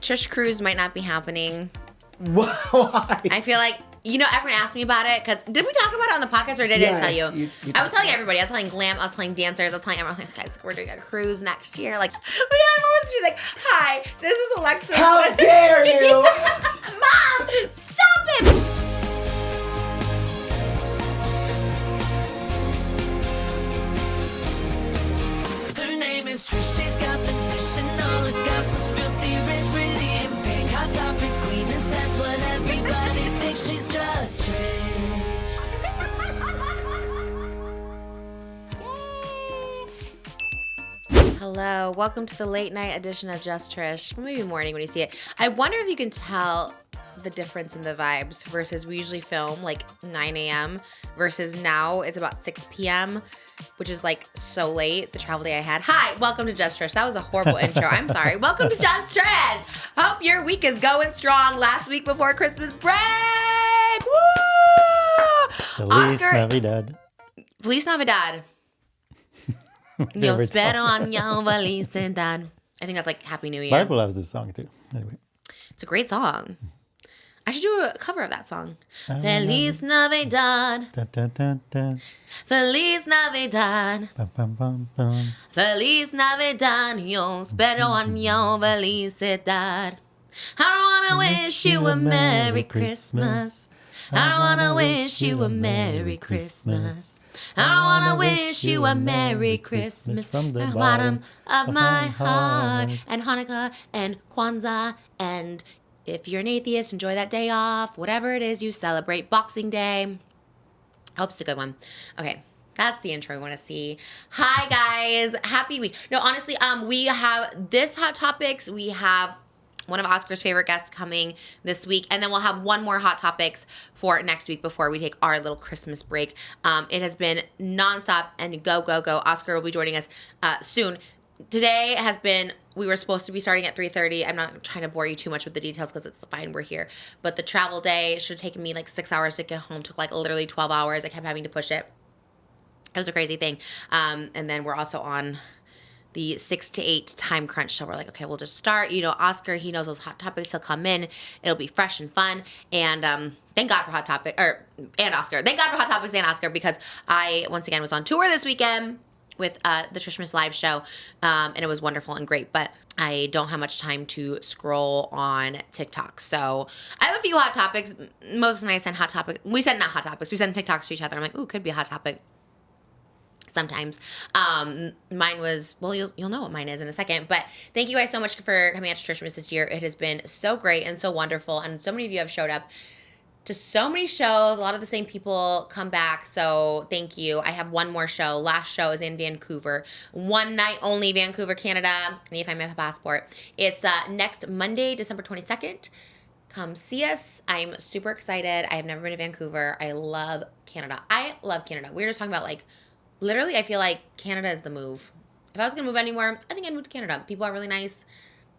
Trish cruise might not be happening. Why? I feel like, everyone asked me about it, because did we talk about it on the podcast, or did I tell you? I was telling everybody. I was telling Glam, I was telling dancers, I was telling everyone, like, guys, we're doing a cruise next year. Like, she's like, hi, this is Alexis. How dare you? Mom, stop it. Her name is Trish, she's got the dish and all the gossip's filthy rich, pretty and pink, hot topic queen, and says what everybody thinks. She's just Trish. Hello, welcome to the late night edition of Just Trish. Maybe morning when you see it. I wonder if you can tell the difference in the vibes versus we usually film like 9 a.m. versus now it's about 6 p.m., which is like so late, the travel day I had. Hi, welcome to Just Trish. That was a horrible intro. I'm sorry. Welcome to Just Trish. Hope your week is going strong. Last week before Christmas break. Woo! Feliz Navidad. Feliz Navidad. Yo espero año felicidad. I think that's like Happy New Year. Bible loves this song too. Anyway. It's a great song. I should do a cover of that song. Feliz Navidad. Da, da, da, da. Feliz Navidad. Bum, bum, bum, bum. Feliz Navidad. Yo espero año felicidad. I wanna wish you a Merry Christmas. I wanna wish you a Merry Christmas. I wanna wish you a Merry Christmas from the bottom of my heart. And Hanukkah and Kwanzaa, and if you're an atheist, enjoy that day off. Whatever it is you celebrate, Boxing Day. I hope it's a good one. Okay, that's the intro we want to see. Hi guys, happy week. No, honestly, we have this Hot Topics. We have one of Oscar's favorite guests coming this week, and then we'll have one more Hot Topics for next week before we take our little Christmas break. It has been nonstop and go, go, go. Oscar will be joining us soon. Today has been, we were supposed to be starting at 3:30. I'm not trying to bore you too much with the details because it's fine, we're here. But the travel day should have taken me like 6 hours to get home, took like literally 12 hours. I kept having to push it. It was a crazy thing. And then we're also on the 6 to 8 time crunch. So we're like, okay, we'll just start. Oscar, he knows those Hot Topics. He'll come in. It'll be fresh and fun. And thank God for Hot Topic, and Oscar. Thank God for Hot Topics and Oscar, because I, once again, was on tour this weekend with the Trishmas live show. And it was wonderful and great. But I don't have much time to scroll on TikTok. So I have a few Hot Topics. Moses and I send Hot Topics. We send not Hot Topics. We send TikToks to each other. I'm like, ooh, could be a Hot Topic. Sometimes. Mine was, well, you'll know what mine is in a second, but thank you guys so much for coming out to Trishmas this year. It has been so great and so wonderful, and so many of you have showed up to so many shows. A lot of the same people come back, so thank you. I have one more show. Last show is in Vancouver. One night only, Vancouver, Canada. I need to find my passport. It's next Monday, December 22nd. Come see us. I'm super excited. I have never been to Vancouver. I love Canada. We were just talking about literally, I feel like Canada is the move. If I was going to move anywhere, I think I'd move to Canada. People are really nice.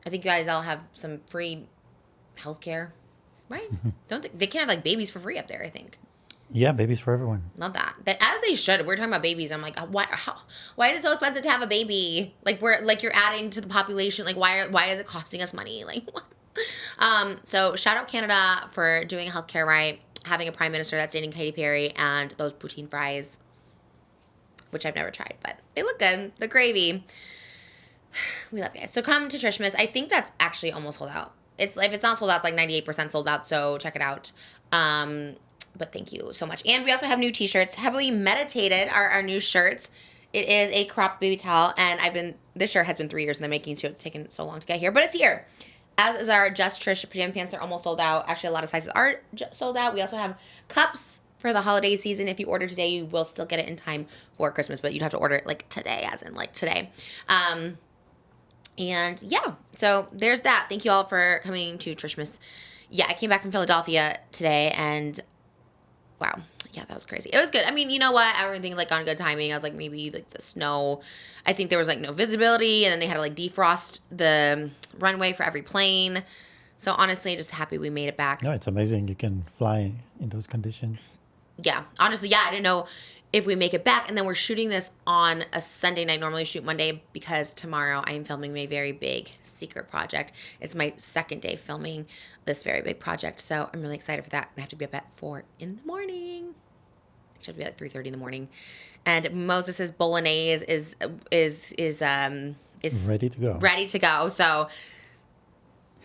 I think you guys all have some free healthcare, right? They can have babies for free up there, I think. Yeah, babies for everyone. Love that. As they should. We're talking about babies. I'm like, why is it so expensive to have a baby? You're adding to the population. Why is it costing us money? What? So shout out Canada for doing healthcare right, having a prime minister that's dating Katy Perry, and those poutine fries, which I've never tried, but they look good. The gravy. We love you guys. So come to Trishmas. I think that's actually almost sold out. If it's not sold out, it's like 98% sold out, so check it out. But thank you so much. And we also have new t-shirts. Heavily Meditated are our new shirts. It is a crop baby towel, and this shirt has been 3 years in the making, so it's taken so long to get here, but it's here. As is our Just Trish pajama pants. They're almost sold out. Actually, a lot of sizes are sold out. We also have cups for the holiday season. If you order today, you will still get it in time for Christmas, but you'd have to order it today, as in today. And yeah, so there's that. Thank you all for coming to Trishmas. Yeah, I came back from Philadelphia today, and wow, yeah, that was crazy. It was good. I mean, you know what? Everything on good timing. I was maybe the snow. I think there was no visibility, and then they had to defrost the runway for every plane. So honestly, just happy we made it back. No, it's amazing you can fly in those conditions. yeah, honestly, yeah, I didn't know if we make it back. And then we're shooting this on a Sunday night. Normally shoot Monday because tomorrow I am filming my very big secret project. It's my second day filming this very big project. So I'm really excited for that. And I have to be up at 4 in the morning. It should be like 3:30 in the morning. And Moses's bolognese is Ready to go. Ready to go. So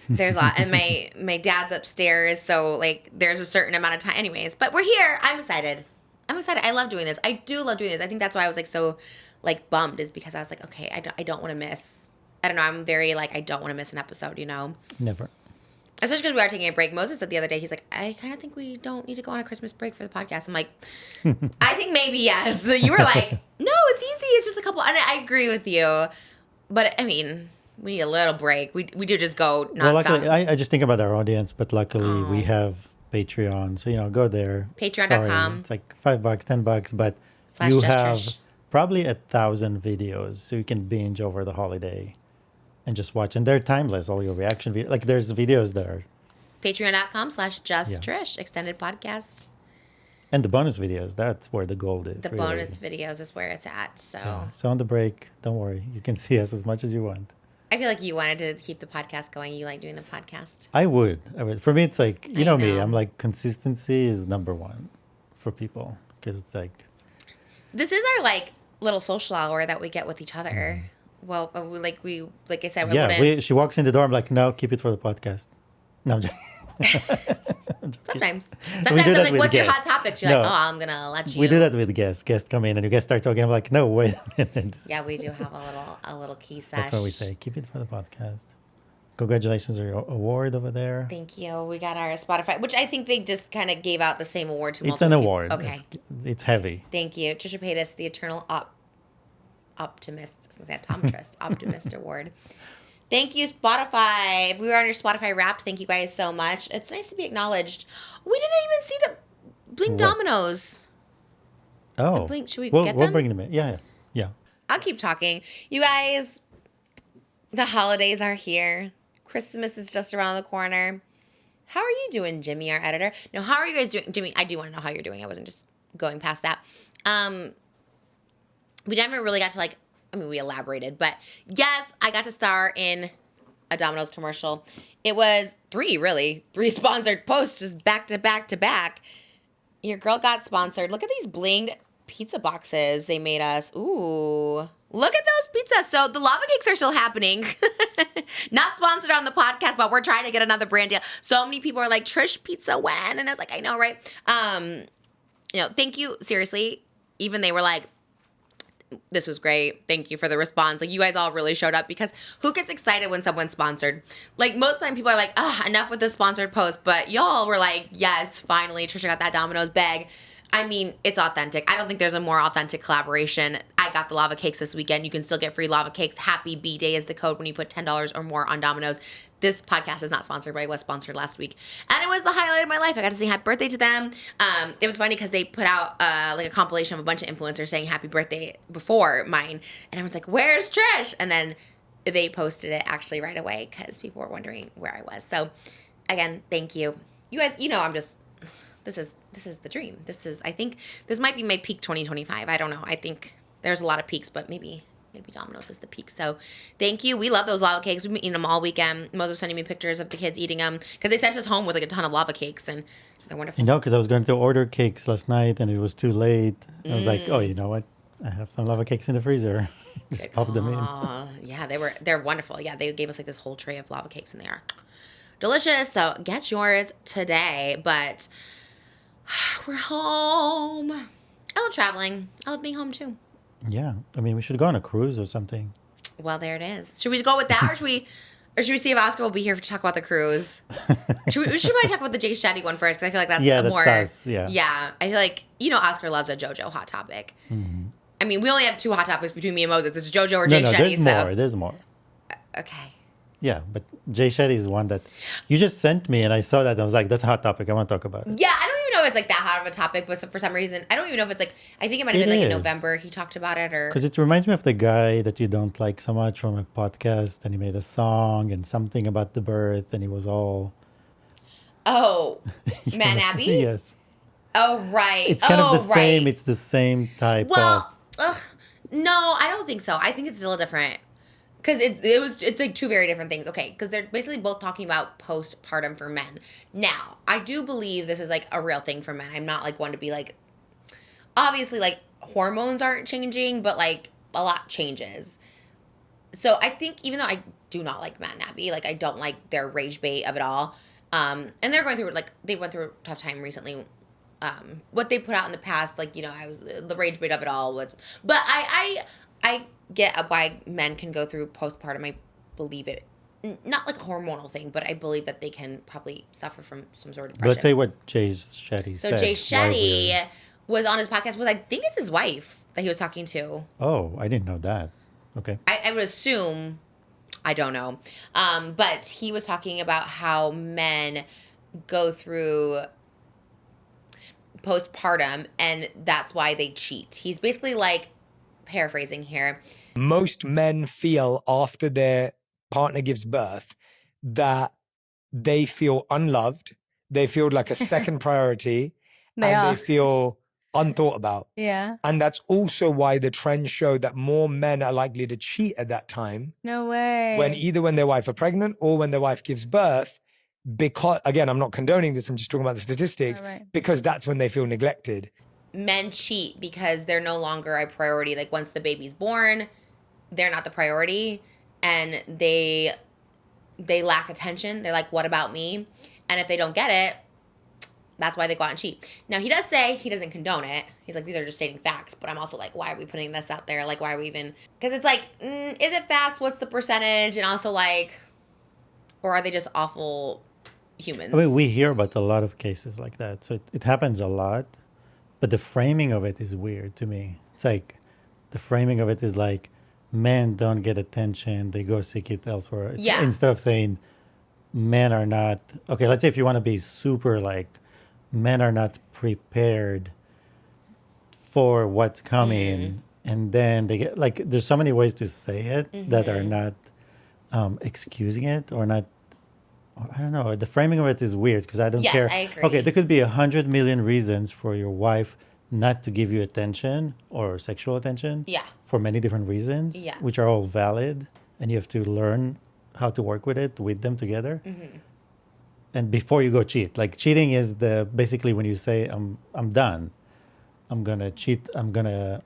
there's a lot. And my dad's upstairs. So like there's a certain amount of time. Anyways, but we're here. I'm excited. I love doing this. I do love doing this. I think that's why I was like so like bummed, is because I was like, okay, I don't want to miss. I don't know. I'm very like, I don't want to miss an episode, you know? Never. Especially because we are taking a break. Moses said the other day, he's like, I kind of think we don't need to go on a Christmas break for the podcast. I'm like, I think maybe yes. You were like, no, it's easy. It's just a couple. And I agree with you. But I mean, we need a little break. We do just go nonstop. Well, luckily, I just think about our audience, but luckily we have Patreon. So, go there. Patreon.com. Sorry, it's like $5, $10, but / you Just have Trish. probably 1,000 videos. So you can binge over the holiday and just watch. And they're timeless, all your reaction videos. Like there's videos there. Patreon.com / Just Trish, extended podcast. And the bonus videos, that's where the gold is. The really. bonus videos is where it's at. So Yeah. So on the break, don't worry. You can see us as much as you want. I feel like you wanted to keep the podcast going. You like doing the podcast. I would. For me, it's like, you know me. know. I'm like, consistency is number one for people. Because it's like, This is our like little social hour that we get with each other. Well, like I said, we wouldn't. she walks in the door. I'm like, no, keep it for the podcast. No, I'm just, Sometimes We do I'm that like, with what's your hot guests. topics? You're No. like, oh, I'm gonna let you. we do that with guests. Guests come in and you guys start talking. I'm like, no, wait a minute. Yeah, we do have a little key sesh. That's what we say. Keep it for the podcast. Congratulations on your award over there. Thank you. We got our Spotify, which I think they just kind of gave out the same award to It's multiple an people. award. Okay. It's heavy. Thank you. Trisha paid us the Eternal Optimist, I was going to say Optometrist, Optimist Award. Thank you, Spotify. If we were on your Spotify Wrapped, thank you guys so much. It's nice to be acknowledged. We didn't even see the Blink What? Dominoes. Oh. Blink, should we we'll, get We'll them? bring them in. Yeah. I'll keep talking. You guys, the holidays are here. Christmas is just around the corner. How are you doing, Jimmy, our editor? No, how are you guys doing? Jimmy, I do want to know how you're doing. I wasn't just going past that. We never really got to we elaborated, but yes, I got to star in a Domino's commercial. It was 3 sponsored posts just back to back to back. Your girl got sponsored. Look at these blinged pizza boxes they made us. Ooh, look at those pizzas. So the lava cakes are still happening. Not sponsored on the podcast, but we're trying to get another brand deal. So many people are like, Trish Pizza when? And I was like, I know, right? Thank you. Seriously. Even they were like, this was great. Thank you for the response. Like, you guys all really showed up, because who gets excited when someone's sponsored? Like, most of the time people are like, enough with this sponsored post. But y'all were like, yes, finally, Trisha got that Domino's bag. I mean, it's authentic. I don't think there's a more authentic collaboration. I got the lava cakes this weekend. You can still get free lava cakes. Happy B-Day is the code when you put $10 or more on Domino's. This podcast is not sponsored, but I was sponsored last week. And it was the highlight of my life. I got to sing happy birthday to them. It was funny because they put out a compilation of a bunch of influencers saying happy birthday before mine. And everyone's like, where's Trish? And then they posted it actually right away because people were wondering where I was. So again, thank you. You guys, I'm just, this is the dream. I think this might be my peak 2025. I don't know. I think there's a lot of peaks, but maybe Domino's is the peak. So thank you. We love those lava cakes. We've been eating them all weekend. Moses was sending me pictures of the kids eating them because they sent us home with a ton of lava cakes, and they're wonderful. Because I was going to order cakes last night and it was too late. I was like, oh, you know what? I have some lava cakes in the freezer. Just pop them in. Yeah, they're wonderful. Yeah, they gave us this whole tray of lava cakes, and they are delicious. So get yours today. But we're home. I love traveling. I love being home too. Yeah. We should go on a cruise or something. Well, there it is. Should we go with that, or should we see if Oscar will be here to talk about the cruise? should we probably talk about the Jay Shetty one first, because I feel like that's more. Us. Yeah. Yeah, I feel like Oscar loves a JoJo hot topic. Mm-hmm. We only have 2 hot topics between me and Moses. It's JoJo or Jay Shetty. There's more. Okay. Yeah, but Jay Shetty is one that you just sent me, and I saw that. And I was like, that's a hot topic. I want to talk about it. Yeah, I don't even know if it's that hot of a topic, but for some reason, I don't even know if it's I think it might have been in November he talked about it, or. Because it reminds me of the guy that you don't like so much from a podcast, and he made a song and something about the birth, and he was all. Oh, Matt Abbey? Yes. Oh, right. It's kind of the same. Right. It's the same type Well, no, I don't think so. I think it's still different. Because it's like two very different things. Okay, because they're basically both talking about postpartum for men. Now, I do believe this is like a real thing for men. I'm not like one to be like, obviously like hormones aren't changing, but like a lot changes. So I think even though I do not like Matt and Abby, like I don't like their rage bait of it all. And they're going through like they went through a tough time recently. What they put out in the past, like, you know, I was the rage bait of it all was, but I get why men can go through postpartum. I believe it, not like a hormonal thing, but I believe that they can probably suffer from some sort of depression. But let's say what Shetty said. So Jay why Shetty was on his podcast with, I think it's his wife that he was talking to. Oh, I didn't know that. Okay. I would assume, I don't know, but he was talking about how men go through postpartum and that's why they cheat. He's basically like, paraphrasing here. Most men feel after their partner gives birth that they feel unloved, they feel like a second priority, they feel unthought about. Yeah. And that's also why the trends show that more men are likely to cheat at that time. No way. When their wife are pregnant or when their wife gives birth, because, again, I'm not condoning this, I'm just talking about the statistics, because that's when they feel neglected. Men cheat because they're no longer a priority. Like once the baby's born, they're not the priority and they lack attention. They're like, what about me? And if they don't get it, that's why they go out and cheat. Now, he does say he doesn't condone it. He's like, these are just stating facts. But I'm also like, why are we putting this out there? Like, why are we even... Because it's like, is it facts? What's the percentage? And also like, or are they just awful humans? I mean, we hear about a lot of cases like that. So it happens a lot. But the framing of it is weird to me. It's like, the framing of it is like, men don't get attention. They go seek it elsewhere. Instead of saying, men are not... Okay, let's say if you want to be super like... men are not prepared for what's coming, and then they get like there's so many ways to say it that are not excusing it or not. I don't know. The framing of it is weird because I don't care. I agree. Okay, there could be 100 million reasons for your wife not to give you attention or sexual attention. Yeah. For many different reasons. Yeah. Which are all valid, and you have to learn how to work with it with them together. And before you go cheat, like cheating is basically when you say I'm done, I'm gonna cheat, I'm gonna,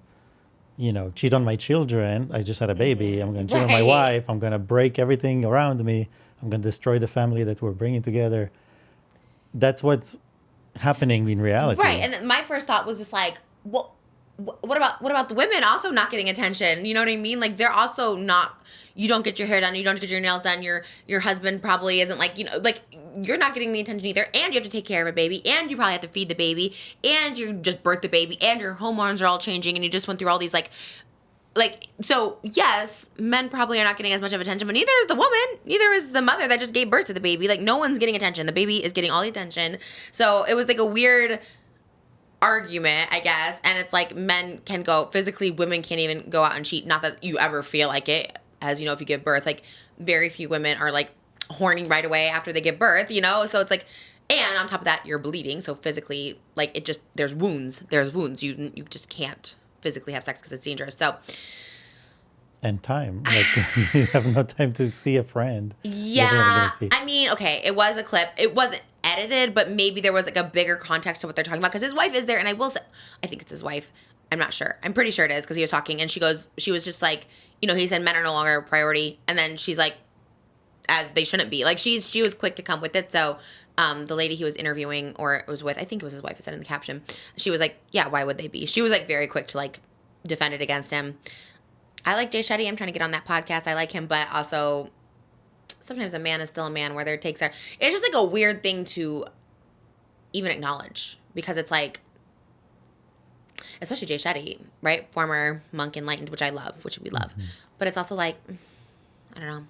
cheat on my children. I just had a baby. I'm gonna cheat on my wife. I'm gonna break everything around me. I'm gonna destroy the family that we're bringing together. That's what's happening in reality, right? And then my first thought was just like, what about the women also not getting attention? You know what I mean? Like they're also not. You don't get your hair done. You don't get your nails done. Your husband probably isn't like, like you're not getting the attention either. And you have to take care of a baby. And you probably have to feed the baby. And you just birthed the baby. And your hormones are all changing. And you just went through all these so yes, men probably are not getting as much of attention, but neither is the woman. Neither is the mother that just gave birth to the baby. Like no one's getting attention. The baby is getting all the attention. So it was like a weird argument, I guess. And it's like men can go physically. Women can't even go out and cheat. Not that you ever feel like it. As you know, if you give birth, like very few women are like horny right away after they give birth, so it's like, and on top of that, you're bleeding. So physically, like it just, there's wounds. You just can't physically have sex because it's dangerous. So. And time, like you have no time to see a friend. Yeah. I mean, okay, it was a clip. It wasn't edited, but maybe there was like a bigger context to what they're talking about because his wife is there. And I will say, I think it's his wife. I'm not sure. I'm pretty sure it is because he was talking and she was just like, he said men are no longer a priority. And then she's like, as they shouldn't be. Like she was quick to come with it. So the lady he was interviewing or was with, I think it was his wife, it said in the caption, she was like, yeah, why would they be? She was like very quick to like defend it against him. I like Jay Shetty. I'm trying to get on that podcast. I like him, but also sometimes a man is still a man where their takes are. It's just like a weird thing to even acknowledge because it's like, especially Jay Shetty, right? Former monk enlightened, which we love. But it's also like, I don't know.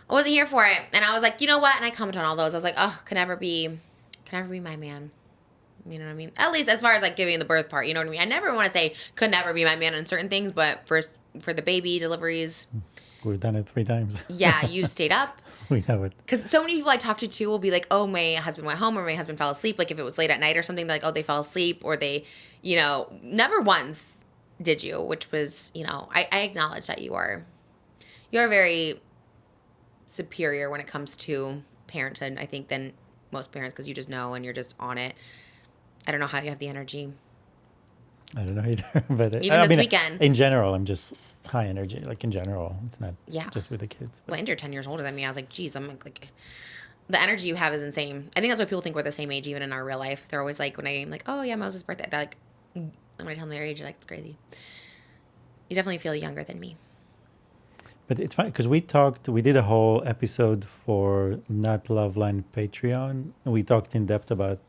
I wasn't here for it. And I was like, you know what? And I commented on all those. I was like, oh, can never be my man. You know what I mean? At least as far as like giving the birth part, you know what I mean? I never want to say could never be my man in certain things, but for the baby deliveries. We've done it 3 times. Yeah, you stayed up. we know it. Because so many people I talk to too will be like, oh, my husband went home or my husband fell asleep. Like if it was late at night or something, like, oh, they fell asleep or they, never once did you, which was, I acknowledge that you're very superior when it comes to parenthood, I think, than most parents because you just know and you're just on it. I don't know how you have the energy. I don't know either. But Even this weekend. In general, I'm just high energy. Like in general, it's not just with the kids. Well, and you're 10 years older than me. I was like, geez, I'm like, the energy you have is insane. I think that's why people think we're the same age, even in our real life. They're always like, when I'm like, oh yeah, Moses' birthday, they're like, when I tell them their age, they're like, it's crazy. You definitely feel younger than me. But it's fine because we did a whole episode for Not Love Line Patreon. And we talked in depth about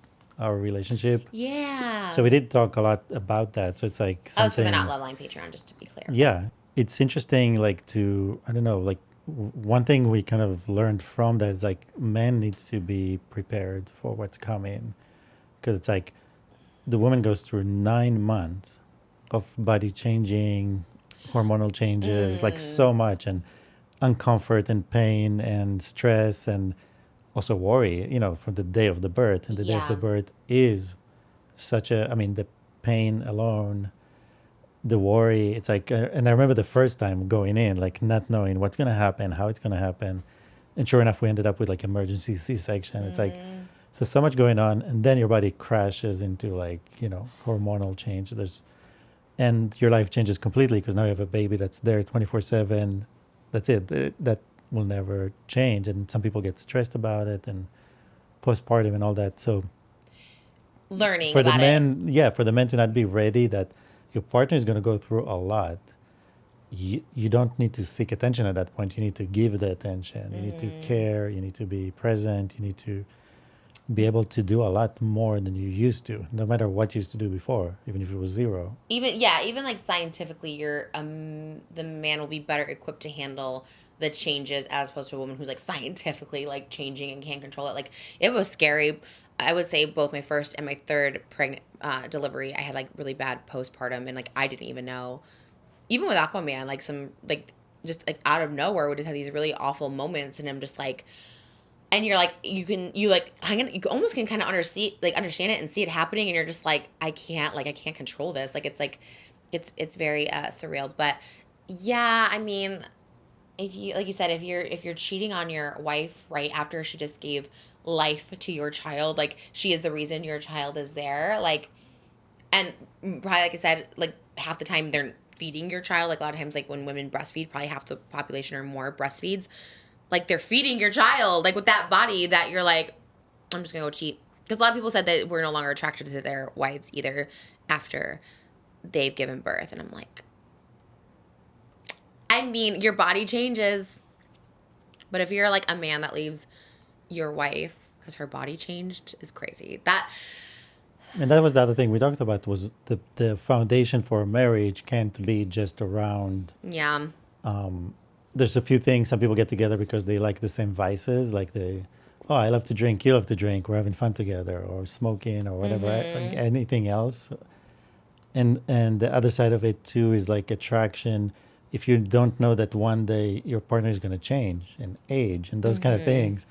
our relationship. Yeah. So we did talk a lot about that. So it's like I was for the Not Love Line Patreon, just to be clear. Yeah. It's interesting, like I don't know, like one thing we kind of learned from that is like men need to be prepared for what's coming. Because it's like the woman goes through 9 months of body changing, hormonal changes, like so much, and uncomfort and pain and stress and also worry, from the day of the birth. And the day of the birth is such the pain alone, the worry. It's like, and I remember the first time going in, like not knowing what's going to happen, how it's going to happen. And sure enough, we ended up with like emergency C-section. It's like, so much going on. And then your body crashes into like, hormonal change. And your life changes completely because now you have a baby that's there 24/7. That's it. That will never change. And some people get stressed about it and postpartum and all that. So learning for about the men, for the men to not be ready that your partner is going to go through a lot. You don't need to seek attention at that point. You need to give the attention. You need to care. You need to be present. You need to be able to do a lot more than you used to, no matter what you used to do before, even if it was zero. Even like scientifically, the man will be better equipped to handle the changes as opposed to a woman who's like scientifically like changing and can't control it. Like it was scary. I would say both my first and my third pregnant delivery, I had like really bad postpartum, and like I didn't even know. Even with Aquaman, like some like just like out of nowhere, we just have these really awful moments, and I'm just like. And you're like, you almost can kind of understand it and see it happening, and you're just like, I can't control this. Like it's very surreal. But yeah, I mean, if you like you said, if you're cheating on your wife right after she just gave life to your child, like she is the reason your child is there, like, and probably like I said, like half the time they're feeding your child. Like a lot of times, like when women breastfeed, probably half the population or more breastfeeds. Like, they're feeding your child, like, with that body that you're like, I'm just going to go cheat. Because a lot of people said that we're no longer attracted to their wives either after they've given birth. And I'm like, I mean, your body changes. But if you're, like, a man that leaves your wife because her body changed, is crazy. And that was the other thing we talked about was the foundation for a marriage can't be just around... Yeah. There's a few things. Some people get together because they like the same vices. Like I love to drink, you love to drink, we're having fun together, or smoking, or whatever, anything else. And the other side of it too is like attraction. If you don't know that one day your partner is going to change and age and those kind of things,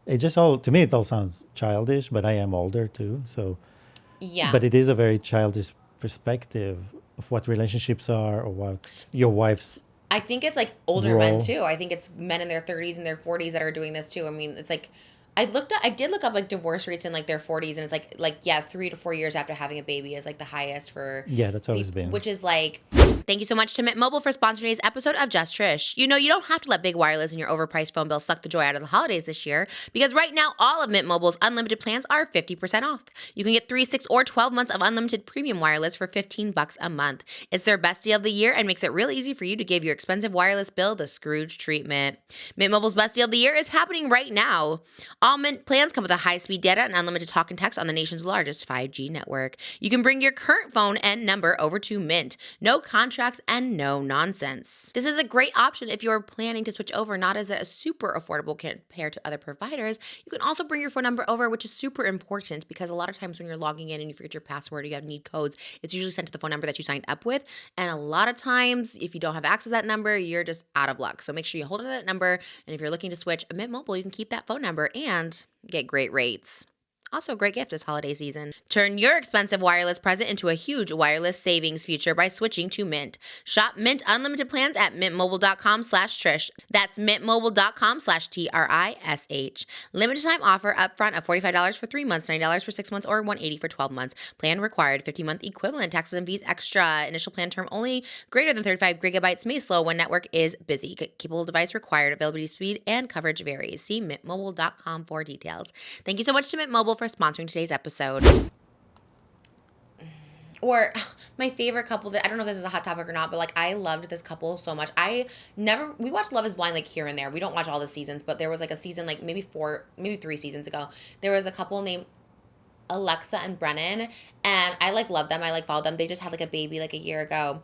it just to me, it all sounds childish, but I am older too. So, yeah. But it is a very childish perspective of what relationships are or what your wife's I think it's like older men too. I think it's men in their 30s and their 40s that are doing this too. I mean, it's like I did look up like divorce rates in like their 40s, and it's like 3 to 4 years after having a baby is like the highest for that's always been, which is like. Thank you so much to Mint Mobile for sponsoring today's episode of Just Trish. You don't have to let big wireless and your overpriced phone bill suck the joy out of the holidays this year, because right now all of Mint Mobile's unlimited plans are 50% off. You can get 3, 6, or 12 months of unlimited premium wireless for $15 a month. It's their best deal of the year and makes it real easy for you to give your expensive wireless bill the Scrooge treatment. Mint Mobile's best deal of the year is happening right now. All Mint plans come with a high-speed data and unlimited talk and text on the nation's largest 5G network. You can bring your current phone and number over to Mint. No contracts and no nonsense. This is a great option if you're planning to switch over. Not as a super affordable compared to other providers. You can also bring your phone number over, which is super important because a lot of times when you're logging in and you forget your password or you need codes, it's usually sent to the phone number that you signed up with. And a lot of times, if you don't have access to that number, you're just out of luck. So make sure you hold on to that number. And if you're looking to switch Mint Mobile, you can keep that phone number and get great rates. Also a great gift this holiday season. Turn your expensive wireless present into a huge wireless savings future by switching to Mint. Shop Mint Unlimited plans at mintmobile.com/Trish. That's mintmobile.com/TRISH. Limited time offer upfront of $45 for 3 months, $90 for 6 months, or $180 for 12 months. Plan required, 50-month equivalent, taxes and fees extra. Initial plan term only. Greater than 35 gigabytes may slow when network is busy. Capable device required. Availability, speed, and coverage varies. See mintmobile.com for details. Thank you so much to Mint Mobile for sponsoring today's episode. Or my favorite couple that I don't know if this is a hot topic or not, but like I loved this couple so much. We watched Love is Blind like here and there. We don't watch all the seasons, but there was like a season like maybe 3 seasons ago. There was a couple named Alexa and Brennon, and I like loved them. I like followed them. They just had like a baby like a year ago.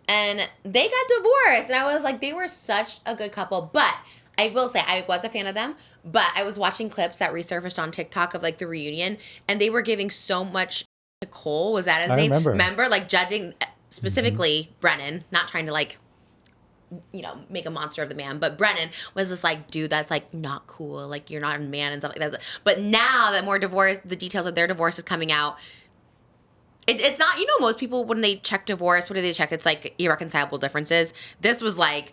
And they got divorced, and I was like, they were such a good couple. But I will say I was a fan of them, but I was watching clips that resurfaced on TikTok of like the reunion, and they were giving so much to Cole. Was that his name? Remember, like judging specifically Brennan, not trying to like, make a monster of the man, but Brennan was just like, dude, that's like not cool. Like you're not a man and stuff like that. But now that the details of their divorce is coming out, it's not, most people when they check divorce, what do they check? It's like irreconcilable differences. This was like,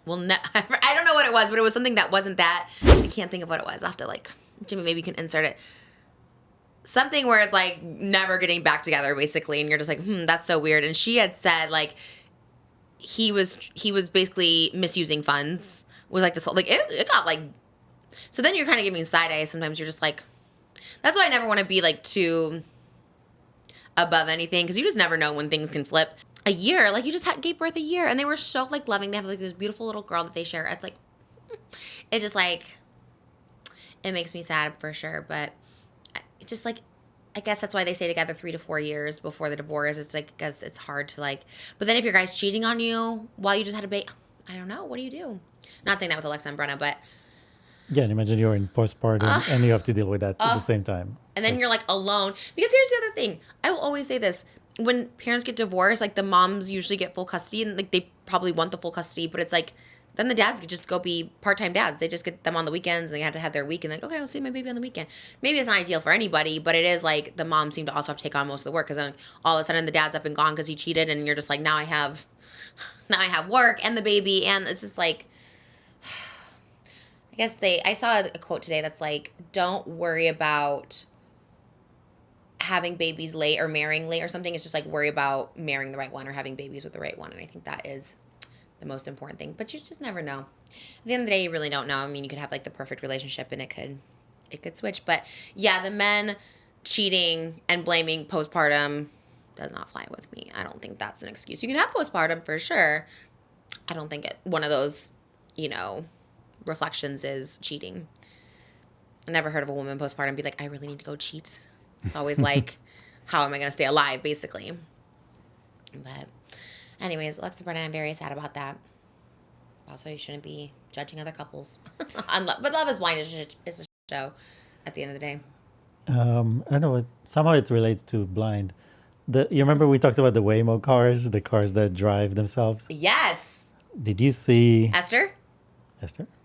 I don't know what it was, but it was something that wasn't that. I can't think of what it was. I'll have to like, Jimmy, maybe you can insert it. Something where it's like never getting back together, basically, and you're just like, that's so weird. And she had said like he was basically misusing funds. Was like this whole like it got like. So then you're kind of giving side eye. Sometimes you're just like, that's why I never want to be like too above anything because you just never know when things can flip. A year, like you just gave birth a year, and they were so like loving. They have like this beautiful little girl that they share. It's like, it just like, it makes me sad for sure. But it's just like, I guess that's why they stay together 3 to 4 years before the divorce. It's like, because it's hard to like. But then if your guy's cheating on you while you just had a baby, I don't know. What do you do? Not saying that with Alexa and Brenna, but yeah, and imagine you're in postpartum and you have to deal with that at the same time. And then you're like alone. Because here's the other thing. I will always say this. When parents get divorced, like the moms usually get full custody and like they probably want the full custody, but it's like then the dads could just go be part-time dads. They just get them on the weekends and they have to have their week and like, okay, I'll see my baby on the weekend. Maybe it's not ideal for anybody, but it is like the moms seem to also have to take on most of the work because then all of a sudden the dad's up and gone because he cheated and you're just like, now I have work and the baby, and it's just like, I guess I saw a quote today that's like, don't worry about having babies late or marrying late or something. It's just like worry about marrying the right one or having babies with the right one. And I think that is the most important thing. But you just never know. At the end of the day, you really don't know. I mean, you could have like the perfect relationship and it could switch. But yeah, the men cheating and blaming postpartum does not fly with me. I don't think that's an excuse. You can have postpartum for sure. I don't think one of those, reflections is cheating. I never heard of a woman postpartum be like, I really need to go cheat. It's always like, how am I going to stay alive, basically? But anyways, Alexa Brennan, I'm very sad about that. Also, you shouldn't be judging other couples. But Love is Blind is a show at the end of the day. I know somehow it relates to blind. You remember we talked about the Waymo cars, the cars that drive themselves? Yes. Did you see... Esther?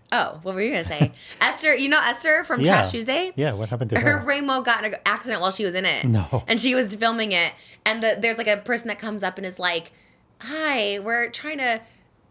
Oh, what were you going to say? Esther, Esther from Trash Tuesday? Yeah, what happened to her? Her Waymo got in an accident while she was in it. No. And she was filming it. And there's like a person that comes up and is like, hi, we're trying to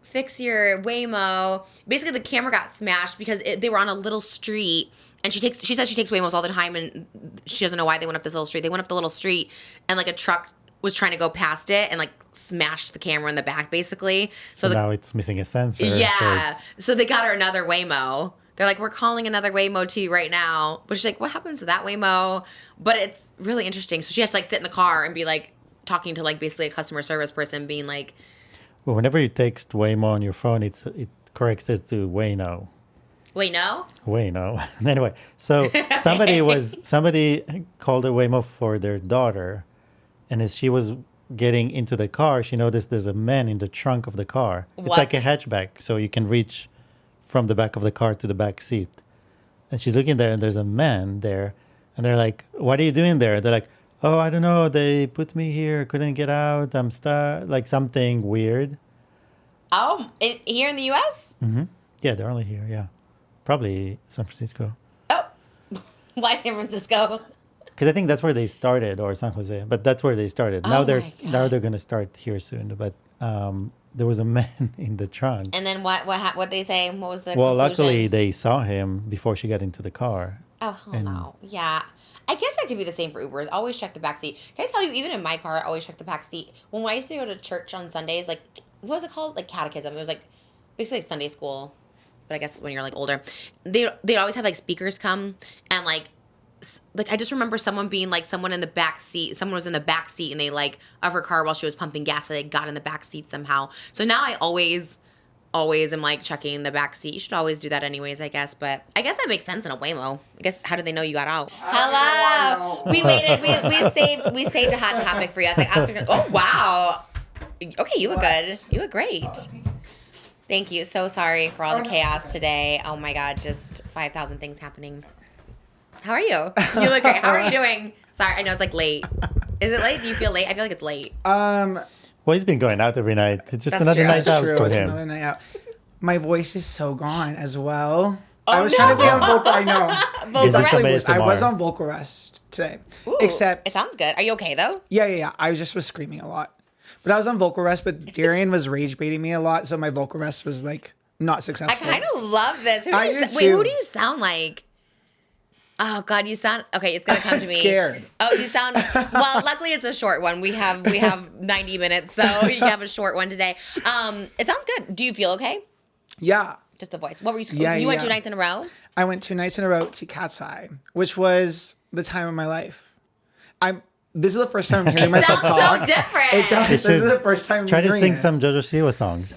fix your Waymo. Basically, the camera got smashed because they were on a little street. And she says she takes Waymos all the time, and she doesn't know why they went up this little street. They went up the little street, and like a truck was trying to go past it and like smashed the camera in the back, basically. So now it's missing a sensor. Yeah. So they got her another Waymo. They're like, we're calling another Waymo to you right now. But she's like, what happens to that Waymo? But it's really interesting. So she has to like sit in the car and be like talking to like basically a customer service person, being like, well, whenever you text Waymo on your phone, it corrects it to Wayno. Wait, no? Wait, no. Anyway, so somebody called a Waymo for their daughter, and as she was getting into the car, she noticed there's a man in the trunk of the car. It's like a hatchback, so you can reach from the back of the car to the back seat. And she's looking there, and there's a man there, and they're like, "What are you doing there?" They're like, "Oh, I don't know. They put me here. Couldn't get out. I'm stuck." Like something weird. Oh, here in the U.S.? Mm-hmm. Yeah, they're only here. Yeah, probably San Francisco. Oh, why San Francisco? Because I think that's where they started, or San Jose. But that's where they started. Oh Now they're going to start here soon. But there was a man in the trunk. And then what they say? What was the Well, conclusion? luckily they saw him before she got into the car. Oh, no. Yeah. I guess that could be the same for Ubers. Always check the back seat. Can I tell you, even in my car, I always check the back seat. When I used to go to church on Sundays, like, what was it called? Like catechism. It was like basically like Sunday school. But I guess when you're like older, they'd always have like speakers come and like I just remember someone being like someone in the back seat. Someone was in the back seat and they like of her car while she was pumping gas. They got in the back seat somehow. So now I always am like checking the back seat. You should always do that anyways, I guess. But I guess that makes sense in a Waymo. I guess how did they know you got out? Hello. We waited. We saved a hot topic for you. I was like, ask her. Oh wow. Okay, you look good. You look great. Thank you. So sorry for all the chaos today. Oh my God, just 5,000 things happening. How are you? You look great. How are you doing? Sorry, I know it's like late. Is it late? Do you feel late? I feel like it's late. Well, he's been going out every night. It's just That's another true. night That's out True, for it's him. another night out. My voice is so gone as well. Oh, I was no. trying to be on vocal. I know. He's Vocal just rest? some I was ASMR. on vocal rest today. Ooh, Except it sounds good. Are you okay though? Yeah. I just was screaming a lot. But I was on vocal rest, but Darian was rage baiting me a lot, so my vocal rest was like not I successful. kind of love this. Who do I you do wait, who too. do you sound like? Oh God, you sound okay. It's gonna come I'm to me. scared. Oh, you sound well. Luckily, it's a short one. We have 90 minutes, so you have a short one today. It sounds good. Do you feel okay? Yeah. Just the voice. What were you? Yeah, you went yeah. 2 nights in a row. I went 2 nights in a row to KATSEYE, which was the time of my life. This is the first time I'm hearing myself Sounds talk. so different. It does. This is the first time Try to hearing sing it. some JoJo Siwa songs.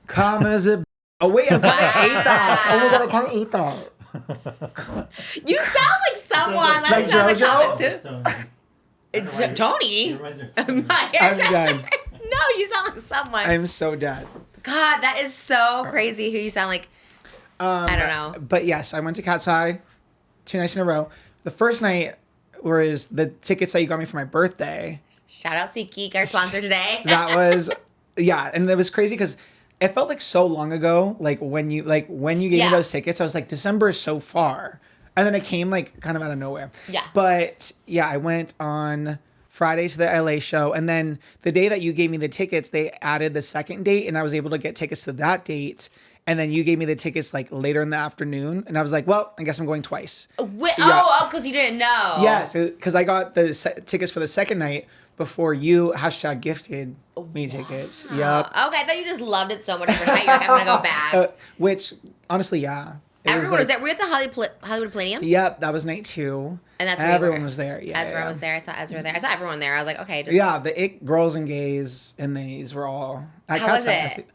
Come as a... Oh, wait, I kind of ate that. Oh, my God, I kind of ate that. You sound like someone. Let Like us know in the JoJo? comments too. Tony, my I'm hairdresser. done. No, you sound like someone. I'm so dead. God, that is so crazy. Who you sound like? I don't know. But yes, I went to KATSEYE 2 nights in a row. The first night was the tickets that you got me for my birthday. Shout out SeatGeek, our sponsor today. That was, yeah, and it was crazy because it felt like so long ago. Like when you gave me Yeah. those tickets, I was like, December is so far, and then it came like kind of out of nowhere. Yeah. But yeah, I went on Friday to the LA show, and then the day that you gave me the tickets, they added the second date, and I was able to get tickets to that date. And then you gave me the tickets like later in the afternoon, and I was like, well, I guess I'm going twice. Wait, Yeah. Oh, because you didn't know. Yes, because I got the tickets for the second night before you #gifted me tickets. Yep. Okay, I thought you just loved it so much. You're like, I'm gonna go back. Which honestly, yeah. Everyone was there. We're at the Hollywood Palladium. Yep, that was night 2. And that's where you everyone were. was there. Yeah, Ezra yeah. was there. I saw Ezra there. I saw everyone there. I was like, okay. Just, Yeah, the girls and gays and these were all. How was it?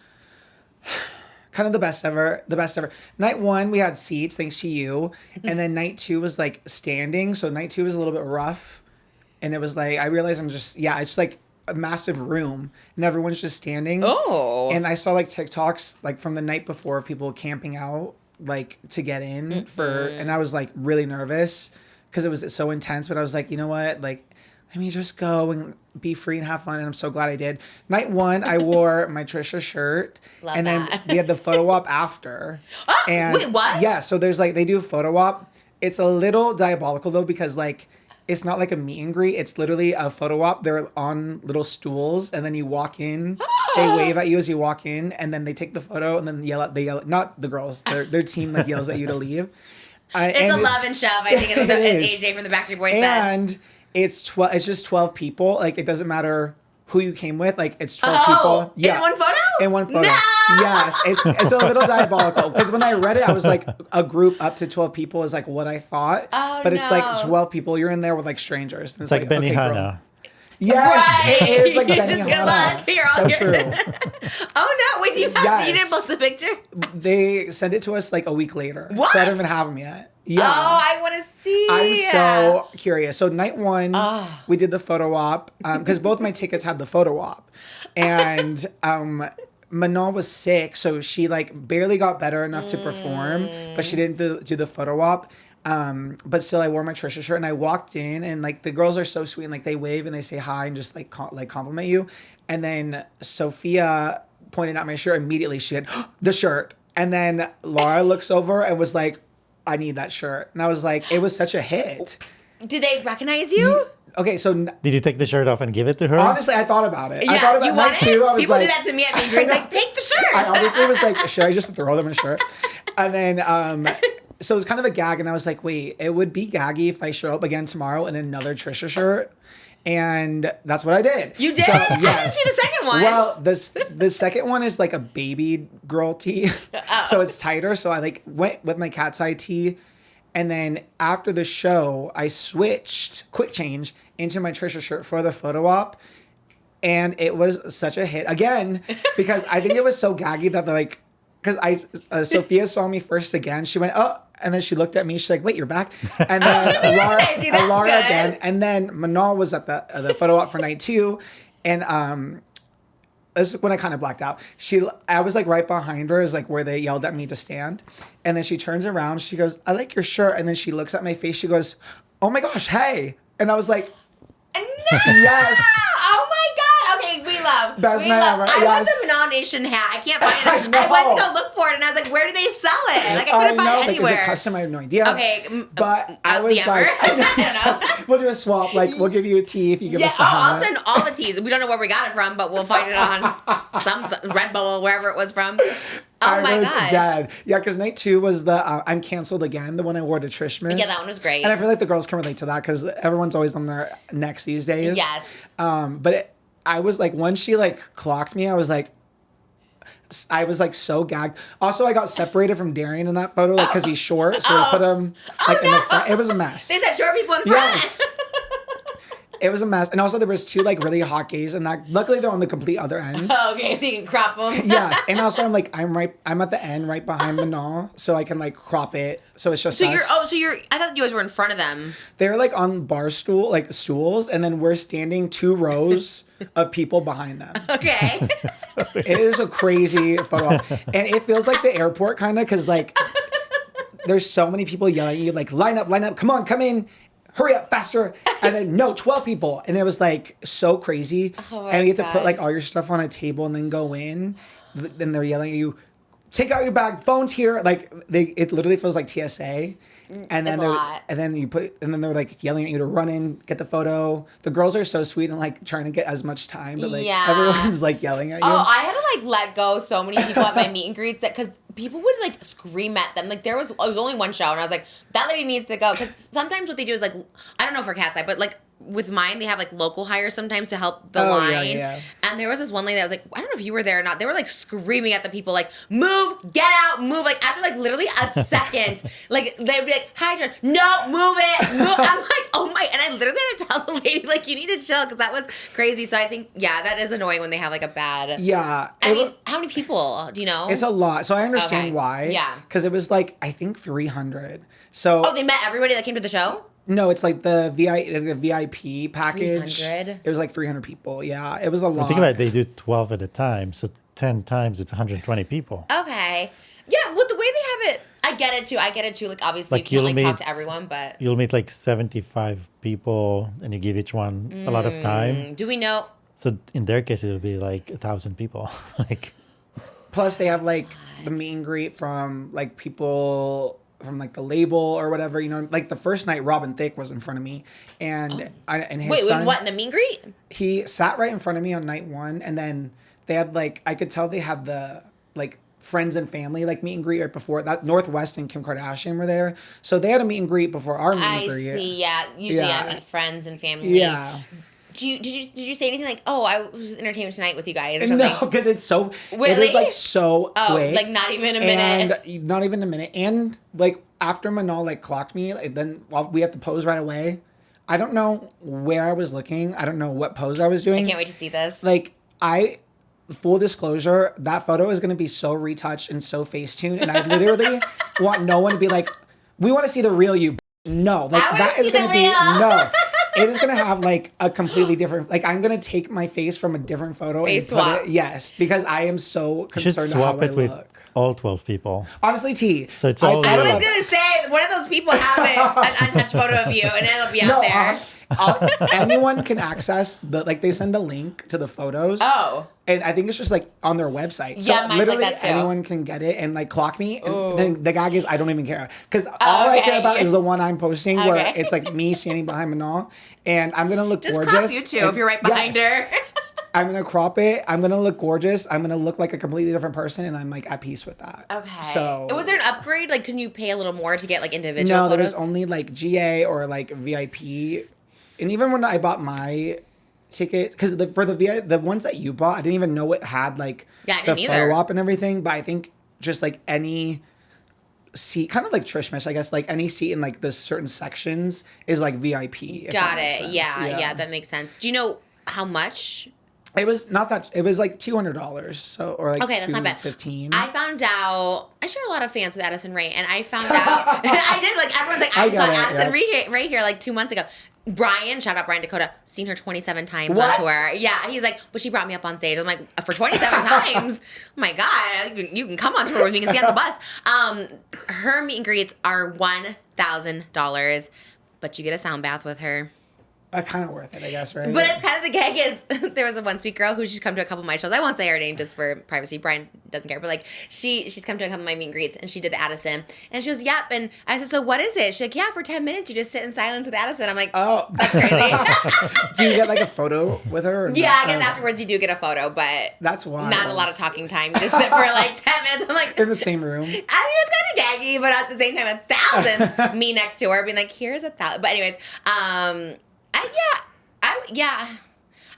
Kind of the best ever. The best ever. Night 1 we had seats thanks to you, and then night 2 was like standing. So night 2 was a little bit rough, and it was like I realized it's like a massive room and everyone's just standing. Oh. And I saw like TikToks like from the night before of people camping out like to get in and I was like really nervous because it was so intense. But I was like, you know what, like let me just go and be free and have fun. And I'm so glad I did. Night 1, I wore my Trisha shirt. Love and then that. we had the photo op after. And wait, what? Yeah, so there's like, they do a photo op. It's a little diabolical though, because like, it's not like a meet and greet. It's literally a photo op. They're on little stools, and then you walk in. They wave at you as you walk in, and then they take the photo, and then they yell. Not the girls. Their team like yells at you to leave. It's a love and shove. I think it's is. AJ from the Backstreet Boys said. And it's just 12 people. Like it doesn't matter who you came with. Like it's 12 people. Yeah. In one photo? In one photo. No! Yes. It's a little diabolical because when I read it, I was like, a group up to 12 people is like what I thought. Oh, but it's like no. 12 people. You're in there with like strangers. And It's like okay, Benihana. girl. Yes, Right. it is like Just Benihana. good luck. You're all So good. true. Oh no! Wait, you Yes. didn't post the picture? They sent it to us like a week later. What? So I don't even have them yet. Yeah. Oh, I want to see. I'm so curious. So night one, Oh. we did the photo op because both my tickets had the photo op, and Manon was sick, so she like barely got better enough to perform, but she didn't do the photo op. But still, I wore my Trisha shirt and I walked in, and like the girls are so sweet, and like they wave and they say hi and just like compliment you, and then Sophia pointed out my shirt immediately. She had the shirt, and then Laura looks over and was like, I need that shirt. And I was like, it was such a hit. Did they recognize you? Okay, so Did you take the shirt off and give it to her? honestly, I thought about it. I Yeah, thought about you night want it? two. I was People like, do that to me at MIGRANT. Like, take the shirt. I honestly was like, should I just throw them in a shirt? And then, so it was kind of a gag, and I was like, wait, it would be gaggy if I show up again tomorrow in another Trisha shirt. And that's what I did. You did? So, I didn't yes. see the second one. Well, the second one is like a baby girl tee, so it's tighter. So I like went with my KATSEYE tee, and then after the show, I switched quick change into my Trisha shirt for the photo op, and it was such a hit again because I think it was so gaggy that like, because Sophia saw me first again, she went and then she looked at me. She's like, "Wait, you're back." And then Laura, Nice, dude, that's Laura good. again, and then Manal was at the photo op for night two, and this is when I kind of blacked out. I was like right behind her, is like where they yelled at me to stand, and then she turns around. She goes, "I like your shirt," and then she looks at my face. She goes, "Oh my gosh, hey!" And I was like, No! "Yes." Oh my god! Okay, we love. Best we night love. ever, I want yes. the Manon Nation hat. I can't find I it. I went to know. go look for it, and I was like, "Where do they sell it?" Like I couldn't find it Like, is it anywhere. custom? I have no idea. Okay, but I was DM like, her. I don't know. we'll do a swap. Like, we'll give you a tea if you give Yeah, us a I'll hat. send all the teas. We don't know where we got it from, but we'll find it on some Redbubble, wherever it was from. Oh I my was gosh. dead. Yeah, because night two was the I'm canceled again, the one I wore to Trishmas. Yeah, that one was great. And I feel like the girls can relate to that because everyone's always on their necks these days. Yes. But I was like, once she like clocked me, I was like so gagged. Also, I got separated from Darian in that photo, like because he's short, so we put him like in the front. It was a mess. They said short people in front. Yes. It was a mess. And also there was two like really hot gays, and that luckily they're on the complete other end. Okay, so you can crop them. Yes. And also I'm at the end right behind Manon, so I can like crop it. So it's just So us. I thought you guys were in front of them. They're like on stools, and then we're standing 2 rows of people behind them. Okay. It is a crazy photo. And it feels like the airport kind of, because like there's so many people yelling at you, like, line up, come on, come in. Hurry up, faster. And then, no, 12 people. And it was like so crazy. Oh my and you have to put God. like all your stuff on a table and then go in. Then they're yelling at you, take out your bag, phone's here. Like it literally feels like TSA. And then It's a lot. and then they're like yelling at you to run in, get the photo. The girls are so sweet and like trying to get as much time, but like Yeah. everyone's like yelling at you. Oh, I had to like let go so many people at my meet and greets that because people would like scream at them. Like it was only one show, and I was like, that lady needs to go. Because sometimes what they do is like, I don't know for KATSEYE, but like with mine, they have like local hires sometimes to help the Oh, line. yeah. And there was this one lady that was like, I don't know if you were there or not. They were like screaming at the people, like, move, get out, move. Like after like literally a second, like they'd be like, hi, Trish. No, move it. Move. I'm like, oh my. And I literally had to tell the lady, like, you need to chill because that was crazy. So I think, yeah, that is annoying when they have like a bad. Yeah. I mean, how many people do you know? It's a lot. So I understand Okay. why. Yeah. Because it was like, I think 300. So Oh, they met everybody that came to the show? no, it's like the VIP package. 300? It was like 300 people. Yeah, it was a lot. Think about it, they do 12 at a time, so 10 times it's 120 people. Okay. Yeah, well, the way they have it, I get it too. Like, obviously, Like, you can't, you'll like, talk meet- to everyone, but... You'll meet like 75 people and you give each one a lot of time. Do we know... So in their case, it would be like 1,000 people. Like, Plus, they have like the meet and greet from like people from like the label or whatever. You know, like the first night, Robin Thicke was in front of me, and his Wait, son, what, in the meet and greet? he sat right in front of me on night one, and then they had like I could tell they had the like friends and family like meet and greet right before that. Northwest and Kim Kardashian were there, so they had a meet and greet before our meet I and greet. see, yeah. Usually Yeah. I meet friends and family. Yeah. Did you say anything like, oh, I was entertainment tonight with you guys or something? No, because it's so Really? it is like so Oh, quick. like not even a minute. And not even a minute. And like after Manal like clocked me, like, then while we had to pose right away, I don't know where I was looking. I don't know what pose I was doing. I can't wait to see this. Like, full disclosure, that photo is going to be so retouched and so Facetune. And I literally want no one to be like, we want to see the real you. No, like that is going to be, no. It is going to have like a completely different, like I'm going to take my face from a different photo. Face and put swap. it, yes, because I am so You should concerned swap how I it with look. all 12 people. Honestly, T. So it's all I was little. gonna say one of those people have an untouched photo of you, and it'll be out there. Anyone can access like they send a link to the photos. Oh. And I think it's just like on their website. Yeah, So mine's like literally that too. anyone can get it and like clock me. And then the gag is I don't even care. Because all I care about is the one I'm posting where Okay. it's like me standing behind Manal. And I'm gonna look Just gorgeous. crop you too And- if you're right behind yes. her. I'm gonna crop it. I'm gonna look gorgeous. I'm gonna look like a completely different person, and I'm like at peace with that. Okay. So was there an upgrade? Like, can you pay a little more to get like individual no, there photos? was only like GA or like VIP. And even when I bought my ticket, because for the ones that you bought, I didn't even know it had like Yeah, I the didn't either. photo op and everything. But I think just like any seat, kind of like Trishmas, I guess, like any seat in like the certain sections is like VIP. if Got that makes it. sense. Yeah, that makes sense. Do you know how much? It was not that. It was like $200. So or like Okay, that's not bad. $215. I found out. I share a lot of fans with Addison Rae, and I found out. I did. Like everyone's like, I I saw got it, Addison yeah. Rae here like 2 months ago. Brian, shout out Brian Dakota, seen her 27 times What? on tour. Yeah, he's like, but she brought me up on stage. I'm like, for 27 times? Oh my God, you can come on tour with me. You can see on the bus. Her meet and greets are $1,000, but you get a sound bath with her. Kind of worth it, I guess, right? But it's kind of the gag is there was a one sweet girl who she's come to a couple of my shows. I won't say her name just for privacy. Brian doesn't care, but like she's come to a couple of my meet and greets and she did the Addison and she goes, yep. And I said, so what is it? She's like, yeah, for 10 minutes you just sit in silence with Addison. I'm like, Oh, that's crazy. do you get like a photo with her? Or Yeah, not? I guess Oh, afterwards you do get a photo, but That's wild. not a lot of talking time. You just sit for like 10 minutes. I'm like, in the same room. I mean, it's kind of gaggy, but at the same time, 1,000. Me next to her being like, here's 1,000. But anyways,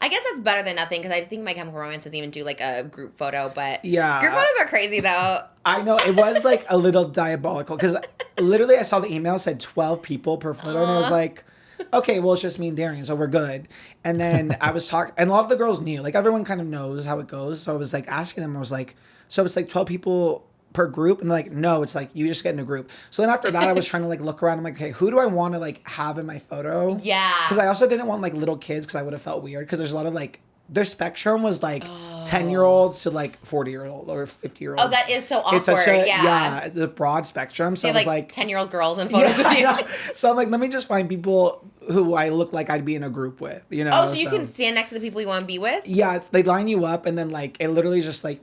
I guess that's better than nothing because I think My Chemical Romance doesn't even do like a group photo, but Yeah. group photos are crazy though. I know it was like a little diabolical because literally I saw the email said 12 people per photo and I was like, okay, well it's just me and Darian, so we're good. And then I was talking, and a lot of the girls knew, like everyone kind of knows how it goes. So I was like asking them, I was like, so it's like 12 people per group, and they're like, no, it's like you just get in a group. So then after that, I was trying to like look around. I'm like, okay, who do I want to like have in my photo? Yeah. Because I also didn't want like little kids because I would have felt weird because there's a lot of like their spectrum was like 10-year-olds to like 40-year-old or 50-year-olds. Oh, that is so It's such awkward, a, yeah. it's a broad spectrum. So You I have was like like 10-year-old girls in photos Yeah, with you. I know. So I'm like, let me just find people who I look like I'd be in a group with, you know? Oh, so you can stand next to the people you want to be with? Yeah, they line you up and then like it literally is just like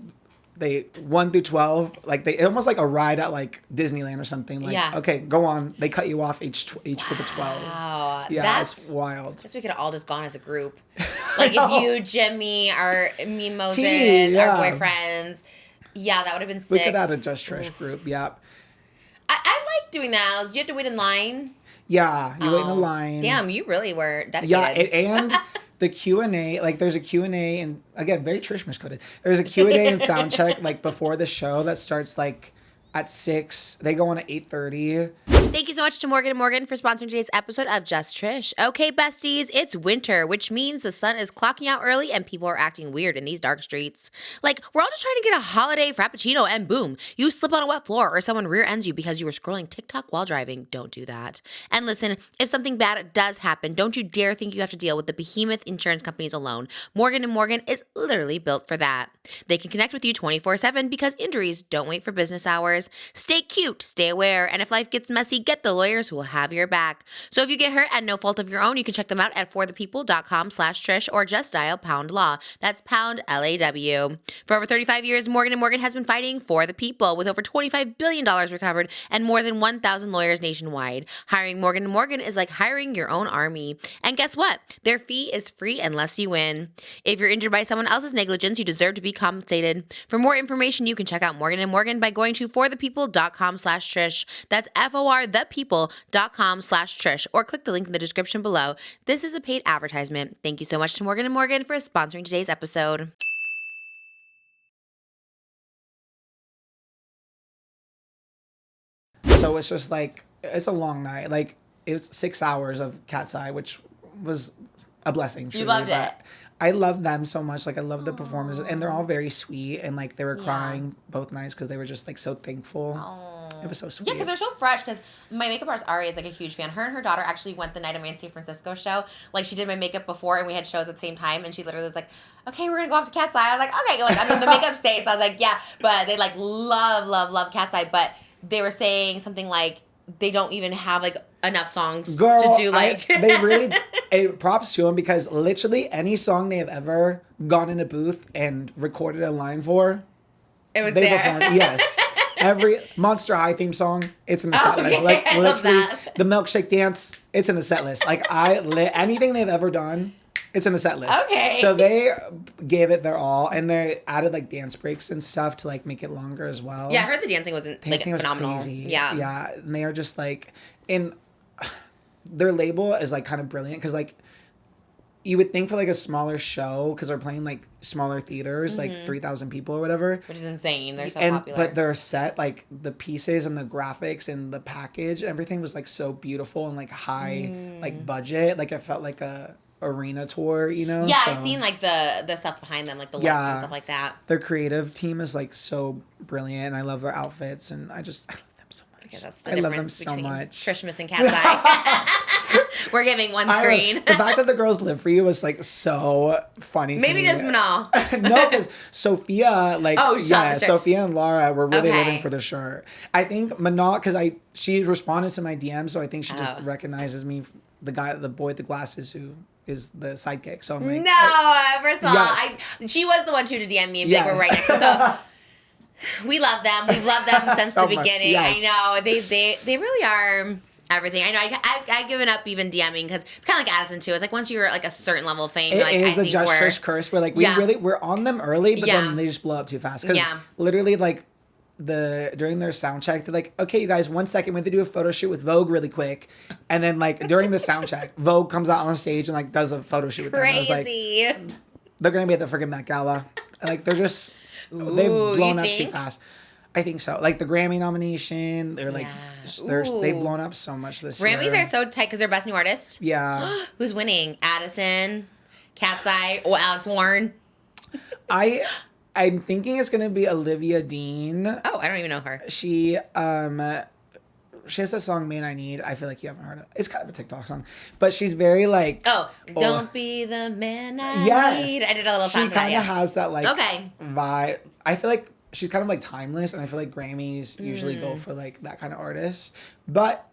they 1 through 12, like they almost like a ride at like Disneyland or something. Like, Yeah. okay, go on. They cut you off each group of 12. Wow. Yeah, That's it's wild. guess we could have all just gone as a group. Like if you, Jimmy, our me, Moses, yeah. our boyfriends. Yeah, that would have been We sick. could have a Just Trish group. Yeah. I like doing those. Do you have to wait in line? Yeah, you wait in a Oh, line. Damn, you really were dedicated. Yeah, and the Q&A, like there's a Q&A, and again, very Trishmas coded. There's a Q&A and sound check like before the show that starts like at 6. They go on at 8:30. Thank you so much to Morgan & Morgan for sponsoring today's episode of Just Trish. Okay, besties, it's winter, which means the sun is clocking out early and people are acting weird in these dark streets. Like, we're all just trying to get a holiday frappuccino and boom, you slip on a wet floor or someone rear ends you because you were scrolling TikTok while driving. Don't do that. And listen, if something bad does happen, don't you dare think you have to deal with the behemoth insurance companies alone. Morgan & Morgan is literally built for that. They can connect with you 24/7 because injuries don't wait for business hours. Stay cute, stay aware, and if life gets messy, get the lawyers who will have your back. So if you get hurt at no fault of your own, you can check them out at forthepeople.com/Trish or just dial pound law. That's pound LAW. For over 35 years, Morgan & Morgan has been fighting for the people with over $25 billion recovered and more than 1,000 lawyers nationwide. Hiring Morgan & Morgan is like hiring your own army. And guess what? Their fee is free unless you win. If you're injured by someone else's negligence, you deserve to be compensated. For more information, you can check out Morgan & Morgan by going to forthepeople.com/Trish. That's forthepeople.com/Trish or click the link in the description below. This is a paid advertisement. Thank you so much to Morgan & Morgan for sponsoring today's episode. So it's just like, it's a long night. Like, it was 6 hours of KATSEYE, which was a blessing. Truly, loved but it. I love them so much. Like I love the performances, and they're all very sweet, and like they were Yeah. crying both nights because they were just like so thankful. It was so sweet. Yeah, because they're so fresh. Because my makeup artist Ari is like a huge fan. Her and her daughter actually went the night of my San Francisco show. Like she did my makeup before, and we had shows at the same time. And she literally was like, "Okay, we're gonna go off to KATSEYE." I was like, "Okay." Like I'm in the makeup state, so I was like, "Yeah." But they like love KATSEYE. But they were saying something like they don't even have like enough songs Girl, to do like. they really props to them because literally any song they have ever gone in a booth and recorded a line for, It was they there. performed. Yes, every Monster High theme song, it's in the set list. okay. Like I love literally, that. the milkshake dance, it's in the set list. Like anything they've ever done, it's in the set list. Okay. So they gave it their all, and they added like dance breaks and stuff to like make it longer as well. Yeah, I heard the dancing wasn't Dancing was phenomenal. crazy. Yeah. Yeah, and they are just like, in their label is like kind of brilliant because like you would think for like a smaller show because they're playing like smaller theaters, like 3,000 people or whatever. Which is insane. They're so And popular. but their set, like the pieces and the graphics and the package, everything was like so beautiful and like high, like budget. Like it felt like a arena tour, you know? yeah, So I've seen like the stuff behind them, like the lights and Yeah. stuff like that. their creative team is like so brilliant, and I love their outfits, and I love them so much. Because that's the I love them difference so between much. Trishmas and KATSEYE. We're giving one screen. The fact that the girls live for you was like so funny. to Maybe me. just Manal. No, because Sophia, like, Oh, yeah, sure. Sophia and Laura were really Okay. living for the shirt. I think Manal, because she responded to my DM, so I think she just Oh. recognizes me, the boy with the glasses who is the sidekick. So I'm like, No, first of all, Yes. she was the one too to DM me and Yeah. they were right next to us. So we love them. We've loved them since So the much, beginning. yes. I know they really are everything. I know. I've given up even DMing because it's kind of like Addison too. It's like once you're like a certain level of fame, It like is I the think Just we're Trish curse where like Yeah. we're on them early, but Yeah. then they just blow up too fast. Because Yeah. literally like during their sound check, they're like, okay, you guys, 1 second, we have to do a photo shoot with Vogue really quick. And then like during the sound check, Vogue comes out on stage and like does a photo shoot with them. I was like, crazy. they're gonna be at the freaking Met Gala. Like they're just they've Ooh, blown you up too think? fast. I think so. Like the Grammy nomination, they're like Yeah. they've Ooh. blown up so much this year. Grammys are so tight because they're best new artist. Yeah. Who's winning? Addison, KATSEYE, or Alex Warren? I'm thinking it's gonna be Olivia Dean. Oh, I don't even know her. She has that song "Man I Need." I feel like you haven't heard it. It's kind of a TikTok song, but she's very like Don't be the man I yes. need. I did a little She song for that, kind of yeah. has that like Okay. vibe. I feel like she's kind of like timeless, and I feel like Grammys usually Mm. go for like that kind of artist. But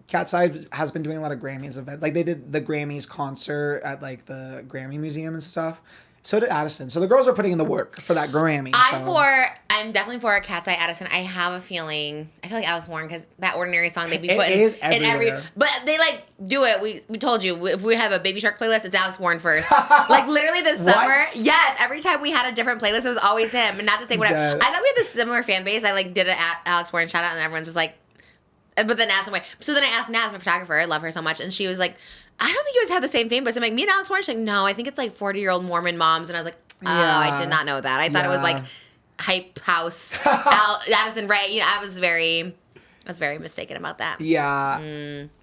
KATSEYE has been doing a lot of Grammys events. Like they did the Grammys concert at like the Grammy Museum and stuff. So did Addison. So the girls are putting in the work for that Grammy. I'm definitely for KATSEYE Addison. I have a feeling, I feel like Alex Warren, because that Ordinary song they be It putting is in every, everywhere. but they like do it. We told you, if we have a Baby Shark playlist, it's Alex Warren first. Like literally this summer, yes, every time we had a different playlist, it was always him. And not to say whatever. Dead. I thought we had this similar fan base. I like did an Alex Warren shout out and everyone's just like, but then asked him why. So then I asked Naz, my photographer, I love her so much, and she was like, I don't think you guys have the same fan base. I'm like, me and Alex Warren? She's like, no, I think it's like 40-year-old Mormon moms. And I was like, oh, I did not know that. I thought it was like Hype House, Addison Rae. You know, I was very mistaken about that. Yeah.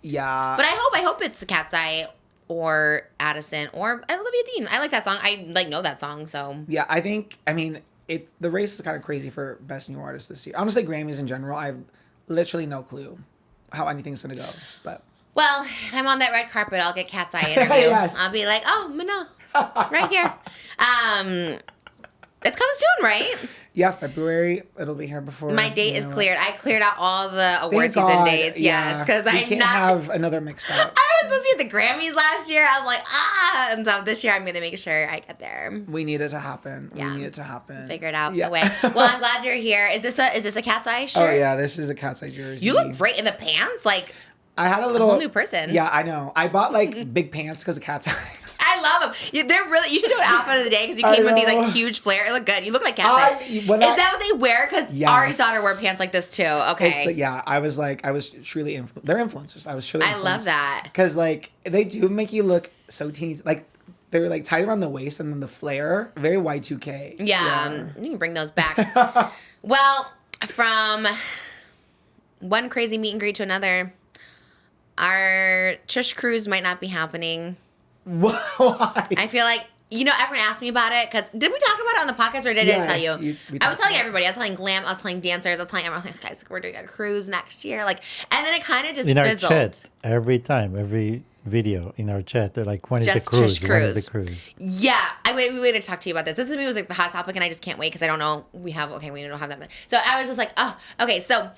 Yeah. But I hope it's KATSEYE or Addison or Olivia Dean. I like that song. I like know that song, so. Yeah, I mean, the race is kind of crazy for Best New Artist this year. I'm gonna say Grammys in general. I have literally no clue how anything's gonna go. But Well, if I'm on that red carpet, I'll get KATSEYE interview. Yes. I'll be like, oh, no, right here. It's coming soon, right? yeah, February it'll be here before My date is cleared. I cleared out all the Thank award season God, dates. Yes, because we I'm can't not. have another mix up. I was supposed to be at the Grammys last year. I was like, and so this year I'm gonna make sure I get there. We need it to happen. Yeah. We need it to happen. Figure it out Yeah. the way. Well, I'm glad you're here. Is this a KATSEYE shirt? Oh yeah, this is a KATSEYE jersey. You look great in the pants. Like I had a little whole new person. Yeah, I know. I bought like big pants because of KATSEYE. I love them. They're really. You should do an outfit of the day because you I came with these know. like huge flare. It look good. You look like KATSEYE. Is that what they wear? Because Yes. Ari's daughter wore pants like this too. Okay. I was truly they're influencers. I was truly I love that. because like they do make you look so teeny. Like they were like tight around the waist and then the flare, very Y2K. Yeah, you can bring those back. Well, from one crazy meet and greet to another, our Trish cruise might not be happening. Why? I feel like, everyone asked me about it because did we talk about it on the podcast or did I just tell you? I was telling everybody. I was telling Glam. I was telling dancers. I was telling everyone, guys, we're doing a cruise next year. And then it kind of just in our fizzled. chat, every video in our chat, they're like, when is the Just cruise? Trish When is cruise. the cruise? Yeah, we waited to talk to you about this. This to me was like the hot topic, and I just can't wait because I don't know. We don't have that much. So I was just like, oh, okay. So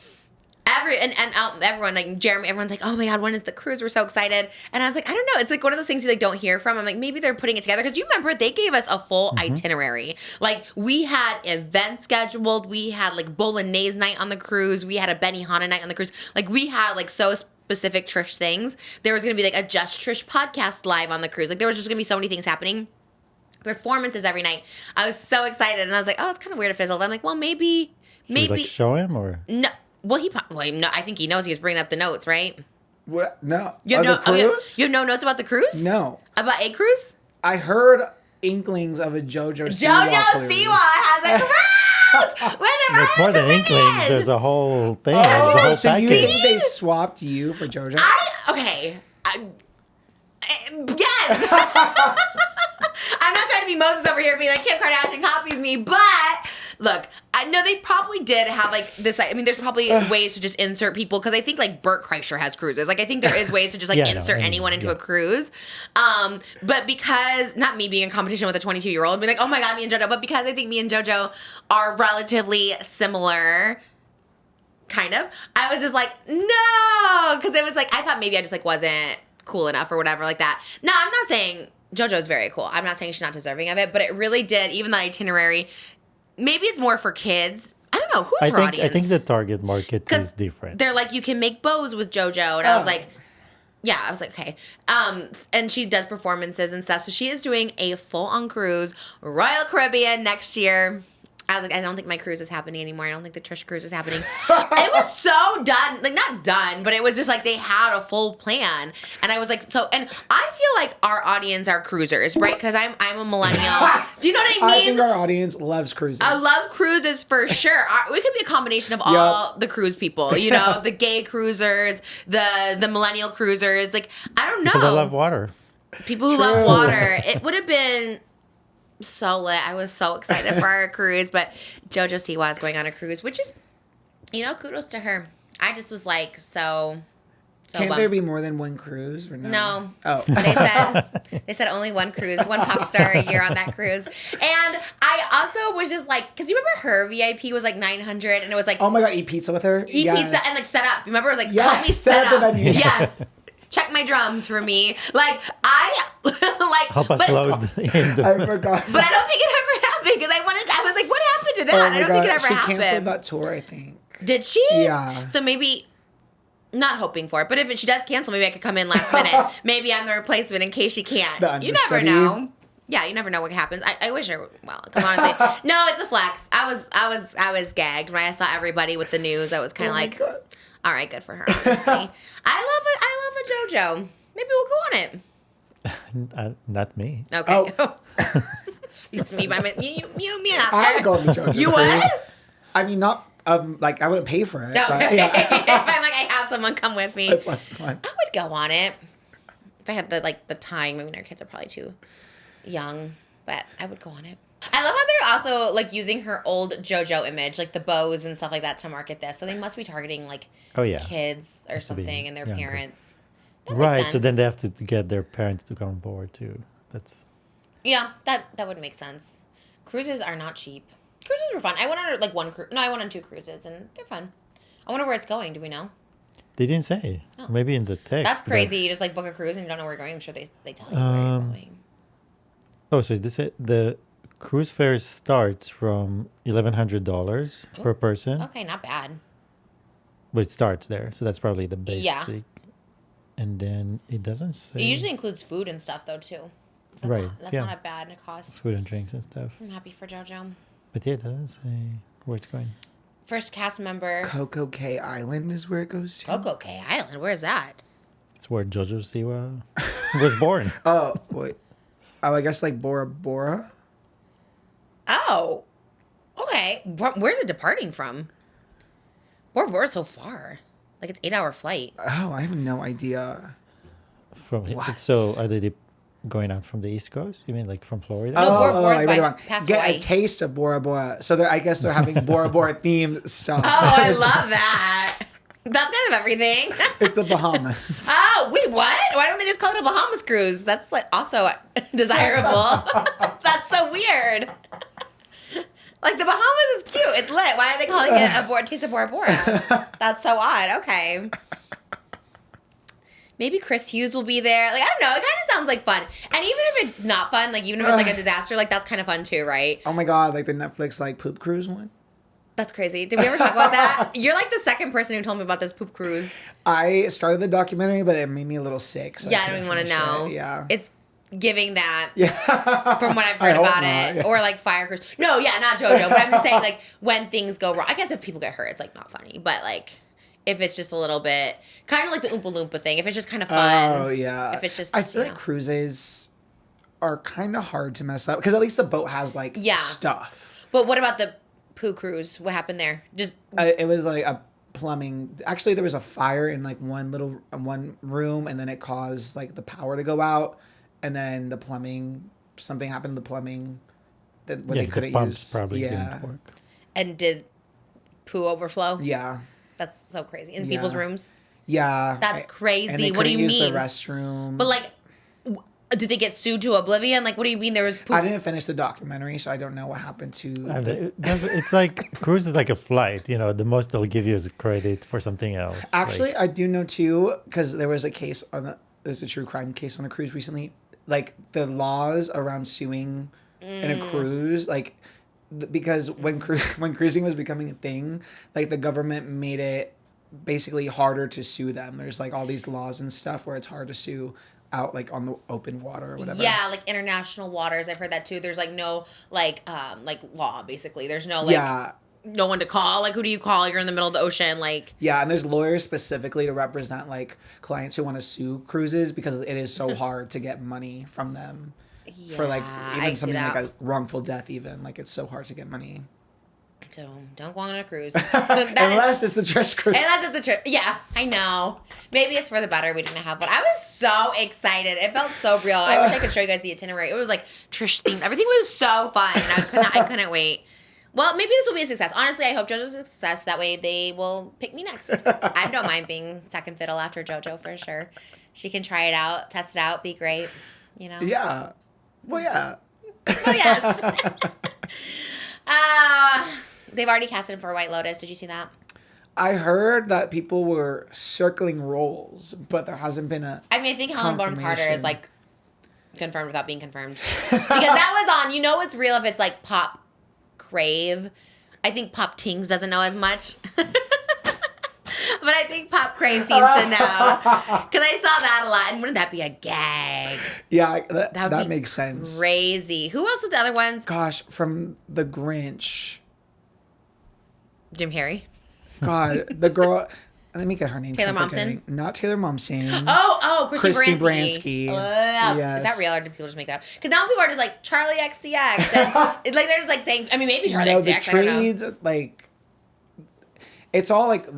everyone, like Jeremy, everyone's like, oh my God, when is the cruise? We're so excited. And I was like, I don't know. It's like one of those things you like don't hear from. I'm like, maybe they're putting it together. Because you remember they gave us a full itinerary. Like we had events scheduled. We had like Bolognese night on the cruise. We had a Benihana night on the cruise. Like we had like so specific Trish things. There was going to be like a Just Trish podcast live on the cruise. Like there was just going to be so many things happening. Performances every night. I was so excited. And I was like, oh, it's kind of weird to fizzle. I'm like, well, maybe. Should we, like, show him or? No. Well, no, I think he knows. He was bringing up the notes, right? What? No. You have, the cruise? you have no notes about the cruise? No. About a cruise? I heard inklings of a JoJo Siwa JoJo cruise. Siwa has a cruise with a It's more than inklings. There's a whole thing. There's a Oh, whole so you package. think they swapped you for JoJo? Yes. I'm not trying to be Moses over here being like, Kim Kardashian copies me, but look, I know they probably did have like this. I mean, there's probably ways to just insert people because I think like Bert Kreischer has cruises. Like I think there is ways to just like insert anyone into a cruise. But because not me being in competition with a 22-year-old, being like, oh my God, me and JoJo, but because I think me and JoJo are relatively similar. Kind of. I was just like, no, because it was like I thought maybe I just like wasn't cool enough or whatever like that. No, I'm not saying JoJo's very cool. I'm not saying she's not deserving of it, but it really did. Even the itinerary, maybe it's more for kids. I don't know who's her audience. I think the target market is different. They're like, you can make bows with JoJo, and I was like, yeah, I was like, okay. And she does performances and stuff, so she is doing a full-on cruise, Royal Caribbean next year. I was like, I don't think my cruise is happening anymore. I don't think the Trish cruise is happening. It was so done. Like, not done, but it was just like they had a full plan. And I was like, so, and I feel like our audience are cruisers, right? Because I'm a millennial. Do you know what I mean? I think our audience loves cruising. I love cruises for sure. We could be a combination of all the cruise people, you know, the gay cruisers, the millennial cruisers. Like, I don't know. People that love water. People who love water. It would have been so lit. I was so excited for our cruise, but JoJo Siwa is going on a cruise, which is, kudos to her. I just was like, so Can't bummed. there be more than one cruise or no? No. Oh. They said only one cruise, one pop star a year on that cruise. And I also was just like, because you remember her VIP was like $900 and it was like, Oh my God, eat pizza with her? eat pizza and like set up. Remember it was like, Yes, help me set set up the up. venue. Yes. Check my drums for me. Like I like Help us load in the. I forgot. But I don't think it ever happened because I was like, what happened to that? Oh I my don't God. think it ever She happened. canceled that tour, I think. Did she? Yeah. So maybe, not hoping for it, but if she does cancel, maybe I could come in last minute. Maybe I'm the replacement in case she can't. The You never understudy. know. Yeah, you never know what happens. I wish her well. Because honestly, no, it's a flex. I was gagged when I saw everybody with the news. I was kind of like, God. all right, good for her. Honestly, I love a JoJo. Maybe we'll go on it. Not me. Okay. Oh. me by you, me and Oscar. I would go on the JoJo You cruise. would? I mean, not, like, I wouldn't pay for it. No. But, if yeah. I'm like, I have someone come with me. It was fun. I would go on it. If I had the time. I mean, our kids are probably too young, but I would go on it. I love how they're also like using her old JoJo image, like the bows and stuff like that, to market this. So they must be targeting like kids or Has to be something and their younger. parents. That makes Right. So sense. then they have to get their parents to come on board too. That's. Yeah, that would make sense. Cruises are not cheap. Cruises were fun. I went on like one cruise. No, I went on 2 cruises and they're fun. I wonder where it's going. Do we know? They didn't say. Oh. Maybe in the text. That's but- crazy. You just like book a cruise and you don't know where you're going. I'm sure they tell you where you're going. Oh, so the cruise fare starts from $1,100 per person, Okay, not bad. but it starts there. So that's probably the basic. Yeah. And then it doesn't say. It usually includes food and stuff though too. That's Right, Not, that's yeah. not a bad cost. food and drinks and stuff. I'm happy for JoJo. But yeah, it doesn't say where it's going. First cast member, Coco Cay Island is where it goes to. Coco Cay Island. Where's that? It's where JoJo Siwa was born. Oh, wait. Oh, I guess like Bora Bora. Oh, okay. Where's it departing from? Where's so far? Like it's 8-hour flight. Oh, I have no idea. What? So are they going out from the East Coast? You mean like from Florida? No, Bora's I read it wrong. past Get Hawaii. a taste of Bora Bora. So I guess they're having Bora Bora themed stuff. Oh, I love that. That's kind of everything. It's the Bahamas. Oh, wait, what? Why don't they just call it a Bahamas cruise? That's like also desirable. That's so weird. Like the Bahamas is cute. It's lit. Why are they calling it a taste of Bora Bora? That's so odd. Okay. Maybe Chris Hughes will be there. Like, I don't know. It kind of sounds like fun. And even if it's not fun, like even if it's like a disaster, like that's kind of fun too, right? Oh my God, like the Netflix like poop cruise one. That's crazy. Did we ever talk about that? You're like the second person who told me about this poop cruise. I started the documentary, but it made me a little sick. So Yeah, I don't even want to know. Yeah. It's giving that Yeah. from what I've heard hope about not, it. yeah. Or like fire cruise. No, yeah, not JoJo. But I'm just saying like when things go wrong. I guess if people get hurt, it's like not funny. But like if it's just a little bit, kind of like the Oompa Loompa thing. If it's just kind of fun. Oh, yeah. If it's just, I feel like cruises are kind of hard to mess up because at least the boat has like stuff. But what about the poo cruise? What happened there? Just It was like a plumbing. Actually, there was a fire in like one room, and then it caused like the power to go out, and then the plumbing. Something happened to the plumbing that they couldn't the pumps use. probably didn't work. and did poo overflow? Yeah. That's so crazy. In people's rooms? Yeah. That's crazy. And they What do you couldn't use mean? the restroom. But like, did they get sued to oblivion? Like, what do you mean there was poop? I didn't finish the documentary, so I don't know what happened to. It's like cruise is like a flight. You know, the most they'll give you is credit for something else. Actually, Like, I do know too, because there was a case there's a true crime case on a cruise recently. Like the laws around suing in a cruise, like because when cruising was becoming a thing, like the government made it basically harder to sue them. There's like all these laws and stuff where it's hard to sue out like on the open water or whatever. Yeah, like international waters. I've heard that too. There's like no like law basically. There's no like no one to call. Like who do you call? You're in the middle of the ocean. Like yeah, and there's lawyers specifically to represent like clients who want to sue cruises because it is so hard to get money from them for like even something like a wrongful death. Even like it's so hard to get money. So don't go on a cruise. Unless it's the Trish cruise. Unless it's the trip. Yeah, I know. Maybe it's for the better we didn't have one. I was so excited. It felt so real. I wish I could show you guys the itinerary. It was like Trish themed. Everything was so fun. I couldn't wait. Well, maybe this will be a success. Honestly, I hope JoJo's a success. That way they will pick me next. I don't mind being second fiddle after JoJo for sure. She can try it out, test it out, be great. You know? Yeah. Well, yeah. Oh, yes. They've already casted for White Lotus. Did you see that? I heard that people were circling roles, but there hasn't been a. I mean, I think Helen Bonham Carter is confirmation. like confirmed without being confirmed. Because that was on, you know it's real if it's like Pop Crave. I think Pop Tings doesn't know as much. But I think Pop Crave seems to know. Because I saw that a lot. And wouldn't that be a gag? Yeah, That would that be makes sense. Crazy. Who else are the other ones? Gosh, from The Grinch. Jim Carrey. God, the girl. Let me get her name. Taylor I'm forgetting. Momsen? Not Taylor Momsen. Oh, Christy Christy Baranski. Baranski. Is that real or do people just make that up? Because now people are just like Charlie XCX. And it's like they're just like saying, I mean, maybe Charlie No, XCX. the I don't know. trades, like, it's all like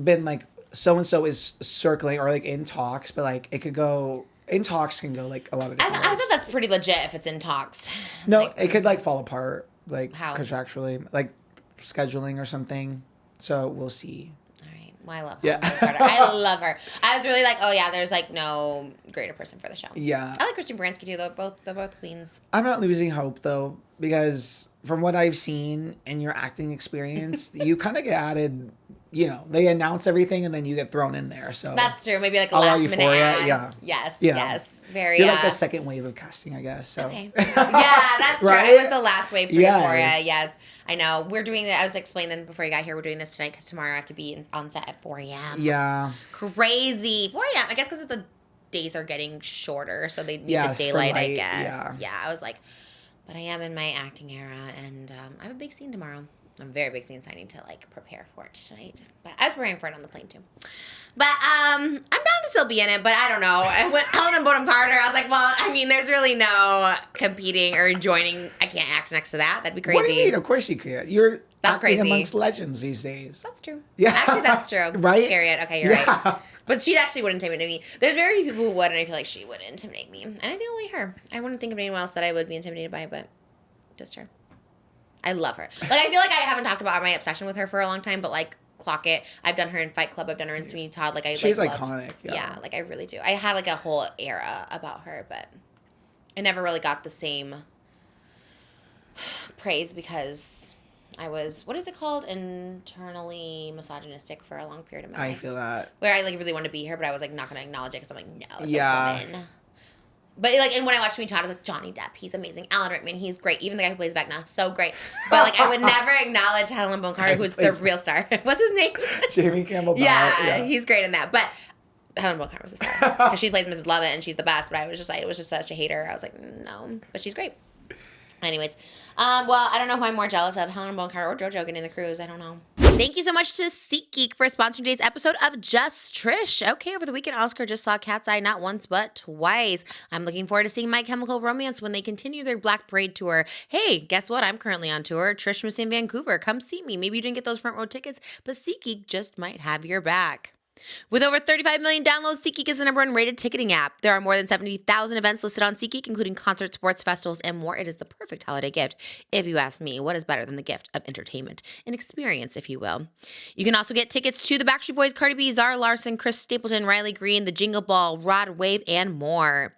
been like so and so is circling or like in talks, but like it could go in talks can go like a lot of I different thought ways. that's pretty legit if it's in talks. It's No, like, it could like fall apart like How? contractually, like scheduling or something. So we'll see. All right. Well, I love Yeah. Helen Bonham Carter. I love her. I was really like, oh yeah, there's like no greater person for the show. Yeah. I like Christy Baranski too. They're both queens. I'm not losing hope though, because from what I've seen in your acting experience, you kind of get added. You know, they announce everything and then you get thrown in there. So That's true. Maybe like a A la last minute Euphoria, ad. yeah. Yes. Yeah. Yes. Very. you're like the second wave of casting, I guess. So. Okay. Yeah, that's true. Right? It was the last wave for Yes. Euphoria. Yes, I know. We're doing it. I was explaining before you got here. We're doing this tonight because tomorrow I have to be on set at 4 a.m. Yeah. Crazy. 4 a.m. I guess because the days are getting shorter, so they need Yeah, the it's for daylight. I light, guess. yeah. I was like, but I am in my acting era, and I have a big scene tomorrow. A very big scene, so I need to like prepare for it tonight. But I was preparing for it on the plane too. But I'm down to still be in it, but I don't know. And with Helen Bonham Carter, I was like, well, I mean, there's really no competing or joining. I can't act next to that. That'd be crazy. What do you mean? Of course you can. That's acting crazy. amongst legends these days. That's true. Yeah. Actually, that's true. Right? Period. Okay, you're right. But she actually wouldn't intimidate me. There's very few people who would, and I feel like she would intimidate me. And I think only her. I wouldn't think of anyone else that I would be intimidated by, but just her. I love her. Like, I feel like I haven't talked about my obsession with her for a long time, but like, clock it. I've done her in Fight Club. I've done her in Sweeney Todd. Like, She's like, iconic. yeah, like I really do. I had like a whole era about her, but I never really got the same praise because I was, what is it called? Internally misogynistic for a long period of my life. I feel that. Where I like really wanted to be her, but I was like not going to acknowledge it because I'm like, no, it's Yeah. a woman. But like, and when I watched Sweeney Todd, I was like, Johnny Depp, he's amazing. Alan Rickman, he's great. Even the guy who plays Vecna, so great. But like, I would never acknowledge Helen Bonham Carter, who's the real star. What's his name? Jamie Campbell Bower. Yeah, he's great in that. But Helen Bonham Carter was a star because she plays Mrs. Lovett and she's the best. But I was just like, it was just such a hater. I was like, no, but she's great. Anyways, well, I don't know who I'm more jealous of, Helen Bonham Carter or JoJo getting the cruise. I don't know. Thank you so much to SeatGeek for sponsoring today's episode of Just Trish. Okay, over the weekend, Oscar just saw KATSEYE not once but twice. I'm looking forward to seeing My Chemical Romance when they continue their Black Parade tour. Hey, guess what? I'm currently on tour. Trishmas in Vancouver. Come see me. Maybe you didn't get those front row tickets, but SeatGeek just might have your back. With over 35 million downloads, SeatGeek is the #1 rated ticketing app. There are more than 70,000 events listed on SeatGeek, including concerts, sports, festivals, and more. It is the perfect holiday gift. If you ask me, what is better than the gift of entertainment? An experience, if you will. You can also get tickets to the Backstreet Boys, Cardi B, Zara Larson, Chris Stapleton, Riley Green, The Jingle Ball, Rod Wave, and more.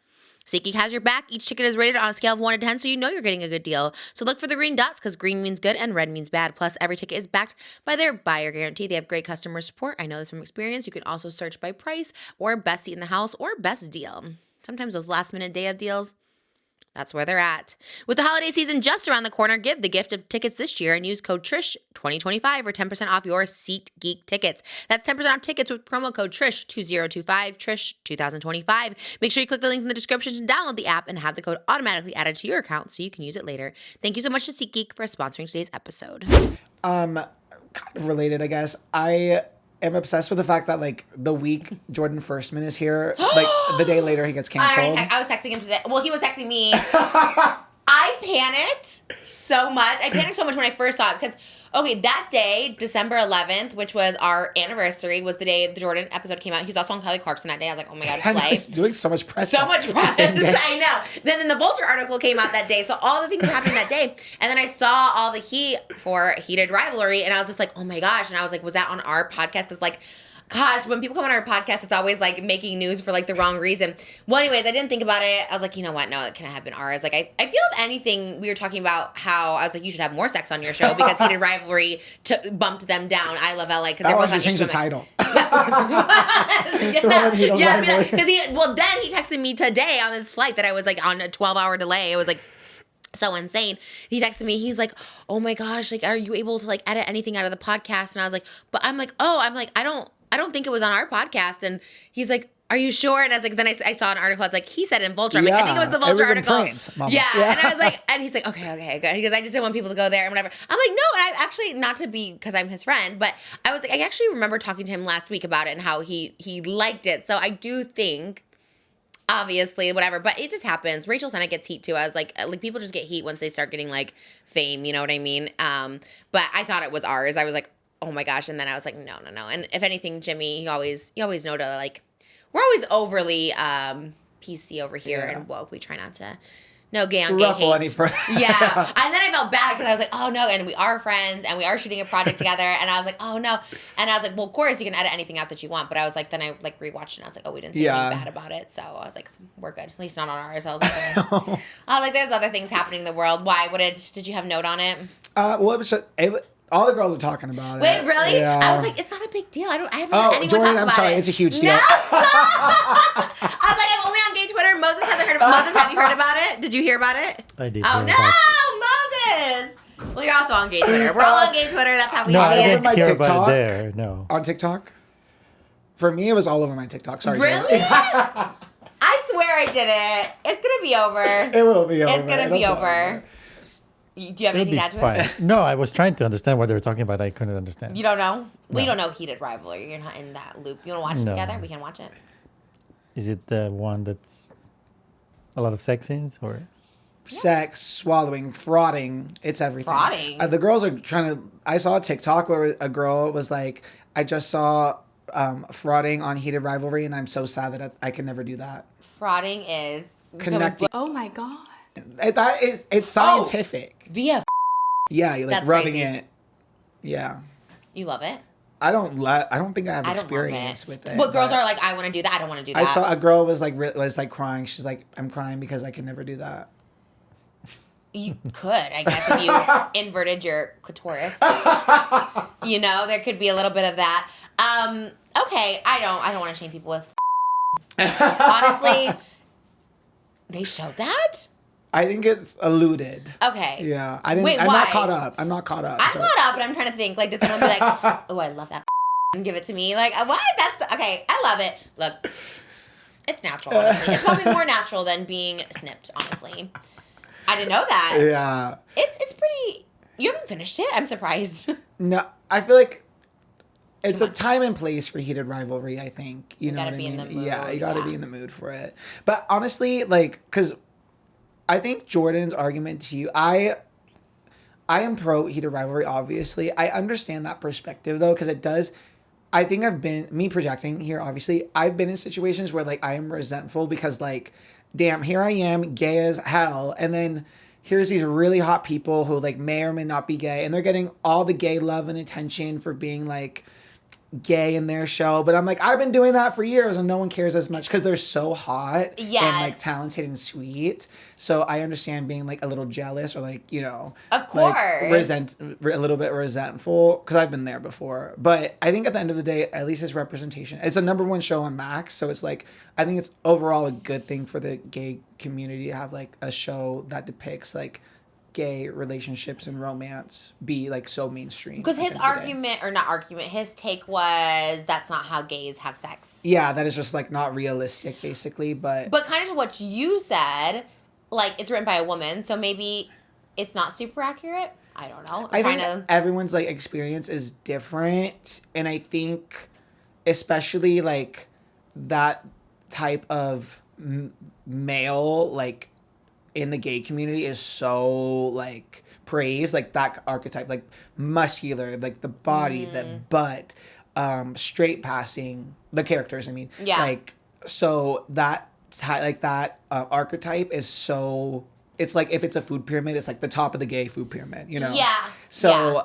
SeatGeek has your back. Each ticket is rated on a scale of 1 to 10, so you know you're getting a good deal. So look for the green dots because green means good and red means bad. Plus, every ticket is backed by their buyer guarantee. They have great customer support. I know this from experience. You can also search by price or best seat in the house or best deal. Sometimes those last-minute day of deals, that's where they're at. With the holiday season just around the corner, give the gift of tickets this year and use code TRISH2025 for 10% off your SeatGeek tickets. That's 10% off tickets with promo code TRISH2025, TRISH2025. Make sure you click the link in the description to download the app and have the code automatically added to your account so you can use it later. Thank you so much to SeatGeek for sponsoring today's episode. Kind of related, I guess. I am obsessed with the fact that like the week Jordan FIRSTMAN is here, like the day later he gets canceled. I was texting him today. Well, he was texting me. I panicked so much. I panicked so much when I first saw it because, okay, that day, December 11th, which was our anniversary, was the day the Jordan episode came out. He was also on Kelly Clarkson that day. I was like, oh my God, And slay. he's doing so much press. So much press. I know. Then the Vulture article came out that day. So all the things were happening that day. And then I saw all the heat for Heated Rivalry. And I was just like, oh my gosh. And I was like, was that on our podcast? Because like, gosh, when people come on our podcast, it's always like making news for like the wrong reason. Well, anyways, I didn't think about it. I was like, you know what? No, it can't have been ours. Like, I feel if anything, we were talking about how I was like, you should have more sex on your show because Heated Rivalry bumped them down. I Love LA because I they're both want on to change the HBO Max. title. Because then he texted me today on this flight that I was like on a 12-hour delay. It was like so insane. He texted me. He's like, "Oh my gosh, like, are you able to like edit anything out of the podcast?" And I was like, "But I'm like, I don't think it was on our podcast." And he's like, "Are you sure?" And I was like, then I saw an article. It's like he said in Vulture. I'm like, I think it was the Vulture article. Yeah. And I was like, and he's like, okay, good. He goes, I just didn't want people to go there and whatever. I'm like, no. And I actually, not to be because I'm his friend, but I was like, I actually remember talking to him last week about it and how he liked it. So I do think. Obviously, whatever, but it just happens. Rachel Sennett gets heat too. I was like people just get heat once they start getting like fame, you know what I mean? But I thought it was ours. I was like, oh my gosh, and then I was like, no. And if anything, Jimmy, you always know to like, we're always overly PC over here and woke. We try not to. No gay on gay hate. Yeah. And then I felt bad because I was like, oh no, and we are friends and we are shooting a project together. And I was like, oh no. And I was like, well, of course you can edit anything out that you want. But I was like, then I like rewatched it and I was like, oh, we didn't say anything bad about it. So I was like, we're good. At least not on ours. I was like, there's other things happening in the world. Why? Did you have a note on it? Well, it was just, all the girls are talking about it. Wait, really? Yeah. I was like, it's not a big deal. I haven't had anyone Jordan, talk about I'm sorry. it. It's a huge deal. No, I was like, I'm only on gay Twitter. Moses hasn't heard about it. Moses, have you heard about it? Did you hear about it? I did. Oh, no, Moses. Well, you're also on gay Twitter. We're all on gay Twitter. That's how we No, see I it. didn't My hear TikTok? about it there. No. On TikTok? For me, it was all over my TikTok. Sorry. Really? Jordan. I swear I did it. It's going to be over. It will be over. It's going to be It'll over. Do you have It'll anything be to add to it? fine. No, I was trying to understand what they were talking about. I couldn't understand. You don't know? We No. don't know Heated Rivalry. You're not in that loop. You want to watch it No. together? We can watch it. Is it the one that's a lot of sex scenes or? sex, swallowing, frauding. It's everything. Frauding? The girls are trying to. I saw a TikTok where a girl was like, I just saw frauding on Heated Rivalry, and I'm so sad that I can never do that. Frauding is Connecting. Oh my God. It's scientific. via. Yeah, you like That's rubbing crazy. it. Yeah. You love it. I don't think I have I don't love experience it. with it. But girls but are like, I want to do that. I don't want to do that. I saw a girl was like crying. She's like, I'm crying because I can never do that. You could, I guess, if you inverted your clitoris. You know, there could be a little bit of that. Okay, I don't want to shame people with. Honestly, they showed that. I think it's alluded. Okay. Yeah, I didn't. Wait, I'm why? not caught up. I'm not caught up. I'm so- caught up, but I'm trying to think. Like, did someone be like, "Oh, I love that," and give it to me? Like, what? That's okay. I love it. Look, it's natural. Honestly, it's probably more natural than being snipped. Honestly, I didn't know that. Yeah. It's pretty. You haven't finished it. I'm surprised. No, I feel like it's a time and place for Heated Rivalry. I think you know gotta what I be in mean. the mood, Yeah, you got to yeah. be in the mood for it. But honestly, like, because I think Jordan's argument to you, I am pro Heated Rivalry. Obviously, I understand that perspective though, because it does. I think I've been me projecting here. Obviously, I've been in situations where like I am resentful because like, damn, here I am, gay as hell, and then here's these really hot people who like may or may not be gay, and they're getting all the gay love and attention for being like gay in their show. But I'm like, I've been doing that for years and no one cares as much because they're so hot and like Yes. talented and sweet. So I understand being like a little jealous or like, you know, Of like, course. a little bit resentful because I've been there before. But I think at the end of the day, at least it's representation. It's a #1 show on Max, so it's like I think it's overall a good thing for the gay community to have like a show that depicts like gay relationships and romance be like so mainstream. Because at his the end of the day. argument, or not argument, his take was that's not how gays have sex. Yeah, that is just like not realistic, basically. But But kind of to what you said, like it's written by a woman, so maybe it's not super accurate. I don't know. I think Kinda- everyone's like experience is different, and I think especially like that type of male like in the gay community is so like praised, like that archetype, like muscular, like the body, the butt, straight passing, the characters. I mean, Yeah. like so that archetype is so. It's like if it's a food pyramid, it's like the top of the gay food pyramid, you know? Yeah. So yeah.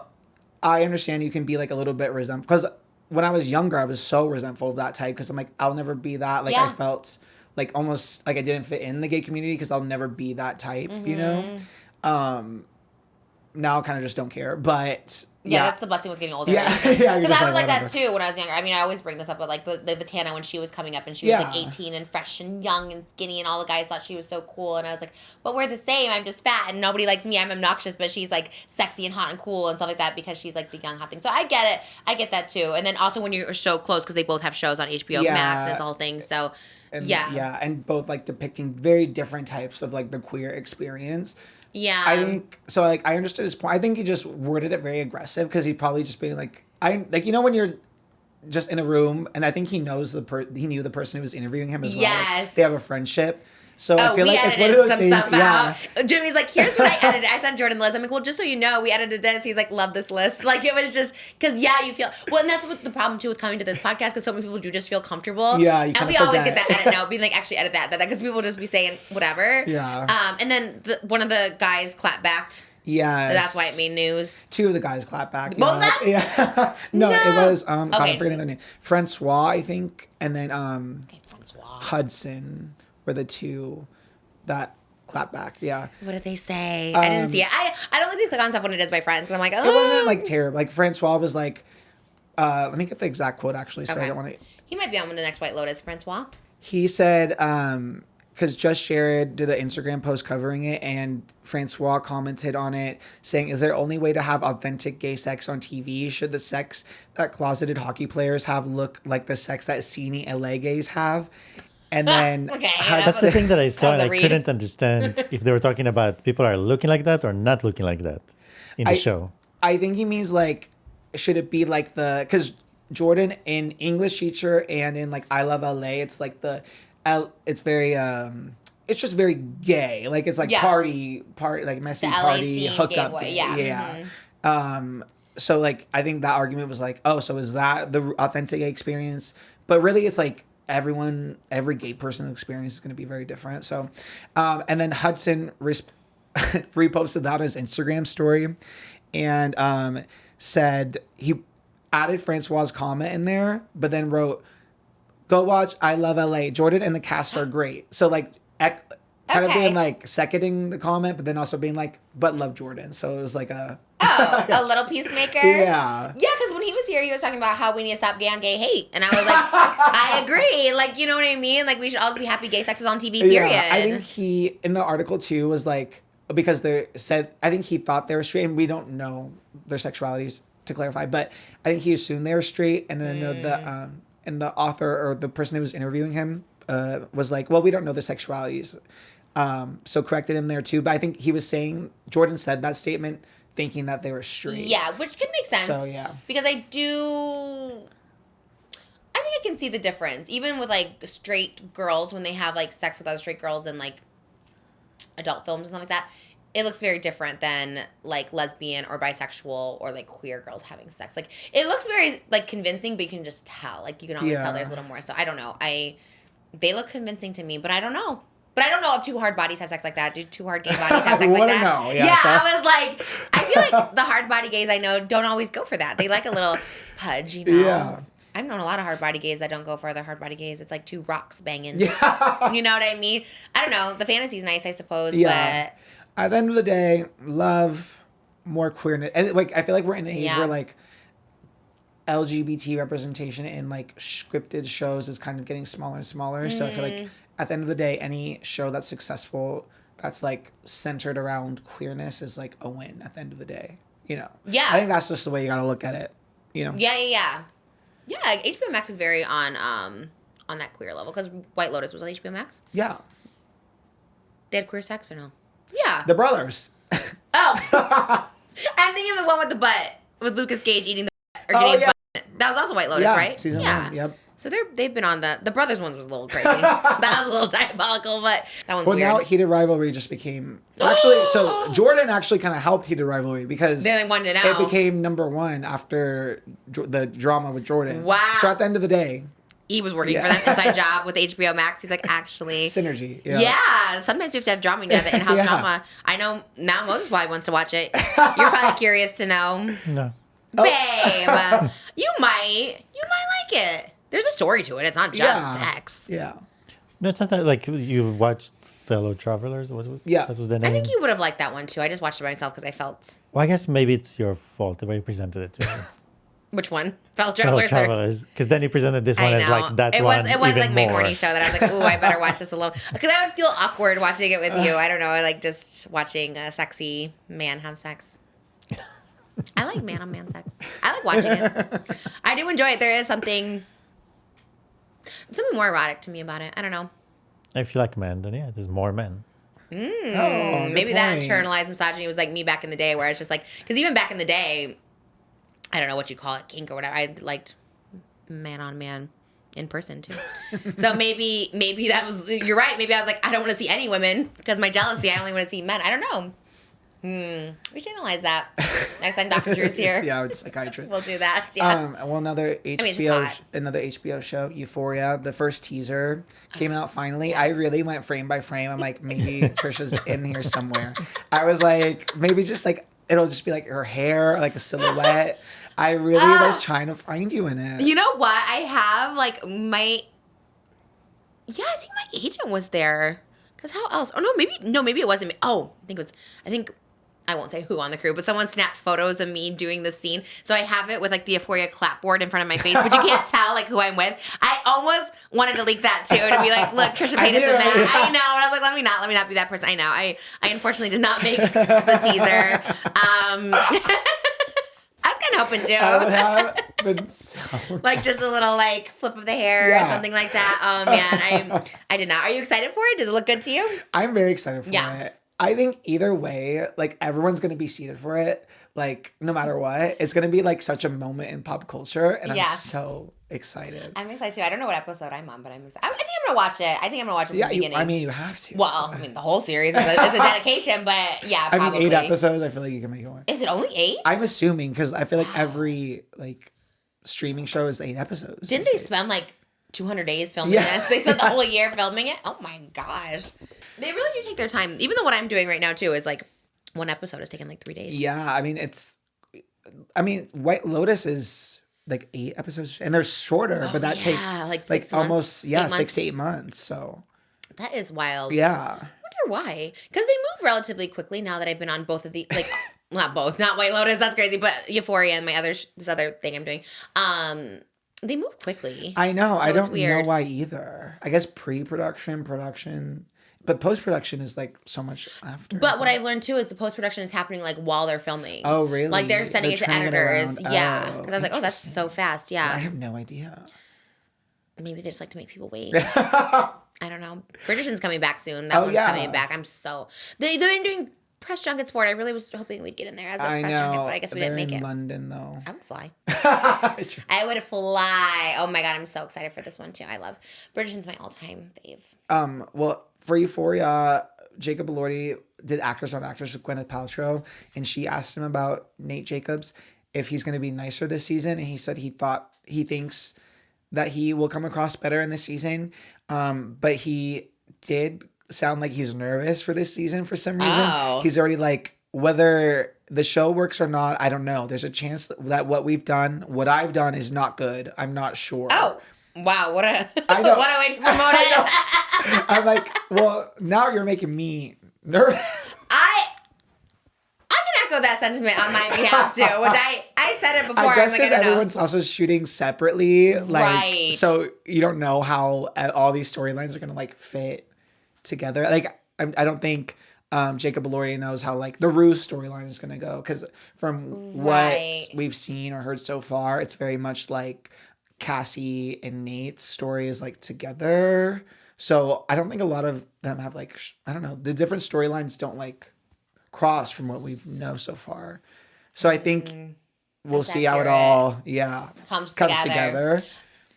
I understand you can be like a little bit resentful because when I was younger, I was so resentful of that type because I'm like, I'll never be that. Like I Yeah. felt like almost like I didn't fit in the gay community because I'll never be that type, you know? Mm-hmm. Now I kind of just don't care, but Yeah, that's the blessing with getting older. Yeah, yeah, you're Because just I was like, like that whatever. too when I was younger. I mean, I always bring this up, but like the Tana when she was coming up and she was like Yeah. 18 and fresh and young and skinny, and all the guys thought she was so cool, and I was like, but we're the same. I'm just fat and nobody likes me. I'm obnoxious, but she's like sexy and hot and cool and stuff like that because she's like the young hot thing. So I get it. I get that too. And then also when you're so close because they both have shows on HBO Yeah. Max and it's the whole thing. So and, yeah. and both like depicting very different types of like the queer experience. Yeah. I think so. Like I understood his point. I think he just worded it very aggressive because he probably just being like, you know when you're just in a room and I think he knows he knew the person who was interviewing him as well. Like, Yes. they have a friendship. So I Oh, feel we like it's one edited of those some things. stuff Yeah. out. Jimmy's like, here's what I edited. I sent Jordan the list. I'm like, well, just so you know, we edited this. He's like, love this list. Like, it was just, because, yeah, you feel, well, and that's what the problem, too, with coming to this podcast, because so many people do just feel comfortable. Yeah, you and kinda we always get forget. that edit note, being like, actually edit that, because people just be saying whatever. Yeah. And then one of the guys clapped back. Yes. That's why it made news. 2 of the guys clapped back. Both of them? Yeah. no, No. it was God, Okay. I'm forgetting their name. Francois, I think, and then Okay, Francois. Hudson were the 2 that clapped back. Yeah. What did they say? I didn't see it. I don't like to click on stuff when it is my friends, because I'm like, oh. It wasn't like terrible. Like Francois was like, let me get the exact quote actually. So I Okay. don't want to. He might be on the next White Lotus, Francois. He said, because Just Jared did an Instagram post covering it, and Francois commented on it saying, "Is there only way to have authentic gay sex on TV? Should the sex that closeted hockey players have look like the sex that sceney LA gays have?" And then Okay, That's the thing that I saw, was and a I read. couldn't understand if they were talking about people are looking like that or not looking like that in the show. I think he means like, should it be like because Jordan in English teacher and in like I Love LA, it's like it's very it's just very gay. Like it's like Yeah. party, like messy The LA party, scene, hookup gay boy, gay. yeah. Mm-hmm. So like I think that argument was like, oh, so is that the authentic gay experience? But really, it's like every gay person's experience is going to be very different. So, and then Hudson reposted that on his Instagram story, and said he added Francois's comment in there, but then wrote, "Go watch I Love LA. Jordan and the cast are great." So like kind of being like seconding the comment, but then also being like, "But love Jordan." So it was like a a little peacemaker. Yeah. Yeah, because when he was here, he was talking about how we need to stop gay on gay hate. And I was like, I agree. Like, you know what I mean? Like, we should always be happy gay sex is on TV, period. Yeah, I think he, in the article too, was like, because they said, I think he thought they were straight, and we don't know their sexualities to clarify, but I think he assumed they were straight. And then the author or the person who was interviewing him was like, well, we don't know the sexualities. So corrected him there too. But I think he was saying, Jordan said that statement thinking that they were straight. Yeah, which could make sense. So, yeah. Because I think I can see the difference. Even with, like, straight girls, when they have, like, sex with other straight girls in, like, adult films and stuff like that, it looks very different than, like, lesbian or bisexual or, like, queer girls having sex. Like, it looks very, like, convincing, but you can just tell. Like, you can always tell there's a little more. So, I don't know. They look convincing to me, but I don't know. But I don't know if two hard bodies have sex like that. Do two hard gay bodies have sex like that? Know. Yeah, so. I was like, I feel like the hard body gays I know don't always go for that. They like a little pudge, you know? Yeah. I've known a lot of hard body gays that don't go for other hard body gays. It's like two rocks banging. Yeah. You know what I mean? I don't know. The fantasy's nice, I suppose, Yeah. but... At the end of the day, love more queerness. And, like, I feel like we're in an age where, like, LGBT representation in, like, scripted shows is kind of getting smaller and smaller. So I feel like at the end of the day, any show that's successful that's like centered around queerness is like a win at the end of the day, you know? Yeah. I think that's just the way you gotta look at it, you know? Yeah. Yeah, HBO Max is very on that queer level, because White Lotus was on HBO Max. Yeah. They had queer sex or no? Yeah. The brothers. Oh. I'm thinking of the one with the butt, with Lucas Gage eating the butt, or getting his butt. That was also White Lotus, right? Season 1, yep. So they've been on the brothers ones was a little crazy. That was a little diabolical, but that one's weird. Well, now Heated Rivalry just became actually. So Jordan actually kind of helped Heated Rivalry because they wanted it out. It became #1 after the drama with Jordan. Wow. So at the end of the day, he was working for that inside job with HBO Max. He's like, actually, synergy. Yeah. Sometimes you have to have drama. You have the in-house drama. I know now. Moses probably wants to watch it. You're probably curious to know. No. Babe, you might like it. There's a story to it. It's not just sex. Yeah. No, it's not that, like, you watched Fellow Travelers? Yeah. That was the name? I think you would have liked that one too. I just watched it by myself because I felt... Well, I guess maybe it's your fault the way you presented it to me. Which one? Fellow Fellow Travelers? Travelers. Because then you presented this one I as, know. like, that it one was even like my more. morning show that I was like, ooh, I better watch this alone. Because I would feel awkward watching it with you. I don't know. I like just watching a sexy man have sex. I like man-on-man sex. I like watching it. I do enjoy it. There is something more erotic to me about it. I don't know. If you like men, then yeah, there's more men. Maybe that internalized misogyny was like me back in the day, where it's just like, because even back in the day, I don't know what you call it, kink or whatever, I liked man-on-man in person too. So maybe that was, you're right. Maybe I was like, I don't want to see any women because my jealousy, I only want to see men. I don't know. We should analyze that next time Dr. Drew's here. Yeah, it's psychiatrist. We'll do that. Yeah. Well, another HBO show, Euphoria. The first teaser came out finally. Yes. I really went frame by frame. I'm like, maybe Trisha's in here somewhere. I was like, maybe just like it'll just be like her hair, like a silhouette. I really was trying to find you in it. You know what? I have like I think my agent was there. Cause how else? Oh no, maybe it wasn't me. Oh, I think I won't say who on the crew, but someone snapped photos of me doing the scene. So I have it with like the Euphoria clapboard in front of my face, but you can't tell like who I'm with. I almost wanted to leak that too, to be like, look, Trisha Paytas in that. I know. And I was like, let me not be that person. I know. I unfortunately did not make the teaser. I was kind of hoping to. I would have been so like just a little like flip of the hair or something like that. Oh man, I did not. Are you excited for it? Does it look good to you? I'm very excited for it. I think either way, like everyone's gonna be seated for it. Like no matter what, it's gonna be like such a moment in pop culture, and I'm so excited. I'm excited too. I don't know what episode I'm on, but I'm excited. I think I'm gonna watch it. I think I'm gonna watch it from the beginning. I mean, you have to. Well, I mean, the whole series is a dedication, but yeah, I probably. mean, 8 episodes. I feel like you can make it work. Is it only 8? I'm assuming because I feel like every like streaming show is 8 episodes. Didn't they spend like 200 days filming this? They spent the whole year filming it. Oh my gosh, they really do take their time. Even though what I'm doing right now too is like one episode is taking like 3 days. Yeah, I mean, White Lotus is like 8 episodes, and they're shorter, but that takes like 6 months, almost 8 months. 6 to 8 months. So That is wild. yeah, I wonder why. Because they move relatively quickly now that I've been on both of the like. Not both, not White Lotus. That's crazy, but Euphoria and my this other thing I'm doing. They move quickly. I know. So I don't know weird. why either. I guess pre-production, production, but post-production is like so much after. But what I've learned too is the post production is happening like while they're filming. Oh, really? Like they're sending it to turning editors. around. Yeah, Oh, because I was like, oh, that's so fast. Yeah, I have no idea. maybe they just like to make people wait. I don't know. Bridgerton's coming back soon. That one's coming back. I'm so they've been doing press junkets for it. I really was hoping we'd get in there as a press junket, but I guess we didn't make in it. London though. I would fly. I would fly. Oh my god, I'm so excited for this one too. I love Bridgerton's my all-time fave. Well, for Euphoria, Jacob Elordi did Actors on Actors with Gwyneth Paltrow, and she asked him about Nate Jacobs if he's going to be nicer this season, and he said he thinks that he will come across better in this season, but he did sound like he's nervous for this season for some reason. Oh. He's already like, whether the show works or not, I don't know. There's a chance that what I've done is not good. I'm not sure. Oh, wow. What a I know. what a way to promote it. I'm like, well, now you're making me nervous. I can echo that sentiment on my behalf too, which I said it before. I guess I'm like, because I don't know. everyone's also shooting separately, like, Right. so you don't know how all these storylines are gonna like fit together. Like, I don't think Jacob Elordi knows how like the Ruse storyline is gonna go, because from Right. what we've seen or heard so far, it's very much like Cassie and Nate's story is like together. So I don't think a lot of them have like I don't know, the different storylines don't like cross from what we know so far. So I think we'll That's see how it accurate. all Comes together.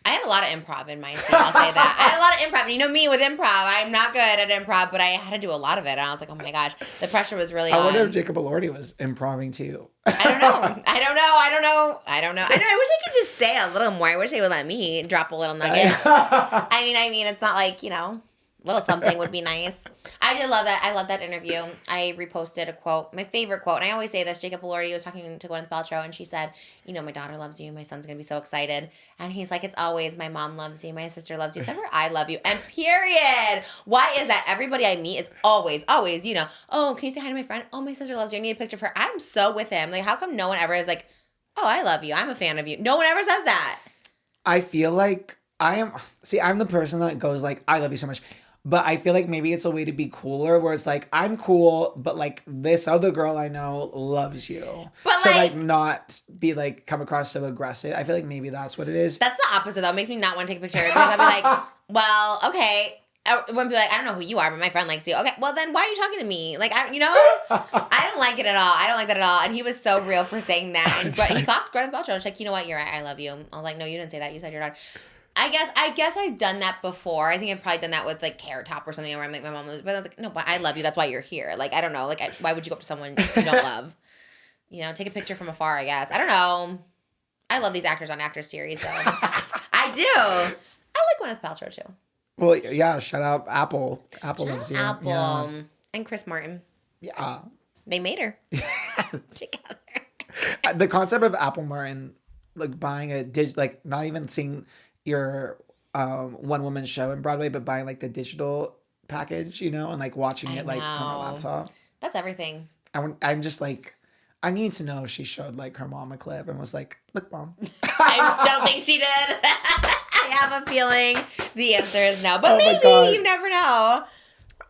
I had a lot of improv in my scene, I'll say that. I had a lot of improv. You know me with improv. I'm not good at improv, but I had to do a lot of it. And I was like, oh my gosh, the pressure was really on. I wonder if Jacob Elordi was improving too. I don't know. I wish I could just say a little more. I wish they would let me drop a little nugget. I mean, it's not like, a little something would be nice. I did love that. I love that interview. I reposted a quote, my favorite quote, and I always say this. Jacob Elordi was talking to Gwyneth Paltrow, and she said, my daughter loves you. My son's going to be so excited. And he's like, it's always my mom loves you. My sister loves you. It's never I love you. And period. Why is that? Everybody I meet is always, oh, can you say hi to my friend? Oh, my sister loves you. I need a picture of her. I'm so with him. Like, how come no one ever is like, oh, I love you. I'm a fan of you. No one ever says that. I feel like I'm the person that goes like, I love you so much. But I feel like maybe it's a way to be cooler, where it's like, I'm cool, but like this other girl I know loves you. But so like not be like come across so aggressive. I feel like maybe that's what it is. That's the opposite though. It makes me not want to take a picture because I'll be like, well, okay. I wouldn't be like, I don't know who you are, but my friend likes you. Okay, well then why are you talking to me? Like, I don't like it at all. I don't like that at all. And he was so real for saying that. And but he clocked Gwyneth Paltrow. I was like, you know what? You're right. I love you. I was like, no, you didn't say that. You said your daughter. I guess I've done that before. I think I've probably done that with like Carrot Top or something where I'm like my mom was, but I was like, no, but I love you. That's why you're here. Like, I don't know. Like, why would you go up to someone you don't love? Take a picture from afar, I guess. I don't know. I love these Actors on Actors series though. I do. I like Gwyneth Paltrow too. Well, yeah, shout out Apple. Apple loves you. Apple. Yeah. And Chris Martin. Yeah. They made her together. The concept of Apple Martin like buying a like not even seeing your one woman show in Broadway, but buying like the digital package, and like watching it like from her laptop. That's everything. I'm just like, I need to know if she showed like her mom a clip and was like, look, mom. I don't think she did. I have a feeling the answer is no, but Oh my maybe God. you never know.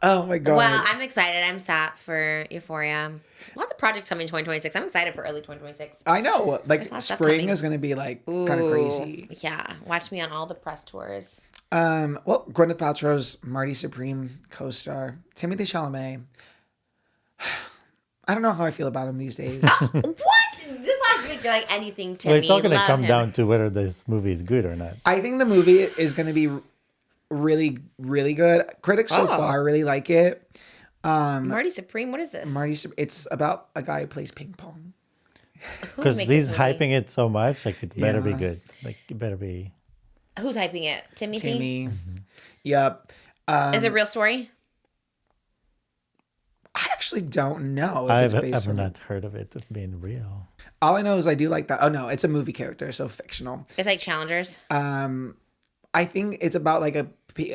Oh my God. Well, I'm excited. I'm sat for Euphoria. Lots of projects coming in 2026. I'm excited for early 2026. I know. Like There's lots of stuff spring coming. is going to be like kind of crazy. Yeah. Watch me on all the press tours. Well, Gwyneth Paltrow's Marty Supreme co-star, Timothée Chalamet. I don't know how I feel about him these days. What? Just last if you're like anything to Well, me. it's all going to love come him. down to whether this movie is good or not. I think the movie is going to be really, really good. Critics so far really like it. Marty Supreme, what is this? It's about a guy who plays ping pong. Because make he's this movie? hyping it so much, like it better be Yeah. good. Like it better be. Who's hyping it? Timmy? Timmy. Yep. Is it a real story? I actually don't know if I've it's based ever on not heard of it of being real. All I know is I do like that. Oh no, it's a movie character, so fictional. It's like Challengers. I think it's about like a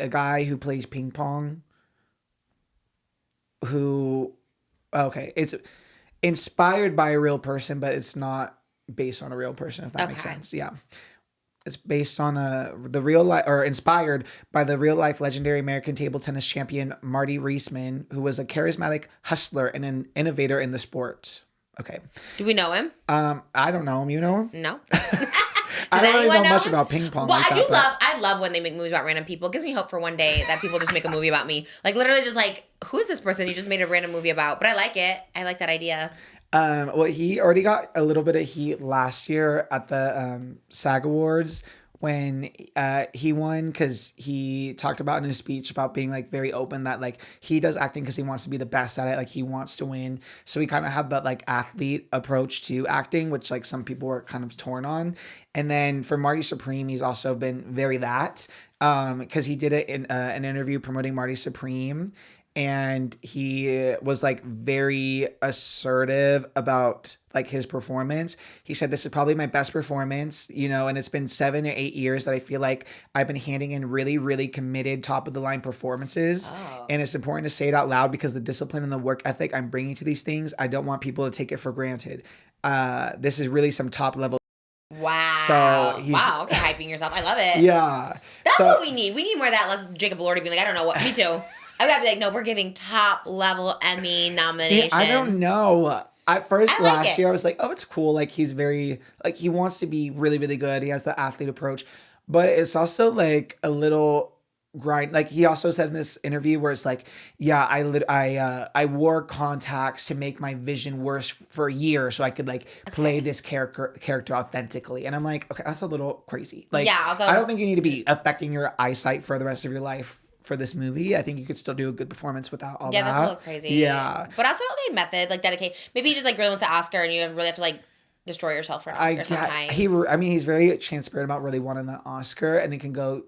guy who plays ping pong. It's inspired by a real person, but it's not based on a real person, if that makes Okay. sense. Yeah. It's based on the real life, or inspired by the real life legendary American table tennis champion Marty Reisman, who was a charismatic hustler and an innovator in the sport. Okay. Do we know him? I don't know him. You know him? No. I don't really anyone know much him? about ping pong. Well, like I that, do but- I love when they make movies about random people. It gives me hope for one day that people just make a movie about me. Like literally just like, who is this person you just made a random movie about? But I like it. I like that idea. Well, he already got a little bit of heat last year at the SAG Awards when he won, because he talked about in his speech about being like very open that like he does acting because he wants to be the best at it, like he wants to win. So he kind of had that like athlete approach to acting, which like some people were kind of torn on. And then for Marty Supreme, he's also been very that, because he did it in an interview promoting Marty Supreme. And he was like very assertive about like his performance. He said, "This is probably my best performance, you know, and it's been 7 or 8 years that I feel like I've been handing in really, really committed top of the line performances. And it's important to say it out loud because the discipline and the work ethic I'm bringing to these things, I don't want people to take it for granted. This is really some top level." Wow. So he's- wow. Okay, hyping yourself. I love it. Yeah. That's So- what we need. We need more of that. Less Jacob Elordi being like, I don't know what. Me too. I gotta be like, no, we're giving top level Emmy nomination. See, I don't know. At first, I like last it. year, I was like, oh, it's cool. Like, he's very, like, he wants to be really, really good. He has the athlete approach. But it's also, like, a little grind. Like, he also said in this interview where it's like, yeah, I wore contacts to make my vision worse for a year so I could, like, play this character authentically. And I'm like, okay, that's a little crazy. Like, Yeah, also- I don't think you need to be affecting your eyesight for the rest of your life for this movie. I think you could still do a good performance without all that. Yeah, that's a little crazy. Yeah. But also, like, method, like, dedicate. Maybe he just, like, really wants to Oscar and you really have to, like, destroy yourself for an Oscar sometimes. He's very transparent about really wanting the Oscar, and it can go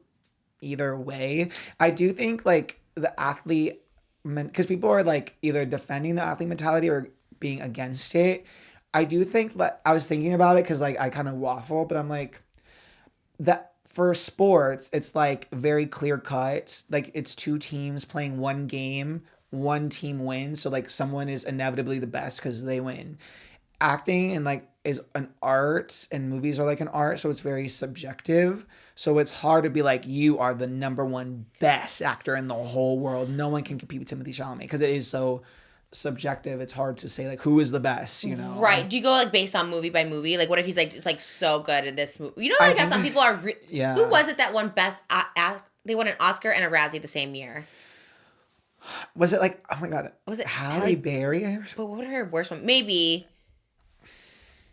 either way. I do think like the athlete, because people are like either defending the athlete mentality or being against it. I do think that I was thinking about it because like I kind of waffle, but I'm like that for sports, it's like very clear cut. Like it's two teams playing one game, one team wins, so like someone is inevitably the best because they win. Acting and like is an art, and movies are like an art, so it's very subjective. So it's hard to be like, you are the number one best actor in the whole world. No one can compete with Timothée Chalamet because it is so subjective. It's hard to say like who is the best, you know? Right. Do you go like based on movie by movie? Like, what if he's like so good at this movie? You know, like how some people are. Yeah. Who was it that won best? They won an Oscar and a Razzie the same year. Was it like, oh my god, Was it Halle Halle- Berry? But what are her worst one? Maybe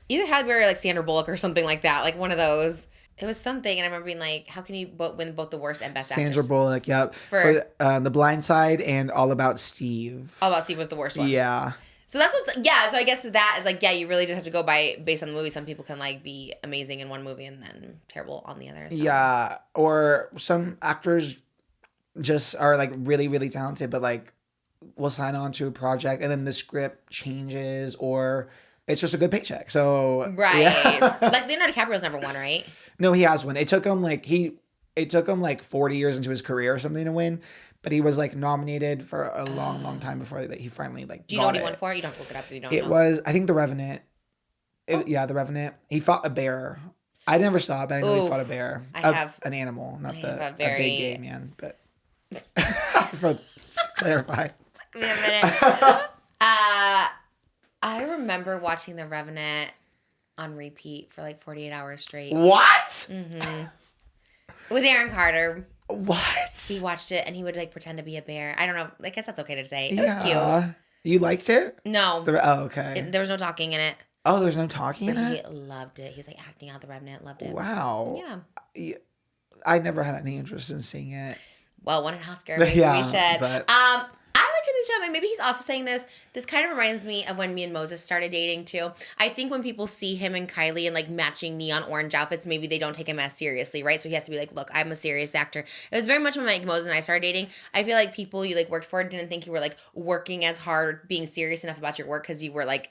either Halle Berry or like Sandra Bullock or something like that. Like one of those. It was something, and I remember being like, "How can you win both the worst and best Sandra actress?" Bullock, yep. For- The Blind Side and All About Steve. All About Steve was the worst one. Yeah. So that's what. Yeah. So I guess that is like, yeah, you really just have to go based on the movie. Some people can like be amazing in one movie and then terrible on the other. So. Yeah. Or some actors just are like really, really talented, but like will sign on to a project and then the script changes, or it's just a good paycheck. So Right. yeah. Like Leonardo DiCaprio's number one, right? No, he has one. It took him like 40 years into his career or something to win, but he was like nominated for a long, long time before that he finally like. Do you know what got he it. won for? You don't have to look it up if you don't It know. was, I think, The Revenant. Yeah, The Revenant. He fought a bear. I never saw it, but I know he Ooh, fought a bear. I have- an animal, not I the have a a very- big gay man. But for clarify. Give me a minute. I remember watching The Revenant on repeat for like 48 hours straight What? with Aaron Carter. What? He watched it and he would like pretend to be a bear. I don't know. I guess that's okay to say. It was cute. You liked it? No, Oh, okay. there was no talking in it. Oh, there's no talking in But he it? loved it. He was like acting out The Revenant. Loved it. Wow. Yeah. I never had any interest in seeing it. Well, won an Oscar. Maybe Yeah, we should. but- I like Timothée Chalamet. Maybe he's also saying this. This kind of reminds me of when me and Moses started dating too. I think when people see him and Kylie in like matching neon orange outfits, maybe they don't take him as seriously, right? So he has to be like, look, I'm a serious actor. It was very much when like Moses and I started dating. I feel like people you like worked for didn't think you were like working as hard, being serious enough about your work because you were like,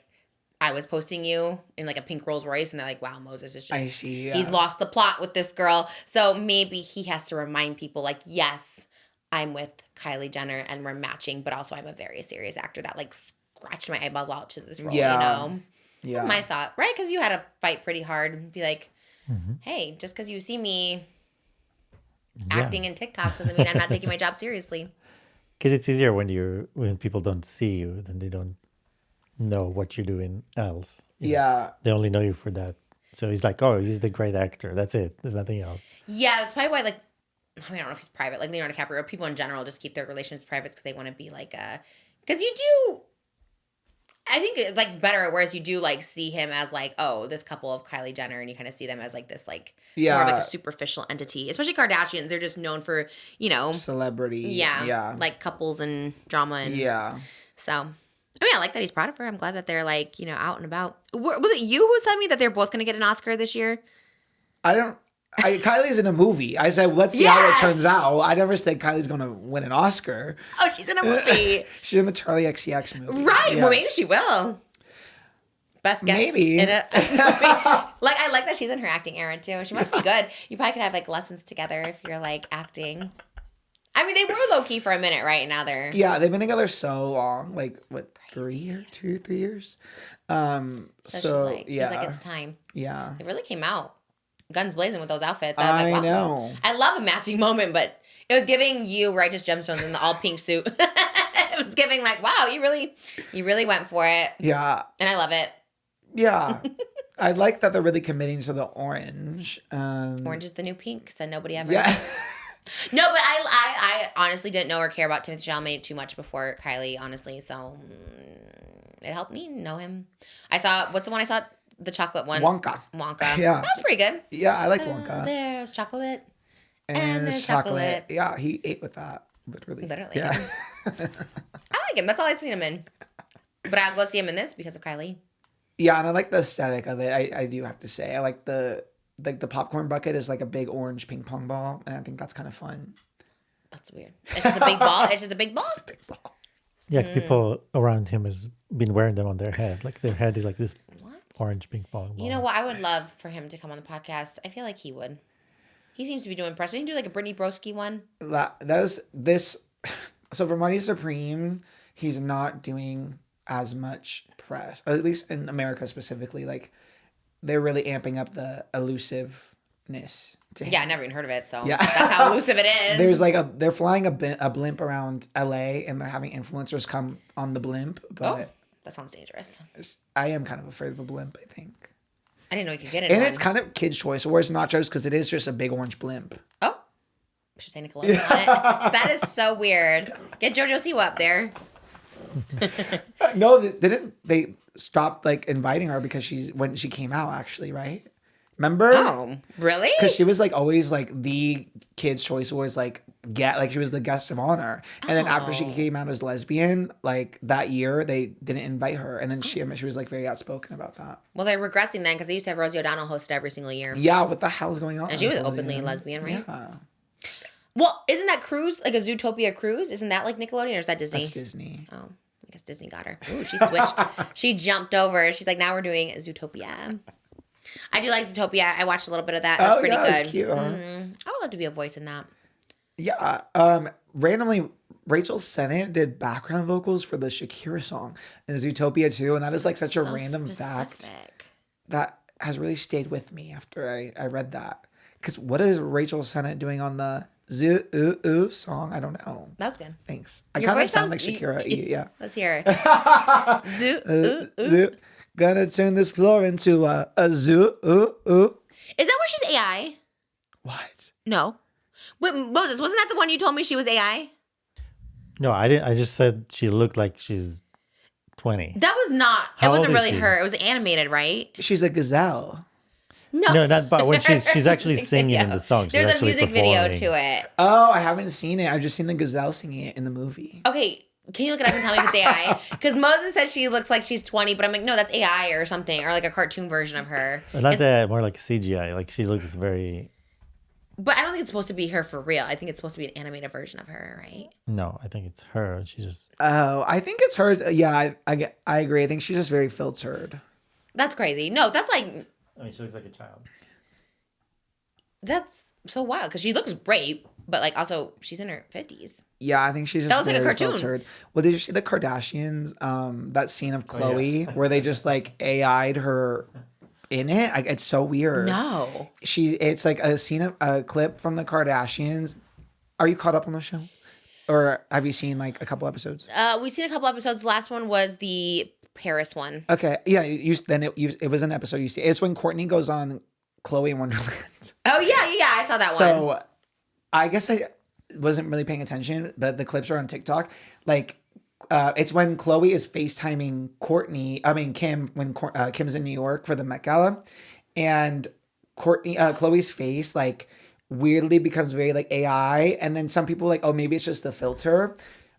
I was posting you in like a pink Rolls Royce and they're like, wow, Moses is just, I see, yeah. he's lost the plot with this girl. So maybe he has to remind people like, yes, I'm with Kylie Jenner and we're matching, but also I'm a very serious actor that like scratched my eyeballs out to this role, Yeah. you know? Yeah. That's my thought, right? Because you had to fight pretty hard and be like, hey, just because you see me acting in TikToks doesn't mean I'm not taking my job seriously. Because it's easier when people don't see you, then they don't know what you're doing else. you know. Yeah. They only know you for that. So he's like, oh, he's the great actor. That's it. There's nothing else. Yeah, that's probably why, like, I mean, I don't know if he's private. Like, Leonardo DiCaprio, or people in general just keep their relations private because they want to be like, because you do, I think, like, better or worse, you do, like, see him as, like, oh, this couple of Kylie Jenner, and you kind of see them as, like, this, like, more of, like, a superficial entity. Especially Kardashians. They're just known for, you know, Celebrity. yeah, Yeah. like, couples and drama. And Yeah. so, I mean, I like that he's proud of her. I'm glad that they're, like, you know, out and about. Was it you who said me that they're both going to get an Oscar this year? Kylie's in a movie. I said, let's see how it Yes! turns out. I never said Kylie's going to win an Oscar. Oh, she's in a movie. She's in the Charlie XCX movie. Right. Yeah. Well, maybe she will. Best guest. Maybe. In a, like, I like that she's in her acting era, too. She must be good. You probably could have, like, lessons together if you're, like, acting. I mean, they were low-key for a minute, right? Now they're... Yeah, they've been together so long. Like, what, 3 years? 3 years? So she's like, yeah. She's like, it's time. Yeah. It really came out. Guns blazing with those outfits. I was like, wow. know. I love a matching moment, but it was giving you Righteous Gemstones in the all-pink suit. It was giving, like, wow, you really went for it. Yeah. And I love it. Yeah. I like that they're really committing to the orange. Orange is the new pink, so nobody ever... Yeah. No, but I honestly didn't know or care about Timothée Chalamet too much before Kylie, honestly. So it helped me know him. I saw, what's the one I saw? The chocolate one. Wonka. That Yeah. was pretty good. Yeah, I like Wonka. There's chocolate. And there's there's chocolate. Yeah, he ate with that. Literally. Literally. Yeah. I like him. That's all I've seen him in. But I'll go see him in this because of Kylie. Yeah, and I like the aesthetic of it. I do have to say. I like the popcorn bucket is like a big orange ping pong ball, and I think that's kind of fun. That's weird. It's just a big ball. It's just a big ball. It's a big ball. Yeah, people around him has been wearing them on their head. Like their head is like this What? orange ping pong ball. You know what? I would love for him to come on the podcast. I feel like he would. He seems to be doing press. Didn't he do like a Brittany Broski one? That was this. So for Money Supreme, he's not doing as much press, at least in America specifically. Like they're really amping up the elusiveness to him. Yeah, I never even heard of it. So Yeah. that's how elusive it is. There's like they're flying a blimp around LA, and they're having influencers come on the blimp. Oh, But that sounds dangerous. I am kind of afraid of a blimp, I think. I didn't know you could get it. And it's kind of kids' choice. Where's nachos? Because it is just a big orange blimp. Oh, I should say Nickelodeon on it. That is so weird. Get JoJo Siwa up there. No, they didn't. They stopped like inviting her because when she came out, actually, right? Remember? Oh, really? Because she was like always like the kids' choice was like she was the guest of honor, and then after she came out as lesbian, like that year they didn't invite her, and then she was like very outspoken about that. Well, they're regressing then because they used to have Rosie O'Donnell hosted every single year. Yeah, what the hell's going on? And she was Nickelodeon? openly lesbian, right? Yeah, Well, isn't that cruise like a Zootopia cruise? Isn't that like Nickelodeon or is that Disney? that's Disney. Oh, I guess Disney got her. Ooh, she switched. She jumped over. She's like, now we're doing Zootopia. I do like Zootopia. I watched a little bit of that. That's pretty yeah, good. it's cute. Huh? I would love to be a voice in that. Yeah. Randomly, Rachel Sennett did background vocals for the Shakira song in Zootopia too, and that is like such a So random fact specific. that has really stayed with me after I read that. Because what is Rachel Sennett doing on the Zoo song? I don't know. That was good. Thanks. I Your kind of voice sound like sounds- Shakira. Yeah. Let's hear it. Zoo. Gonna turn this floor into a zoo. Is that where she's AI? What? No. Wait, Moses, wasn't that the one you told me she was AI? No, I didn't. I just said she looked like she's 20. That was not. How It wasn't old is really she? her. It was animated, right? She's a gazelle. No, not but when she's actually Music singing in video. the song. She's There's a actually music video performing. to it. Oh, I haven't seen it. I've just seen the gazelle singing it in the movie. Okay, can you look it up and tell me if it's AI? Because Moses says she looks like she's 20, but I'm like, no, that's AI or something, or like a cartoon version of her. But not that, more like CGI. Like she looks very. But I don't think it's supposed to be her for real. I think it's supposed to be an animated version of her, right? No, I think it's her. She just. Oh, I think it's her. Yeah, I agree. I think she's just very filtered. That's crazy. No, that's like, I mean, she looks like a child. that's so wild because she looks great, but like also she's in her 50s. Yeah, I think she's just That looks like a very cartoon. filtered. Well, did you see the Kardashians? That scene of Oh, Chloe where they just like AI'd her in it. It's so weird. No. It's like a scene of a clip from the Kardashians. Are you caught up on the show, or have you seen like a couple episodes? We've seen a couple episodes. The last one was the Paris one. Okay, yeah. It was an episode you see. It's when Courtney goes on Chloe in Wonderland. Oh, yeah. I saw that one. So I guess I wasn't really paying attention, but the clips are on TikTok. Like, it's when Chloe is FaceTiming Kim, when Kim's in New York for the Met Gala, and Chloe's face like weirdly becomes very like AI, and then some people like, oh, maybe it's just the filter,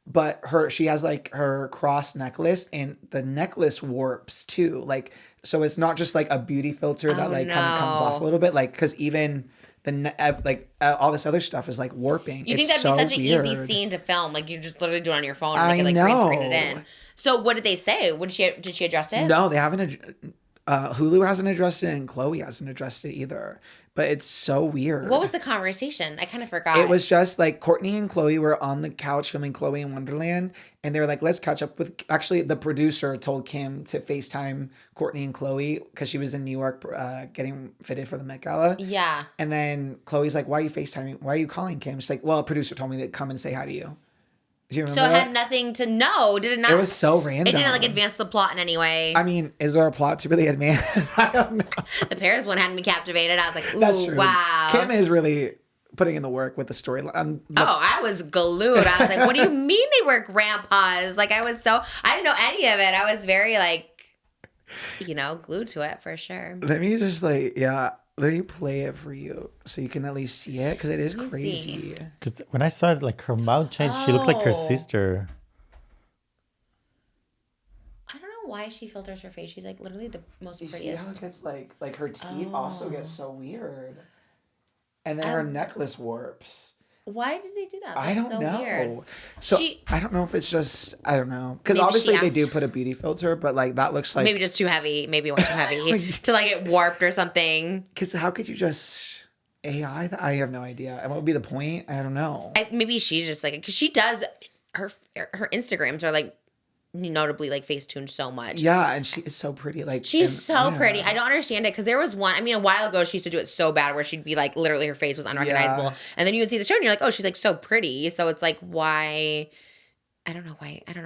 but she has like her cross necklace, and the necklace warps too, like, so it's not just like a beauty filter that kind of comes off a little bit, like, because even all this other stuff is like warping. You think It's that'd be so such an weird. easy scene to film? Like you just literally do it on your phone and I they can like green screen know. it in. So what did they say? Did she adjust it? No, they haven't. Hulu hasn't addressed it, and Chloe hasn't addressed it either. But it's so weird. What was the conversation? I kind of forgot. It was just like Courtney and Chloe were on the couch filming Chloe in Wonderland, and they were like, let's catch up with. Actually, the producer told Kim to FaceTime Courtney and Chloe because she was in New York getting fitted for the Met Gala. Yeah. And then Chloe's like, why are you FaceTiming? Why are you calling Kim? She's like, well, a producer told me to come and say hi to you. Do you remember So it that? had nothing to know. Did it not? It was so random. It didn't like advance the plot in any way. I mean, is there a plot to really advance? I don't know. The Paris one had me captivated. I was like, ooh, That's true. wow. Kim is really putting in the work with the storyline. Oh, I was glued. I was like, what do you mean they were grandpas? Like I didn't know any of it. I was very like, glued to it for sure. Let me just let me play it for you so you can at least see it because it is Let me crazy. see. Because when I saw it, like her mouth changed. She looked like her Oh. sister. I don't know why she filters her face. She's like literally the most You see prettiest. how it gets like her teeth also get so weird, and then her necklace warps. Why did they do that? I That's don't so know. Weird. So She- I don't know if it's just I don't know because Maybe obviously she they do asked- put a beauty filter, but like that looks like Maybe just too heavy. Maybe it went too heavy to like get warped or something. because how could you just AI that? I have no idea. And what would be the point? I don't know. Maybe she's just like, because she does, her Instagrams are like notably like face tuned so much. Yeah, and she is so pretty. Like She's so pretty. I don't understand it because there was one, a while ago she used to do it so bad where she'd be like, literally her face was unrecognizable. Yeah. And then you would see the show and you're like, oh, she's like so pretty. So it's like, why? I don't know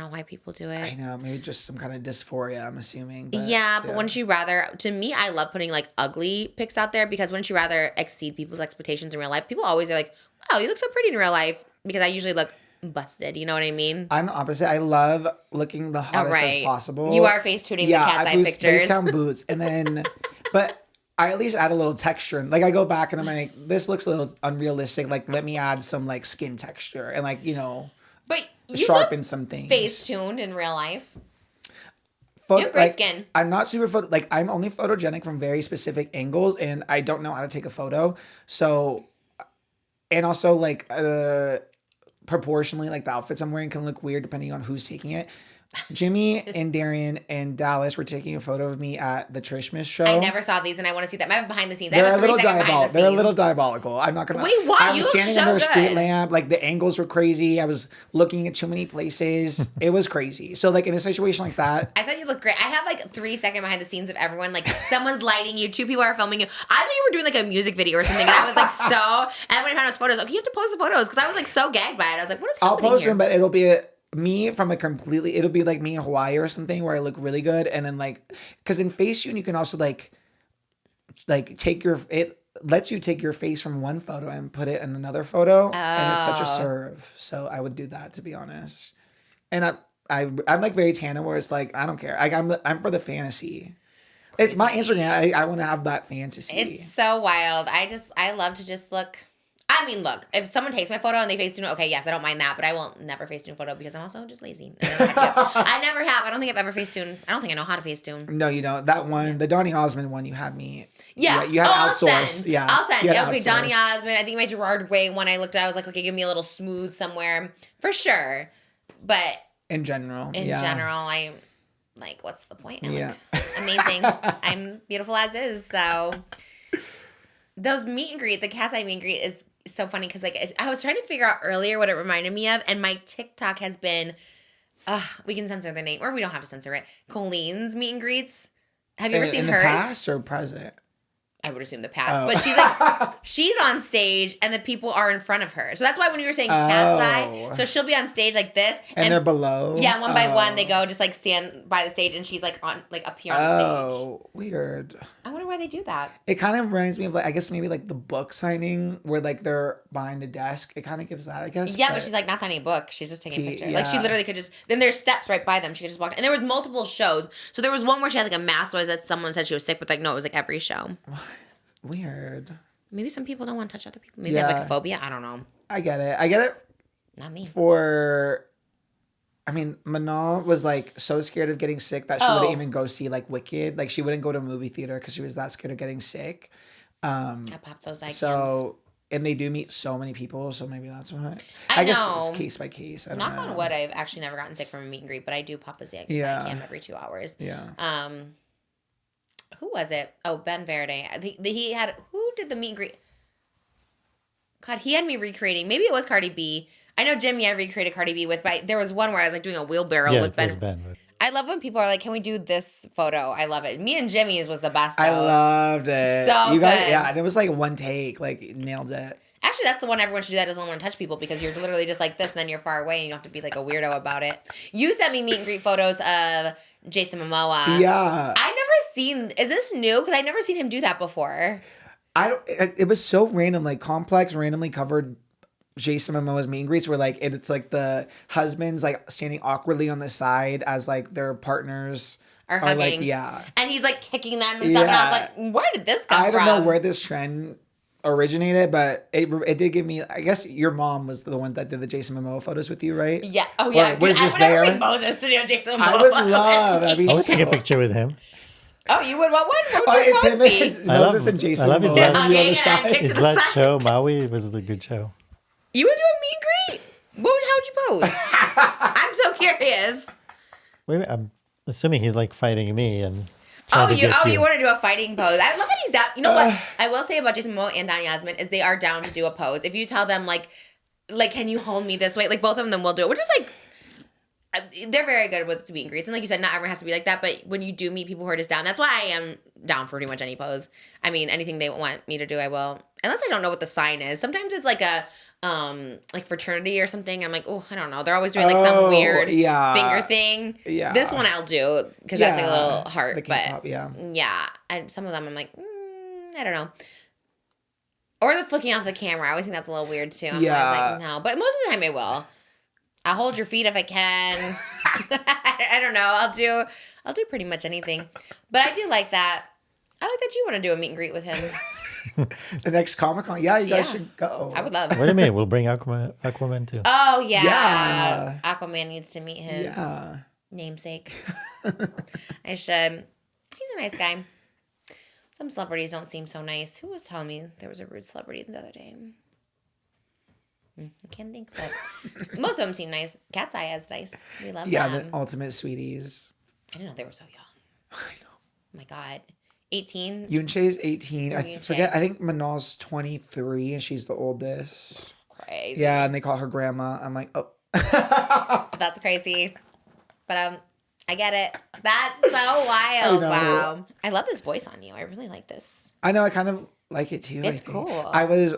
why people do it. I know, maybe just some kind of dysphoria, I'm assuming. But, Yeah, but wouldn't you rather, to me, I love putting like ugly pics out there because wouldn't you rather exceed people's expectations in real life? People always are like, wow, you look so pretty in real life because I usually look busted. You know what I mean? I'm the opposite. I love looking the hottest as possible. You are face tuning the cat's eye pictures. Face down boots. And then, but I at least add a little texture. And like I go back and I'm like, this looks a little unrealistic. Like, let me add some like skin texture and like, But you sharpen look some things. face tuned in real life. Photo, You have great like, skin. I'm not super photo. Like I'm only photogenic from very specific angles, and I don't know how to take a photo. So, and also like proportionally, like the outfits I'm wearing can look weird depending on who's taking it. Jimmy and Darian and Dallas were taking a photo of me at the Trishmas show. I never saw these and I want to see them. I have behind the scenes. I They're have a a little 3-second behind the diabolical. scenes. They're a little diabolical. I'm not gonna. Wait, what? I You was look standing so under a street good. lamp. Like the angles were crazy. I was looking at too many places. It was crazy. So like in a situation like that, I thought you looked great. I have like 3-second behind the scenes of everyone. Like someone's lighting you, 2 people are filming you. I thought you were doing like a music video or something. And I was like so. Everybody found those photos. Like you have to post the photos because I was like so gagged by it. I was like, what is I'll happening post here? them, but it'll be me from a completely. It'll be like me in Hawaii or something where I look really good, and then like because in Facetune you can also like take it lets you take your face from one photo and put it in another photo, and it's such a serve. So I would do that to be honest, and I'm like very Tana, where it's like I don't care. I'm for the fantasy. It's my Instagram. I want to have that fantasy. It's so wild. I love to just look. I mean, look, if someone takes my photo and they Facetune, okay, yes, I don't mind that, but I will never Facetune a photo because I'm also just lazy. I never have. I don't think I've ever Facetune. I don't think I know how to Facetune. No, you don't. That one, the Donny Osmond one, you had me. Yeah. You had outsourced. I'll send. Yeah. I'll send. You had Okay, outsourced. Donny Osmond. I think my Gerard Way one I looked at, I was like, okay, give me a little smooth somewhere. For sure. But In general. in general, I'm like, what's the point? I Yeah. look amazing. I'm beautiful as is. So those meet and greet, the KATSEYE meet and greet is so funny because like I was trying to figure out earlier what it reminded me of, and my TikTok has been, we can censor the name, or we don't have to censor it. Colleen's meet and greets. Have you ever seen in hers? the past or present? I would assume the past, but she's like, she's on stage and the people are in front of her. So that's why when you were saying KATSEYE, so she'll be on stage like this. And they're below? Yeah, one by one, they go just like stand by the stage and she's like on, like up here on the stage. Oh, weird. I wonder why they do that. It kind of reminds me of like, I guess maybe like the book signing where like they're behind a desk. It kind of gives that, I guess. Yeah, but she's like not signing a book. She's just taking a picture. Like she yeah. literally could just, then there's steps right by them. She could just walk. And there was multiple shows. So there was one where she had like a mask noise that someone said she was sick, but like no, it was like every show. Weird. Maybe some people don't want to touch other people. Maybe they have like a phobia. I don't know. I get it. Not me. I mean, Manon was like so scared of getting sick that she wouldn't even go see like Wicked. Like she wouldn't go to a movie theater because she was that scared of getting sick. I pop those eye cams. So, and they do meet so many people, so maybe that's why. I guess know. it's case by case. I don't Knock know. on wood, I've actually never gotten sick from a meet and greet, but I do pop a eye cam every 2 hours. Yeah. Who was it? Oh, Ben Verde. I think he had, who did the meet and greet? God, he had me recreating. Maybe it was Cardi B. I know Jimmy I recreated Cardi B with, but there was one where I was like doing a wheelbarrow with Ben. Ben. I love when people are like, can we do this photo? I love it. Me and Jimmy's was the best, though. I loved it. So you guys, good. yeah, and it was like one take, like nailed it. Actually, that's the one everyone should do that doesn't want to touch people because you're literally just like this and then you're far away and you don't have to be like a weirdo about it. You sent me meet and greet photos of Jason Momoa. Yeah. I never seen, is this new? Because I've never seen him do that before. It was so random. Like Complex randomly covered Jason Momoa's meet and greets where like it's like the husbands like standing awkwardly on the side as like their partners Are hugging. like, yeah. And he's like kicking them and stuff. And I was like, where did this come from? I don't know where this trend originated, but it did give me, I guess your mom was the one that did the Jason Momoa photos with you, right? Yeah. Oh, yeah. Or was I this would never there? bring Moses to do Jason Momoa. I would love. That'd be I would take a so- picture with him. Oh, you would? What one? Oh, What would it's your him pose and be? Moses and Jason I love his Momoa last- on the Yeah, other yeah, side. kicked His to the last side. show, Maui, was a good show. You would do a meet and greet? How'd you pose? I'm so curious. Wait, I'm assuming he's like fighting me and trying to get You want to do a fighting pose. I love that he's down. You know what? I will say about Jason Momoa and Donny Osmond is they are down to do a pose. If you tell them like, can you hold me this way? Like both of them will do it, which is like, they're very good with meet and greets. And like you said, not everyone has to be like that. But when you do meet people who are just down, that's why I am down for pretty much any pose. I mean, anything they want me to do, I will. Unless I don't know what the sign is. Sometimes it's like a like fraternity or something. I'm like, oh, I don't know. They're always doing like some weird finger thing. Yeah. This one I'll do because that's like a little heart. The K-pop, yeah. Yeah. And some of them I'm like, I don't know. Or the flicking off the camera. I always think that's a little weird too. I'm always like, no. But most of the time I will. I'll hold your feet if I can. I don't know. I'll do pretty much anything. But I do like that. I like that you want to do a meet and greet with him. The next Comic-Con. Yeah, you guys should go. I would love What do you mean? We'll bring Aquaman too. Oh, yeah. Yeah. Aquaman needs to meet his namesake. I should. He's a nice guy. Some celebrities don't seem so nice. Who was telling me there was a rude celebrity the other day? I can't think, but most of them seem nice. KATSEYE is nice. We love Yeah, them. the ultimate sweeties. I didn't know they were so young. I know. Oh my God. 18? Yoonche's 18. I Yoonche. forget. I think Manal's 23 and she's the oldest. Crazy. Yeah, and they call her grandma. I'm like, oh. That's crazy. But I get it. That's so wild. know. Wow. I love this voice on you. I really like this. I know. I kind of like it too. It's I think. cool. I was.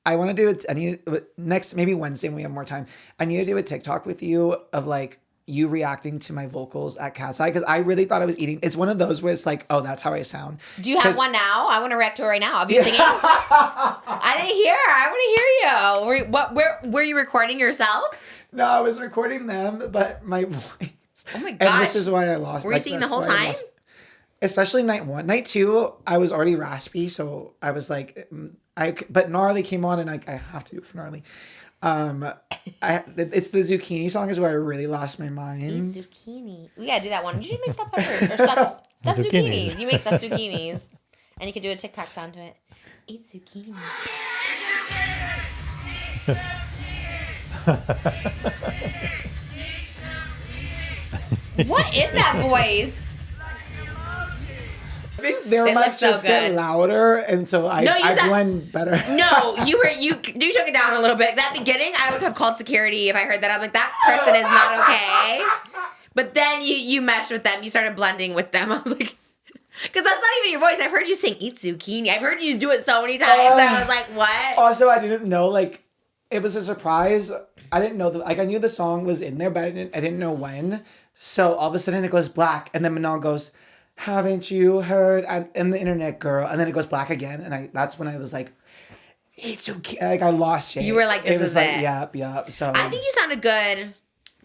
I want to do it. I need next maybe Wednesday when we have more time. I need to do a TikTok with you of like you reacting to my vocals at KATSEYE because I really thought I was eating. It's one of those where it's like, oh, that's how I sound. Do you have one now? I want to react to it right now. Of you singing? I didn't hear. I want to hear you. Were you recording yourself? No, I was recording them, but my voice. Oh my gosh. And this is why I lost. Were you singing the whole time? Especially night 1. Night 2, I was already raspy, so I was like, but Gnarly came on, and I have to do it for Gnarly. It's the zucchini song is where I really lost my mind. Eat zucchini. We gotta do that one. You should make stuffed peppers or stuffed zucchinis. You make stuffed zucchinis, and you could do a TikTok sound to it. Eat zucchini. What is that voice? I think their They look mics so just get good. louder, and so I blend better. No, you took it down a little bit. That beginning, I would have called security if I heard that. I'm like, that person is not okay. But then you meshed with them. You started blending with them. I was like, because that's not even your voice. I've heard you sing "Eat Zucchini." I've heard you do it so many times. I was like, what? Also, I didn't know, like, it was a surprise. I didn't know, I knew the song was in there, but I didn't know when. So all of a sudden it goes black, and then Manon goes, haven't you heard? I'm the internet girl. And then it goes black again. And that's when I was like, it's okay. Like, I lost it. You were like, this is it. Yep. So I think you sounded good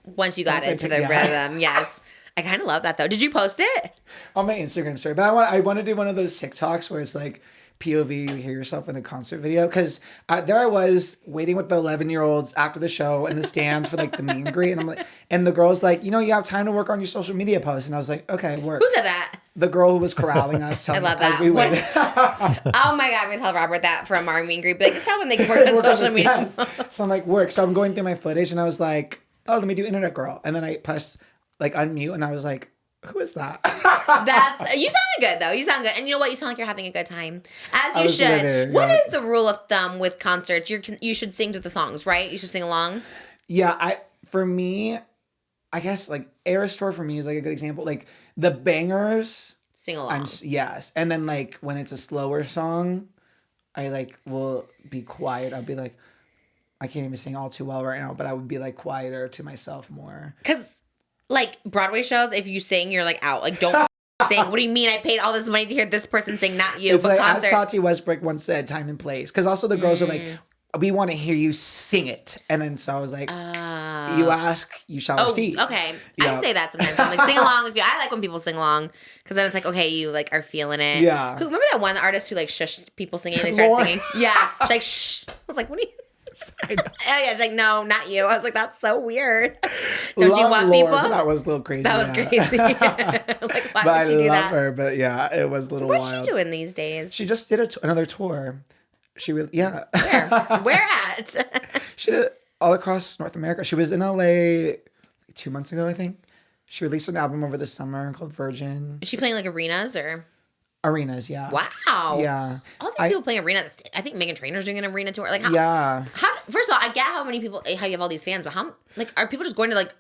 once you got into the rhythm. Yes. I kind of love that, though. Did you post it? On my Instagram story. But I want to do one of those TikToks where it's like, POV, you hear yourself in a concert video. Because there I was waiting with the 11-year-olds after the show in the stands for like the meet and greet. And I'm like, and the girl's like, you have time to work on your social media posts. And I was like, okay, work. Who said that? The girl who was corralling us. I love that. As we waited. Oh my God, I'm going to tell Robert that from our meet and greet. But like, tell them they can work on social media. Yes. So I'm like, work. So I'm going through my footage and I was like, oh, let me do internet girl. And then I pressed like unmute and I was like, who is that? You sounded good though. You sound good, and you know what? You sound like you're having a good time, as you should. Living, What is the rule of thumb with concerts? You should sing to the songs, right? You should sing along. Yeah, for me, I guess like Eras Tour for me is like a good example. Like the bangers, Sing along. Yes, and then like when it's a slower song, I like will be quiet. I'll be like, I can't even sing all too well right now, but I would be like quieter to myself more. Because like Broadway shows, if you sing, you're like out. Like don't sing. What do you mean? I paid all this money to hear this person sing, not you. It's but like concerts. as Tati Westbrook once said, time and place. Because also the girls are like, we want to hear you sing it, and then so I was like, you ask, you shall receive. Okay. Yeah. I say that sometimes. I'm like, sing along. I like when people sing along because then it's like, okay, you like are feeling it. Yeah. Remember that one artist who like shushed people singing? They started Lauren. singing. Yeah. She's like, shh. I was like, what are you? Oh yeah, she's like, no, not you. I was like, that's so weird. Don't you want people? That was a little crazy. That was crazy. Like, why But would she do I love that? her. But yeah, it was a little What's wild. she doing these days? She just did another tour. She really, yeah. Where at? She did it all across North America. She was in LA 2 months ago, I think. She released an album over the summer called Virgin. Is she playing like arenas or? Arenas, yeah. Wow. Yeah. All these people playing arenas. I think Meghan Trainor's doing an arena tour. Like, how, Yeah. First of all, I get how many people, how you have all these fans, but how, like, are people just going to, like,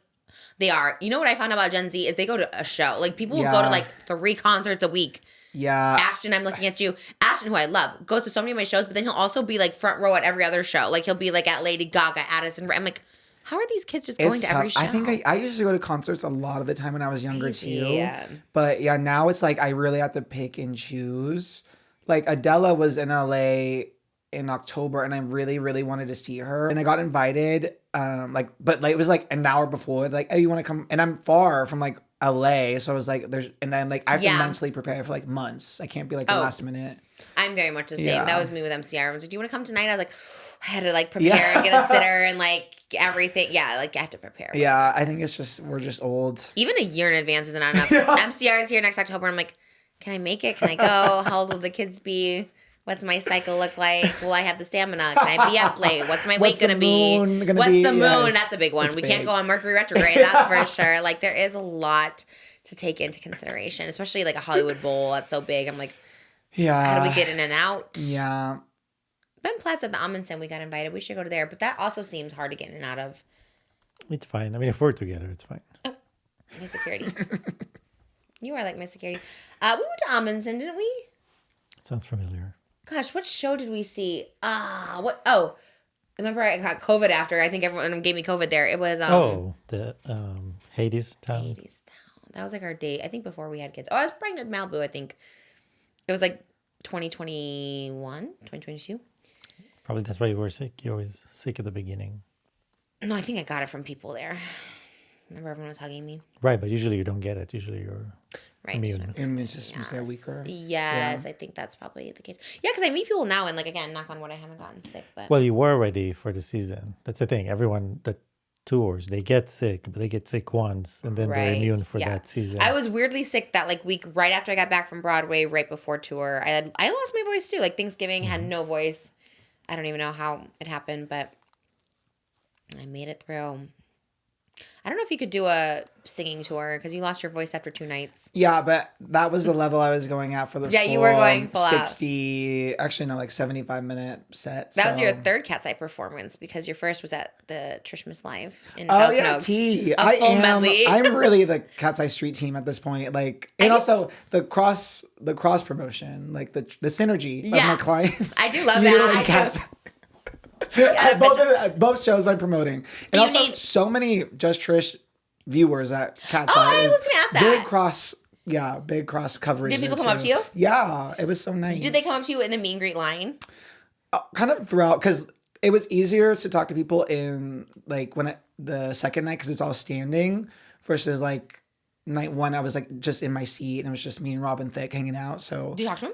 they are. You know what I found out about Gen Z is they go to a show. Like, people will go to, like, 3 concerts a week. Yeah. Ashton, I'm looking at you. Ashton, who I love, goes to so many of my shows, but then he'll also be, like, front row at every other show. Like, he'll be, like, at Lady Gaga, Addison. I'm like, how are these kids just going to every show? I think I used to go to concerts a lot of the time when I was younger Crazy, too. yeah. But yeah, now it's like I really have to pick and choose. Like Adele was in LA in October and I really, really wanted to see her. And I got invited, but it was like an hour before, like, oh, you want to come? And I'm far from like LA. So I was like, and then like I have to mentally prepare for like months. I can't be like the last minute. I'm very much the same. Yeah. That was me with MCR. I was like, do you want to come tonight? I was like, I had to like prepare and get a sitter and like everything. Yeah, like I have to prepare. Yeah, I think it's just, we're just old. Even a year in advance isn't enough. MCR is here next October. I'm like, can I make it? Can I go? How old will the kids be? What's my cycle look like? Will I have the stamina? Can I be up late? What's my weight going to be? What's the moon? Yes, That's a big one. it's We big. can't go on Mercury retrograde. That's for sure. Like there is a lot to take into consideration, especially like a Hollywood Bowl. That's so big. I'm like, Yeah. how do we get in and out? Yeah. Ben Platt's at the Amundsen. We got invited. We should go to there. But that also seems hard to get in and out of. It's fine. I mean, if we're together, it's fine. Oh, my security. You are like my security. We went to Amundsen, didn't we? Sounds familiar. Gosh, what show did we see? What? Oh, remember I got COVID after. I think everyone gave me COVID there. It was the Hades town. Hades Town. That was like our date. I think before we had kids. Oh, I was pregnant with Malibu. I think it was like 2021, 2022. Probably that's why you were sick. You were always sick at the beginning. No, I think I got it from people there. Remember everyone was hugging me. Right, but usually you don't get it. Usually you're immune. Immune system's weaker. Yes, I think that's probably the case. Yeah, because I meet people now and like again, knock on wood, I haven't gotten sick. But Well, you were ready for the season. That's the thing. Everyone that tours, they get sick, but they get sick once and then they're immune for that season. I was weirdly sick that like week right after I got back from Broadway, right before tour. I lost my voice too. Like Thanksgiving, had no voice. I don't even know how it happened, but I made it through. I don't know if you could do a singing tour because you lost your voice after 2 nights. Yeah, but that was the level I was going at for the Yeah, you were going full 60, actually no, like 75-minute set. That was your third KATSEYE performance because your first was at the Trishmas Live in Oh Thousand yeah, Oaks. T. A full medley. I'm really the KATSEYE street team at this point. Like, and also the cross promotion, like the synergy of my clients. I do love You that. and I do. KATSEYE. Both shows I'm promoting, and also so many Just Trish viewers at KATSEYE. Oh, I was gonna ask that. Big cross coverage. Did people there, come up too. to you? Yeah, it was so nice. Did they come up to you in the meet and greet line? Kind of throughout, because it was easier to talk to people in like the second night because it's all standing versus like night one. I was like just in my seat and it was just me and Robin Thicke hanging out. So Did you talk to him?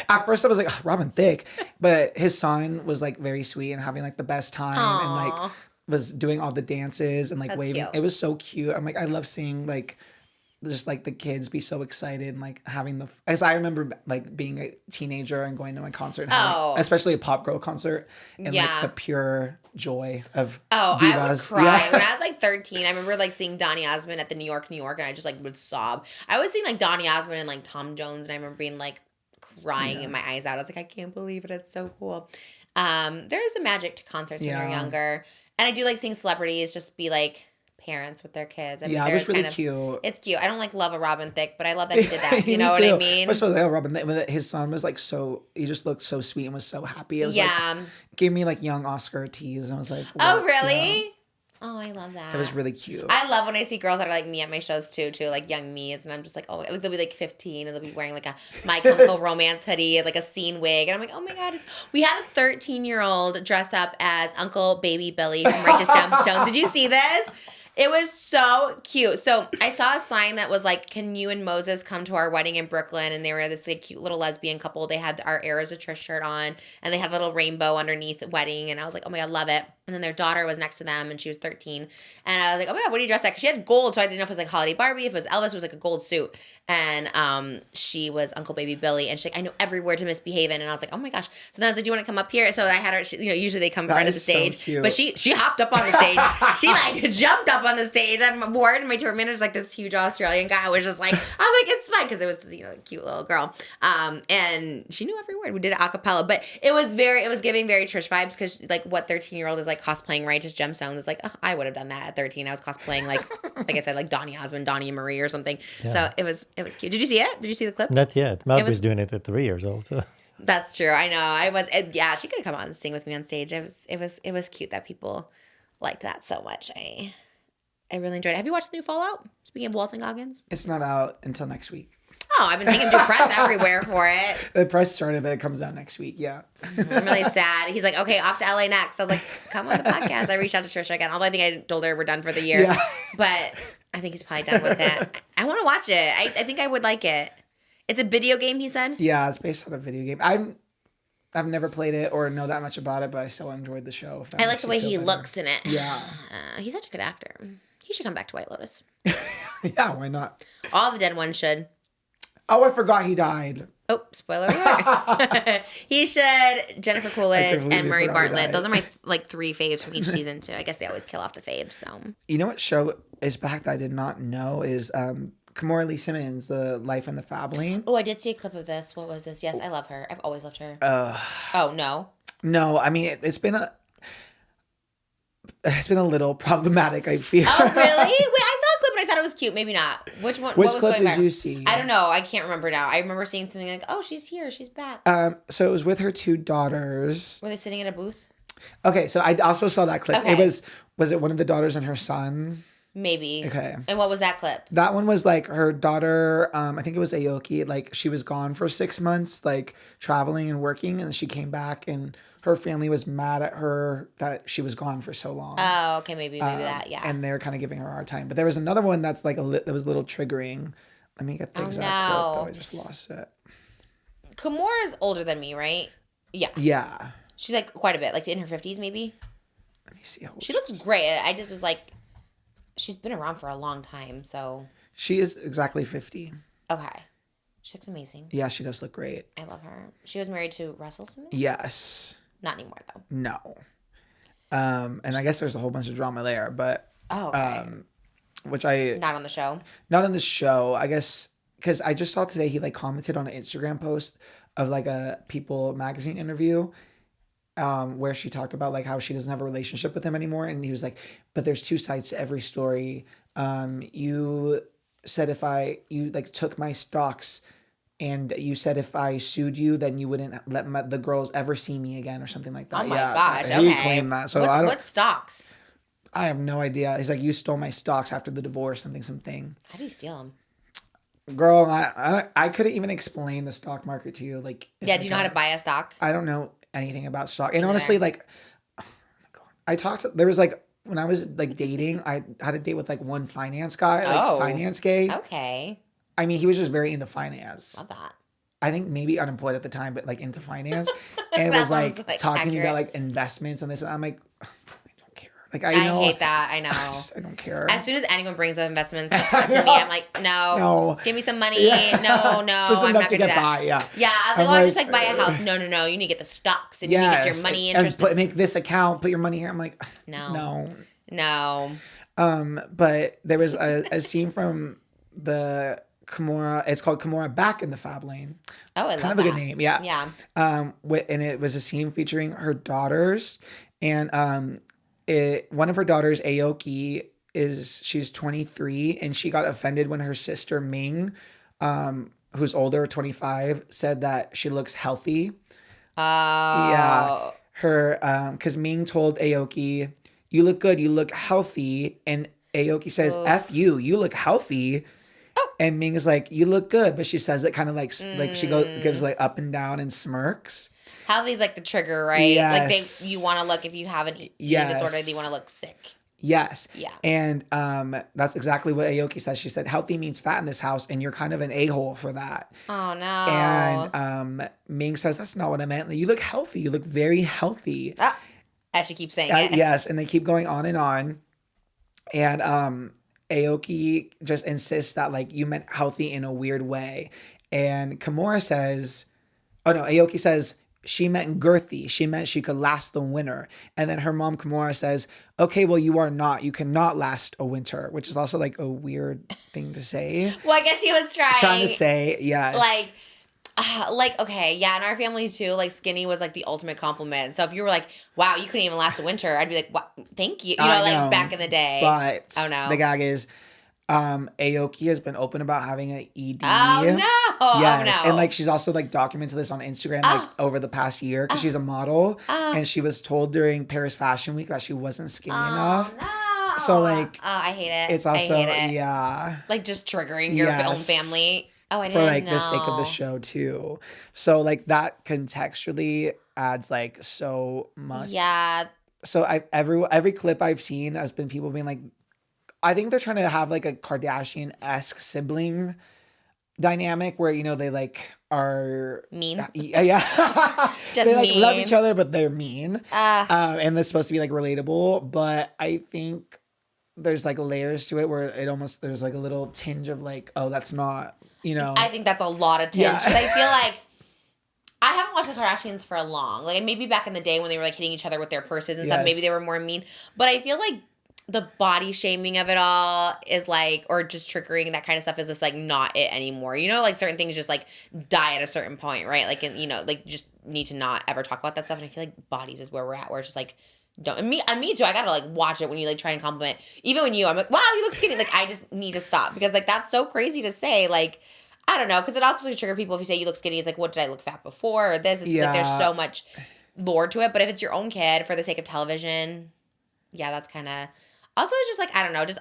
at first I was like, oh, Robin Thicke, but his son was like very sweet and having like the best time and like was doing all the dances and like That's waving. cute. It was so cute. I'm like, I love seeing like just like the kids be so excited and like having as I remember like being a teenager and going to my concert, and having, especially a pop girl concert, and like the pure joy of divas. I would cry when I was like 13. I remember like seeing Donny Osmond at the New York, and I just like would sob. I was seeing like Donny Osmond and like Tom Jones, and I remember being like crying in my eyes out. I was like, I can't believe it. It's so cool. There is a magic to concerts when you're younger, and I do like seeing celebrities just be like parents with their kids. I mean, it was really cute. It's cute. I don't like love a Robin Thicke, but I love that he did that. You know what I mean? First of all, Robin Thicke, his son was like he just looked so sweet and was so happy. It was like, gave me like young Oscar tease, and I was like, oh really? Yeah. Oh, I love that. It was really cute. I love when I see girls that are like me at my shows too, like young me's, and I'm just like, oh, like they'll be like 15 and they'll be wearing like a My Chemical Romance hoodie, like a scene wig, and I'm like, oh my god, we had a 13-year-old dress up as Uncle Baby Billy from Righteous Gemstones. Did you see this? It was so cute. So I saw a sign that was like, can you and Moses come to our wedding in Brooklyn? And they were this like cute little lesbian couple. They had our Eras of Trish shirt on, and they had a little rainbow underneath wedding. And I was like, oh my God, love it. And then their daughter was next to them, and she was 13. And I was like, oh my God, what are you dressed like? She had gold, so I didn't know if it was like Holiday Barbie, if it was Elvis, it was like a gold suit. And she was Uncle Baby Billy, and she's like, I know every word to Misbehavin'. And I was like, oh my gosh. So then I was like, do you want to come up here? So I had her, usually they come in front of the stage. So cute. But she hopped up on the stage. She like jumped up on the stage. I'm bored, and my tour manager's like this huge Australian guy. I was just like, I was like, it's fine, because it was a cute little girl. And she knew every word. We did it a cappella, but it was giving very Trish vibes, because like what 13-year-old is like cosplaying Righteous Gemstones is like, oh, I would have done that at 13. I was cosplaying like I said, like Donny Osmond, Donnie and Marie or something. Yeah. So it was cute. Did you see it? Did you see the clip? Not yet. Malibu's doing it at 3 years old. So. That's true. I know. Yeah, she could have come on and sing with me on stage. It was cute that people liked that so much. I really enjoyed it. Have you watched the new Fallout? Speaking of Walton Goggins? It's not out until next week. Oh, I've been seeing him do press everywhere for it. The press started, but it comes out next week. Yeah. I'm really sad. He's like, okay, off to LA next. I was like, come on the podcast. I reached out to Trisha again. Although I think I told her we're done for the year. Yeah. But I think he's probably done with it. I want to watch it. I think I would like it. It's a video game, he said? Yeah, it's based on a video game. I've never played it or know that much about it, but I still enjoyed the show. I like the way he looks in it. Yeah. He's such a good actor. He should come back to White Lotus. Yeah, why not? All the dead ones should. Oh, I forgot he died. Oh, spoiler alert. He should. Jennifer Coolidge and Murray Bartlett. Those are my like 3 faves from each season too. I guess they always kill off the faves. So you know what show is back that I did not know is Kimora Lee Simmons, The Life and the Family. Oh, I did see a clip of this. What was this? Yes, I love her. I've always loved her. Oh no. No, I mean it's been a little problematic, I feel. Oh really? Wait, I saw a clip and I thought it was cute. Maybe not. Which one? Which what was clip going did viral? you see? I don't know. I can't remember now. I remember seeing something like, "Oh, she's here. She's back." So it was with her 2 daughters. Were they sitting in a booth? Okay, so I also saw that clip. Okay. It was it one of the daughters and her son? Maybe. Okay. And what was that clip? That one was like her daughter, I think it was Aoki, like she was gone for 6 months, like traveling and working, and she came back and her family was mad at her that she was gone for so long. Oh, okay, maybe that, yeah. And they're kind of giving her a hard time. But there was another one that's like that was a little triggering. Let me get the exact quote though. I just lost it. Kimora is older than me, right? Yeah. Yeah. She's like quite a bit, like in her 50s maybe. Let me see how old She looks great. I just was like, she's been around for a long time, so. She is exactly 50. Okay. She looks amazing. Yeah, she does look great. I love her. She was married to Russell Simmons? Yes. Not anymore, though. No. And I guess there's a whole bunch of drama there, but Oh, okay. which I Not on the show. not on the show, I guess, because I just saw today he like commented on an Instagram post of like a People magazine interview, where she talked about like how she doesn't have a relationship with him anymore, and he was like, but there's two sides to every story. You said if you like took my stocks, and you said if I sued you, then you wouldn't let the girls ever see me again or something like that. Oh my gosh, okay. He claimed that. So what stocks? I have no idea. He's like, you stole my stocks after the divorce, something. How do you steal them? Girl, I couldn't even explain the stock market to you. Like, Yeah, do you know how to buy a stock? I don't know anything about stock. And honestly, like, oh my God, there was like, when I was like dating, I had a date with like one finance guy, like finance gay. Okay. I mean, he was just very into finance. Love that. I think maybe unemployed at the time, but like into finance. And it That was like sounds, like, talking accurate. about like investments and this. And I'm like, I don't care. Like, I hate that. I know. I don't care. As soon as anyone brings up investments to me, I'm like, no. Just give me some money. Yeah. No, Just I'm enough not to gonna do get that. by, yeah. Yeah, I was like, I'm just like buy a house. No. You need to get the stocks and you need to get your money interest. Make this account, put your money here. I'm like, No. But there was a scene from the KIMORA. It's called KIMORA Back in the Fab Lane. Oh, I love that. Kind of a good name, yeah. Yeah. And it was a scene featuring her daughters, and one of her daughters, Aoki, she's 23, and she got offended when her sister Ming, who's older, 25, said that she looks healthy. Oh. Yeah. Because Ming told Aoki, you look good, you look healthy. And Aoki says, F you look healthy. Oh. And Ming is like, you look good. But she says it kind of like she gives like up and down and smirks. Healthy's like the trigger, right? Yes. Like you want to look, if you have an eating disorder, you want to look sick. Yes. Yeah. And that's exactly what Aoki says. She said, healthy means fat in this house, and you're kind of an a-hole for that. Oh, no. And Ming says, that's not what I meant. You look healthy. You look very healthy. As she keeps saying it. Yes. And they keep going on and on. And Aoki just insists that like you meant healthy in a weird way. And Kimora says, Aoki says, she meant girthy. She meant she could last the winter. And then her mom, Kimora, says, okay, well, you are not. You cannot last a winter, which is also like a weird thing to say. Well, I guess she was Trying to say, yes. Okay, yeah, in our family too, like skinny was like the ultimate compliment. So if you were like, wow, you couldn't even last a winter, I'd be like, what? Thank you. You know, like back in the day. But the gag is, Aoki has been open about having an ED. Oh no! Yes, Oh, no. and like she's also like documented this on Instagram like over the past year because she's a model, and she was told during Paris Fashion Week that she wasn't skinny enough. No. So like, I hate it. It's also I hate it. yeah, like just triggering your own family. Oh, I didn't for like know. the sake of the show too. So like that contextually adds like so much. Yeah. So every clip I've seen has been people being like, I think they're trying to have like a Kardashian-esque sibling dynamic where, you know, they like are mean. Yeah. Just they like mean. love each other, but they're mean. And it's supposed to be like relatable. But I think there's like layers to it where there's like a little tinge of like, oh, that's not, you know. I think that's a lot of tinge. Yeah. 'Cause I feel like I haven't watched the Kardashians for a long. Like maybe back in the day when they were like hitting each other with their purses and stuff, maybe they were more mean. But I feel like the body shaming of it all is like, or just triggering that kind of stuff is just like not it anymore. You know, like certain things just like die at a certain point, right? Like, and, you know, like just need to not ever talk about that stuff. And I feel like bodies is where we're at, where it's just like, don't. And me too. I gotta like watch it when you like try and compliment. Even when I'm like, wow, you look skinny. Like I just need to stop because like that's so crazy to say. Like I don't know, because it also trigger people if you say you look skinny. It's like, what, did I look fat before? Or this. It's just like there's so much lore to it. But if it's your own kid for the sake of television, yeah, that's kind of. Also, it's just like, I don't know, just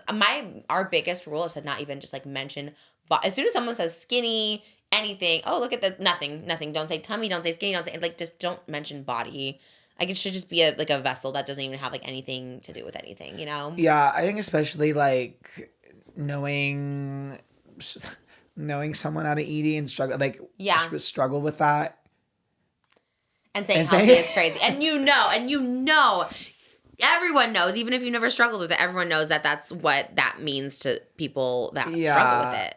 our biggest rule is to not even just like mention, but as soon as someone says skinny, anything, oh, look at the, nothing. Don't say tummy, don't say skinny, don't say, like, just don't mention body. Like, it should just be a vessel that doesn't even have like anything to do with anything, you know? Yeah, I think especially like knowing someone out of ED and struggle, like, struggle with that. And saying healthy is crazy. And you know, everyone knows, even if you never struggled with it, everyone knows that that's what that means to people that struggle with it.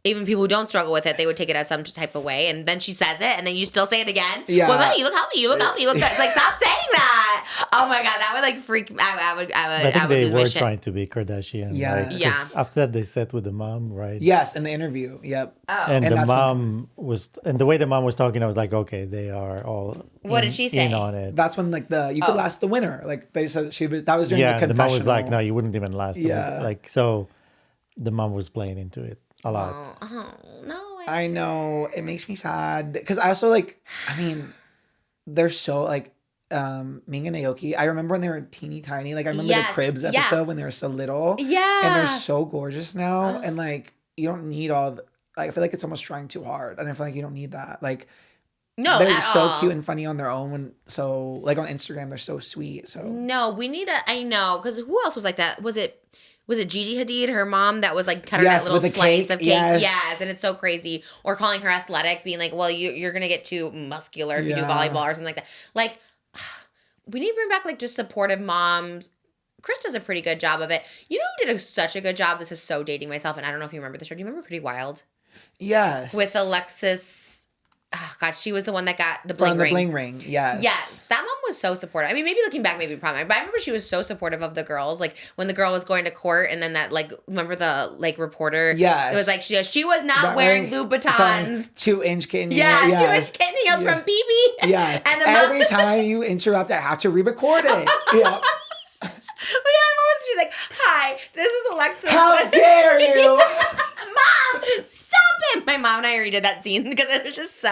Even people who don't struggle with it, they would take it as some type of way. And then she says it, and then you still say it again. Yeah. Well, you look healthy. You look healthy. You look good. Like, stop saying that. Oh my God, that would like freak me. I think they were trying to be Kardashian. Yeah. Right? Yeah. After that, they sat with the mom, right? Yes, in the interview. Yep. Oh. And the mom and the way the mom was talking, I was like, okay, they are all. What did she say? In on it. That's when like you could last the winner. Like they said that was during the confessional. The mom was like, no, you wouldn't even last. Yeah. Like, so the mom was playing into it a lot. Oh, no way. I know. It makes me sad. Because I also like, I mean, they're so like, Ming and Naoki. I remember when they were teeny tiny. Like I remember the Cribs episode when they were so little. Yeah. And they're so gorgeous now. And like, you don't need all like, I feel like it's almost trying too hard. And I feel like you don't need that. Like, no, they're so cute and funny on their own. So like on Instagram, they're so sweet. So no, we need I know. Because who else was like that? Was it Gigi Hadid, her mom, that was like cutting that little slice of cake? Yes, and it's so crazy. Or calling her athletic, being like, well, you're going to get too muscular if you do volleyball or something like that. Like, we need to bring back like just supportive moms. Chris does a pretty good job of it. You know who did such a good job? This is so dating myself, and I don't know if you remember the show. Do you remember Pretty Wild? Yes. With Alexis. Oh, God, she was the one that got the bling ring. The bling ring, yes. Yes, that mom was so supportive. I mean, maybe looking back, maybe problematic, but I remember she was so supportive of the girls. Like, when the girl was going to court, and then that, like, remember the, like, reporter? Yes. It was like, she was not wearing Louboutins. 2-inch kitten heels. Yeah, 2-inch kitten heels from BB. Yes. And every time you interrupt, I have to re-record it. Yeah. But yeah, she's like, hi, this is Alexis. How dare you? Mom, stop it. My mom and I redid that scene because it was just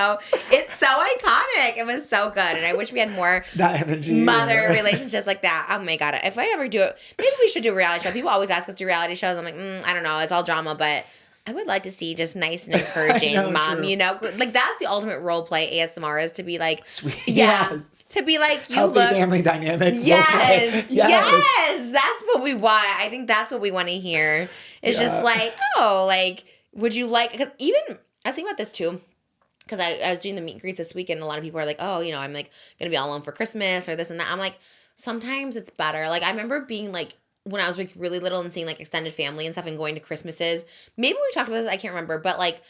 it's so iconic. It was so good. And I wish we had more that energy, mother relationships like that. Oh my God. If I ever do it, maybe we should do a reality show. People always ask us to do reality shows. I'm like, I don't know. It's all drama, but I would like to see just nice and encouraging mom, true. you know? Like, that's the ultimate role play ASMR is to be like, sweet. Yeah. Yes. To be like, you healthy look. family dynamic. Yes. That's what we want. I think that's what we want to hear. It's just like, would you like, because even, I was thinking about this too. Because I was doing the meet and greets this weekend, and a lot of people are like, oh, you know, I'm like going to be all alone for Christmas or this and that. I'm like, sometimes it's better. Like, I remember being like, when I was like really little and seeing like extended family and stuff and going to Christmases. Maybe we talked about this, I can't remember, but like,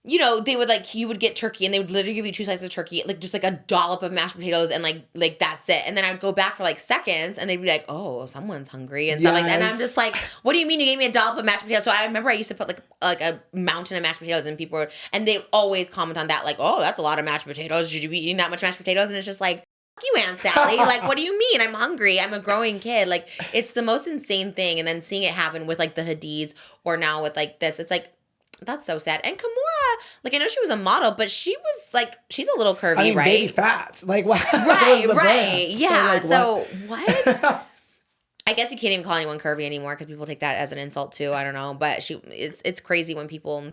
you know, they would like, you would get turkey and they would literally give you 2 slices of turkey, like just like a dollop of mashed potatoes and like that's it. And then I would go back for like seconds and they'd be like, oh, someone's hungry and stuff like that. And I'm just like, what do you mean you gave me a dollop of mashed potatoes? So I remember I used to put like a mountain of mashed potatoes and people were, and they always comment on that like, oh, that's a lot of mashed potatoes. Should you be eating that much mashed potatoes? And it's just like, you, Aunt Sally. Like, what do you mean? I'm hungry. I'm a growing kid. Like, it's the most insane thing. And then seeing it happen with like the Hadids or now with like this, it's like, that's so sad. And KIMORA, like, I know she was a model, but she was like, she's a little curvy, I mean, right? baby fats. Like, what? Right. Yeah. So, what? I guess you can't even call anyone curvy anymore because people take that as an insult too. I don't know. But it's crazy when people.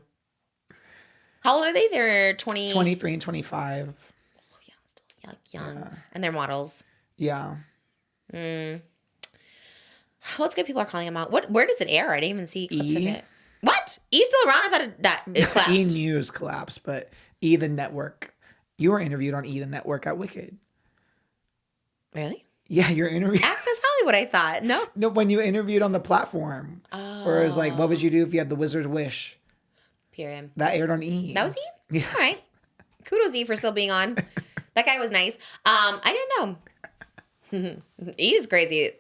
How old are they? They're 23 and 25. Young. Yeah. And they're models. Yeah. What's good people are calling them out? Where does it air? I didn't even see clips of it. What? E's still around? I thought it collapsed. E News collapsed, but E the Network. You were interviewed on E the Network at Wicked. Really? Yeah, you're interviewed. Access Hollywood, I thought. No, when you interviewed on the platform. Oh. Or it was like, what would you do if you had the wizard's wish? Period. That aired on E. That was E? Yes. All right. Kudos, E, for still being on. That guy was nice. I didn't know. E is crazy.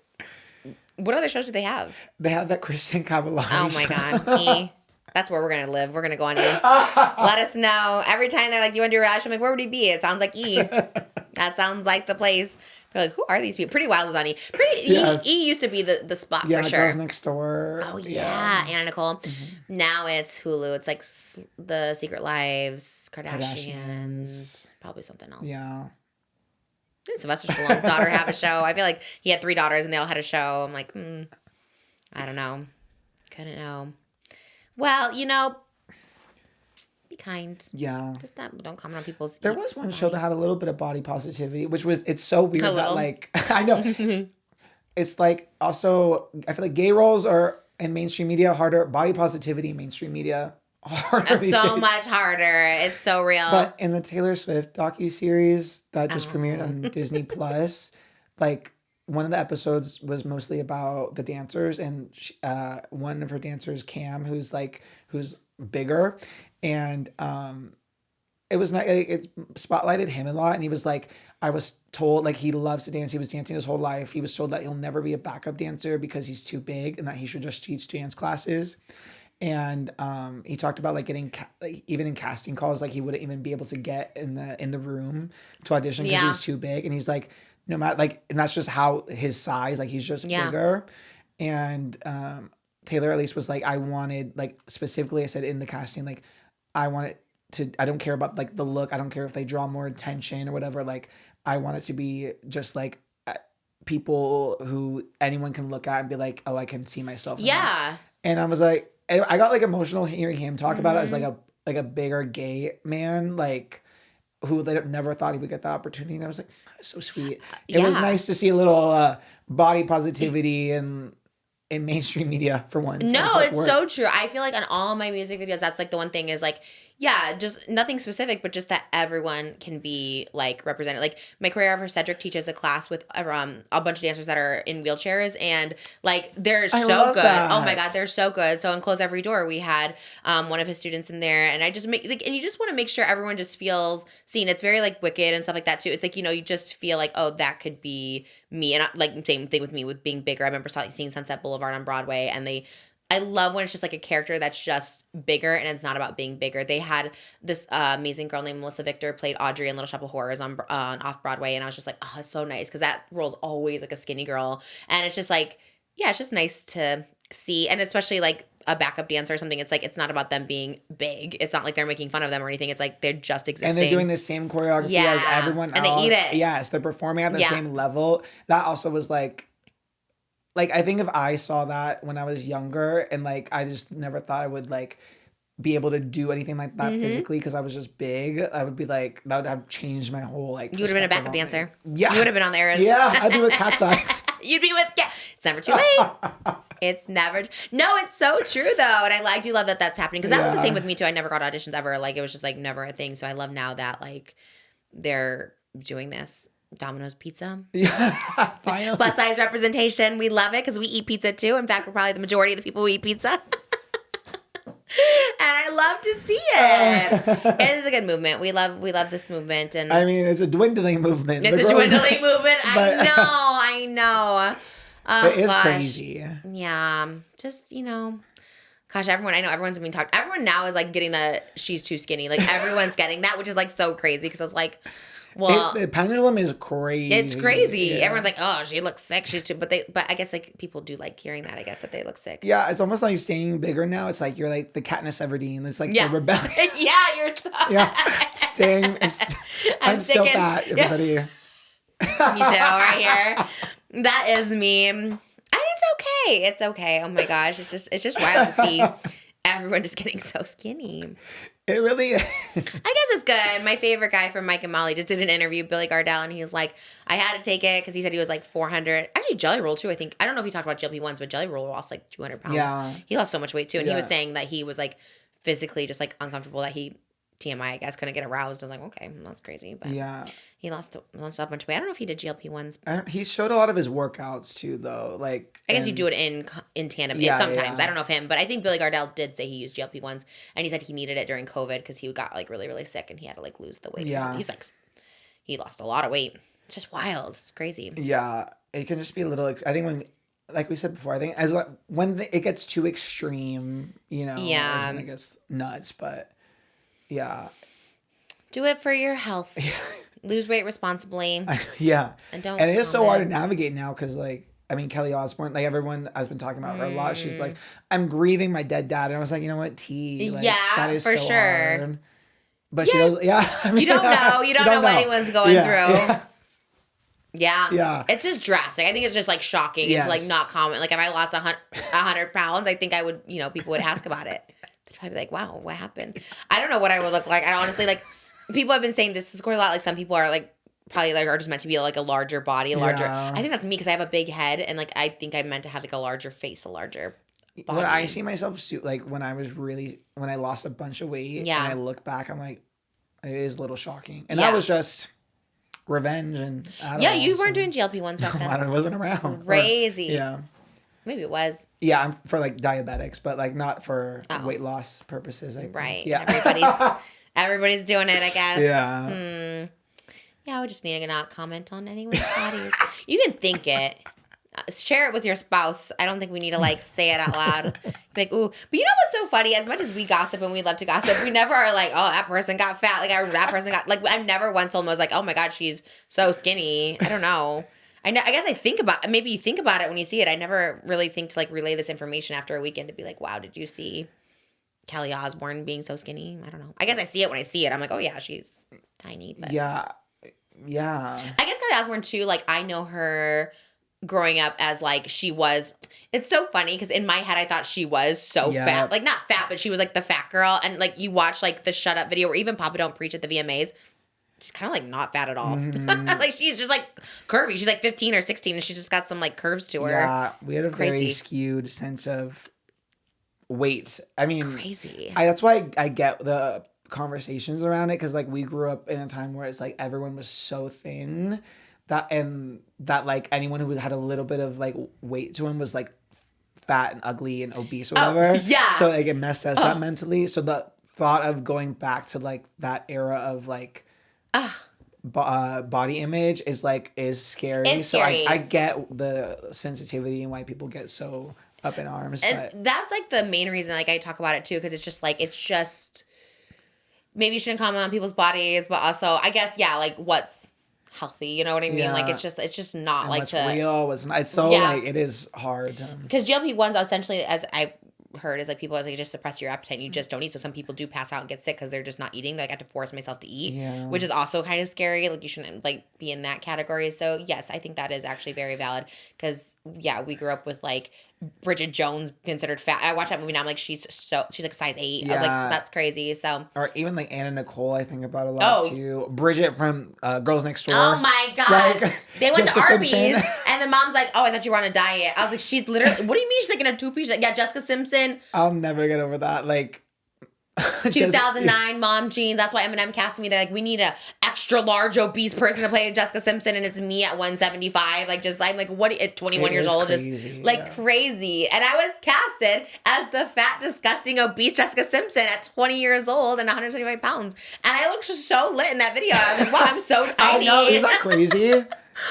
What other shows do they have? They have that Christian Cavallari Oh my God. E. That's where we're going to live. We're going to go on E. Let us know. Every time they're like, you want to do a reality show? I'm like, where would he be? It sounds like E. That sounds like the place. They're like, who are these people? Pretty Wild was on E. Yes. E used to be the spot yeah, for sure. Girls Next Door. Oh, yeah. Anna Nicole. Mm-hmm. Now it's Hulu. It's like The Secret Lives, Kardashians. Probably something else. Yeah. Didn't Sylvester Stallone's daughter have a show? I feel like he had 3 daughters and they all had a show. I'm like, I don't know. Couldn't know. Well, be kind. Yeah. Just don't comment on people's. There was one show that had a little bit of body positivity, which was, it's so weird that little? like, I know. It's like also, I feel like gay roles are in mainstream media harder. Body positivity in mainstream media harder. these So days. much harder. It's so real. But in the Taylor Swift docuseries that just premiered on Disney Plus, like one of the episodes was mostly about the dancers, and one of her dancers, Cam, who's bigger, and it was not, it spotlighted him a lot, and he was like, I was told, like, he loves to dance. He was dancing his whole life. He was told that he'll never be a backup dancer because he's too big and that he should just teach dance classes. And he talked about like getting even in casting calls, like he wouldn't even be able to get in the room to audition because he's too big. And he's like, no matter, like, and that's just how his size, like he's just bigger. And Taylor at least was like, I wanted, like, specifically I said in the casting, like, I don't care about like the look. I don't care if they draw more attention or whatever. Like, I want it to be just like people who anyone can look at and be like, oh, I can see myself in that. And I was like, I got like emotional hearing him talk about it as like a bigger gay man, like who they never thought he would get the opportunity. And I was like, that's so sweet. It was nice to see a little body positivity in mainstream media for once. No, like, it's so true. I feel like on all my music videos, that's like the one thing is like, yeah, just nothing specific, but just that everyone can be like represented. Like my choreographer Cedric teaches a class with a bunch of dancers that are in wheelchairs, and like they're so good. That. Oh my god, they're so good. So in Close Every Door, we had one of his students in there, and I just and you just want to make sure everyone just feels seen. It's very like Wicked and stuff like that too. It's like, you just feel like, oh, that could be me, and like same thing with me with being bigger. I remember seeing Sunset Boulevard on Broadway, and I love when it's just like a character that's just bigger and it's not about being bigger. They had this amazing girl named Melissa Victor played Audrey in Little Shop of Horrors on off Broadway, and I was just like, oh, it's so nice because that role's always like a skinny girl, and it's just like, yeah, it's just nice to see, and especially like a backup dancer or something. It's like, it's not about them being big. It's not like they're making fun of them or anything. It's like they're just existing. And they're doing the same choreography as everyone else. And they eat it. Yes, they're performing at the same level. That also was like I think if I saw that when I was younger and like I just never thought I would like be able to do anything like that physically because I was just big, I would be like, that would have changed my whole like. You would have been a backup dancer. Yeah. You would have been on the Eras. Yeah, I'd be with KATSEYE. You'd be with, it's never too late. It's never, no, it's so true though. And I do love that that's happening because that was the same with me too. I never got auditions ever. Like it was just like never a thing. So I love now that like they're doing this. Domino's pizza. Yeah, finally. Plus size representation. We love it because we eat pizza too. In fact, we're probably the majority of the people who eat pizza. And I love to see it. It is a good movement. We love this movement. And I mean, it's a dwindling movement. It's a dwindling movement. I know. Oh, it is crazy. Yeah. Just, gosh, I know everyone's been talking. Everyone now is like getting she's too skinny. Like everyone's getting that, which is like so crazy because I was like, well, the pendulum is crazy. It's crazy. Yeah. Everyone's like, "Oh, she looks sick." She's too, but I guess like people do like hearing that. I guess that they look sick. Yeah, it's almost like staying bigger now. It's like you're like the Katniss Everdeen. It's like the rebellion. Yeah, you're so. Yeah, I'm still fat. Everybody. Me too, right here. That is me, and it's okay. It's okay. Oh my gosh, it's just wild to see everyone just getting so skinny. It really is. I guess it's good. My favorite guy from Mike and Molly just did an interview, Billy Gardell, and he was like, I had to take it because he said he was like 400. Actually, Jelly Roll too, I think. I don't know if he talked about GLP-1s, but Jelly Roll lost like 200 pounds. Yeah. He lost so much weight too. And he was saying that he was like physically just like uncomfortable, that he, TMI, I guess, couldn't get aroused. I was like, okay, that's crazy. But yeah, he lost a bunch of weight. I don't know if he did GLP-1s. He showed a lot of his workouts too, though. Like, I guess you do it in tandem sometimes. Yeah. I don't know if him, but I think Billy Gardell did say he used GLP-1s, and he said he needed it during COVID because he got like really, really sick and he had to like lose the weight. Yeah, he's like, he lost a lot of weight. It's just wild. It's crazy. Yeah, it can just be a little. I think when, like we said before, I think as when it gets too extreme, yeah, it gets nuts. But yeah, do it for your health. Lose weight responsibly. Yeah. And don't. And it is so hard to navigate now because, like, I mean, Kelly Osbourne, like, everyone has been talking about her a lot. She's like, I'm grieving my dead dad. And I was like, you know what, T? Like, that is for so sure. Hard. But she goes, I mean, you don't know. You don't know what anyone's going through. Yeah. Yeah. Yeah. It's just drastic. I think it's just like shocking. Yes. It's like not common. Like if I lost 100 pounds, I think I would, people would ask about it. I'd be like, wow, what happened? I don't know what I would look like. I honestly, like, people have been saying this score a lot. Like some people are like, probably like are just meant to be like a larger body, I think that's me because I have a big head and like I think I'm meant to have like a larger face, a larger body. When I see myself, like when I lost a bunch of weight, and I look back, I'm like, it is a little shocking. And that was just revenge and I don't know, you weren't doing GLP-1s back then. I wasn't around. Crazy. Yeah. Maybe it was. Yeah, I'm for like diabetics, but like not for weight loss purposes. I think. Right. Yeah. Everybody's doing it, I guess. Yeah. Yeah, we just need to not comment on anyone's bodies. You can think it. Share it with your spouse. I don't think we need to like say it out loud. Be like, ooh. But you know what's so funny? As much as we gossip and we love to gossip, we never are like, oh, that person got fat. Like, that person got, like, I've never once told them, I was like, oh my God, she's so skinny. I don't know. I guess I think about, maybe you think about it when you see it. I never really think to like relay this information after a weekend to be like, wow, did you see Kelly Osbourne being so skinny? I don't know. I guess I see it when I see it. I'm like, oh yeah, she's tiny. But Yeah. I guess Kelly Osbourne too, like I know her growing up as like she was, it's so funny because in my head I thought she was so fat. Like not fat, but she was like the fat girl. And like you watch like the Shut Up video or even Papa Don't Preach at the VMAs. She's kind of like not fat at all. Like she's just like curvy. She's like 15 or 16 and she's just got some like curves to her. Yeah, we had a very skewed sense of weight. I mean, crazy. That's why I get the conversations around it because like we grew up in a time where it's like everyone was so thin that like anyone who had a little bit of like weight to him was like fat and ugly and obese or whatever. Yeah. So like it messed us up mentally. So the thought of going back to like that era of like body image is scary. It's so scary. I get the sensitivity and why people get so up in arms. And but that's like the main reason like I talk about it too because it's just maybe you shouldn't comment on people's bodies, but also I guess like what's healthy, you know what I mean? Yeah. Like it's just not and like what's to real. What's not. It's so like it is hard. Because GLP-1s essentially, as I heard, is like people like just suppress your appetite and you just don't eat. So some people do pass out and get sick because they're just not eating. Like I have to force myself to eat, which is also kind of scary. Like you shouldn't like be in that category. So yes, I think that is actually very valid because we grew up with like Bridget Jones considered fat. I watch that movie now. I'm like, she's like size 8. I was like, that's crazy. So or even like Anna Nicole, I think about a lot too. Bridget from Girls Next Door. Oh my God, like, they went Jessica to Arby's Simpson. and the mom's like, oh, I thought you were on a diet. I was like, she's literally. What do you mean she's like in a 2-piece? She's like, yeah, Jessica Simpson. I'll never get over that. Like 2009 mom jeans. That's why Eminem cast me. They're like, we need a extra large obese person to play Jessica Simpson, and it's me at 175. Like, just I'm like, what? At 21 years old, crazy, just like crazy. And I was casted as the fat, disgusting, obese Jessica Simpson at 20 years old and 175 pounds. And I looked just so lit in that video. I was like, wow, I'm so tiny. I know, isn't that crazy?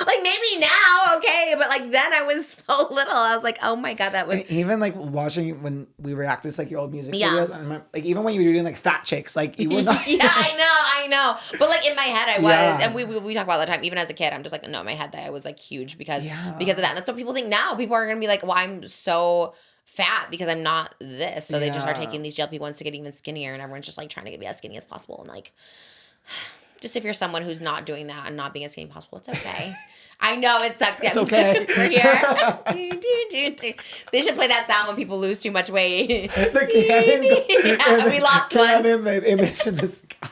Like maybe now, okay, but like then I was so little. I was like, oh my God, that was even like watching when we reacted to like your old music videos. I remember, like even when you were doing like Fat Chicks, like you were not. Yeah, I know. But like in my head, I was, and we talk about it all the time. Even as a kid, I'm just like, no, in my head that I was like huge because of that. And that's what people think now. People are gonna be like, well, I'm so fat because I'm not this, so they just are taking these GLP-1s to get even skinnier, and everyone's just like trying to be as skinny as possible, and like. Just if you're someone who's not doing that and not being as skinny as possible, it's okay. I know it sucks. Yeah, it's okay. We're here. They should play that sound when people lose too much weight. The cannon. We lost cannon, the image in the sky.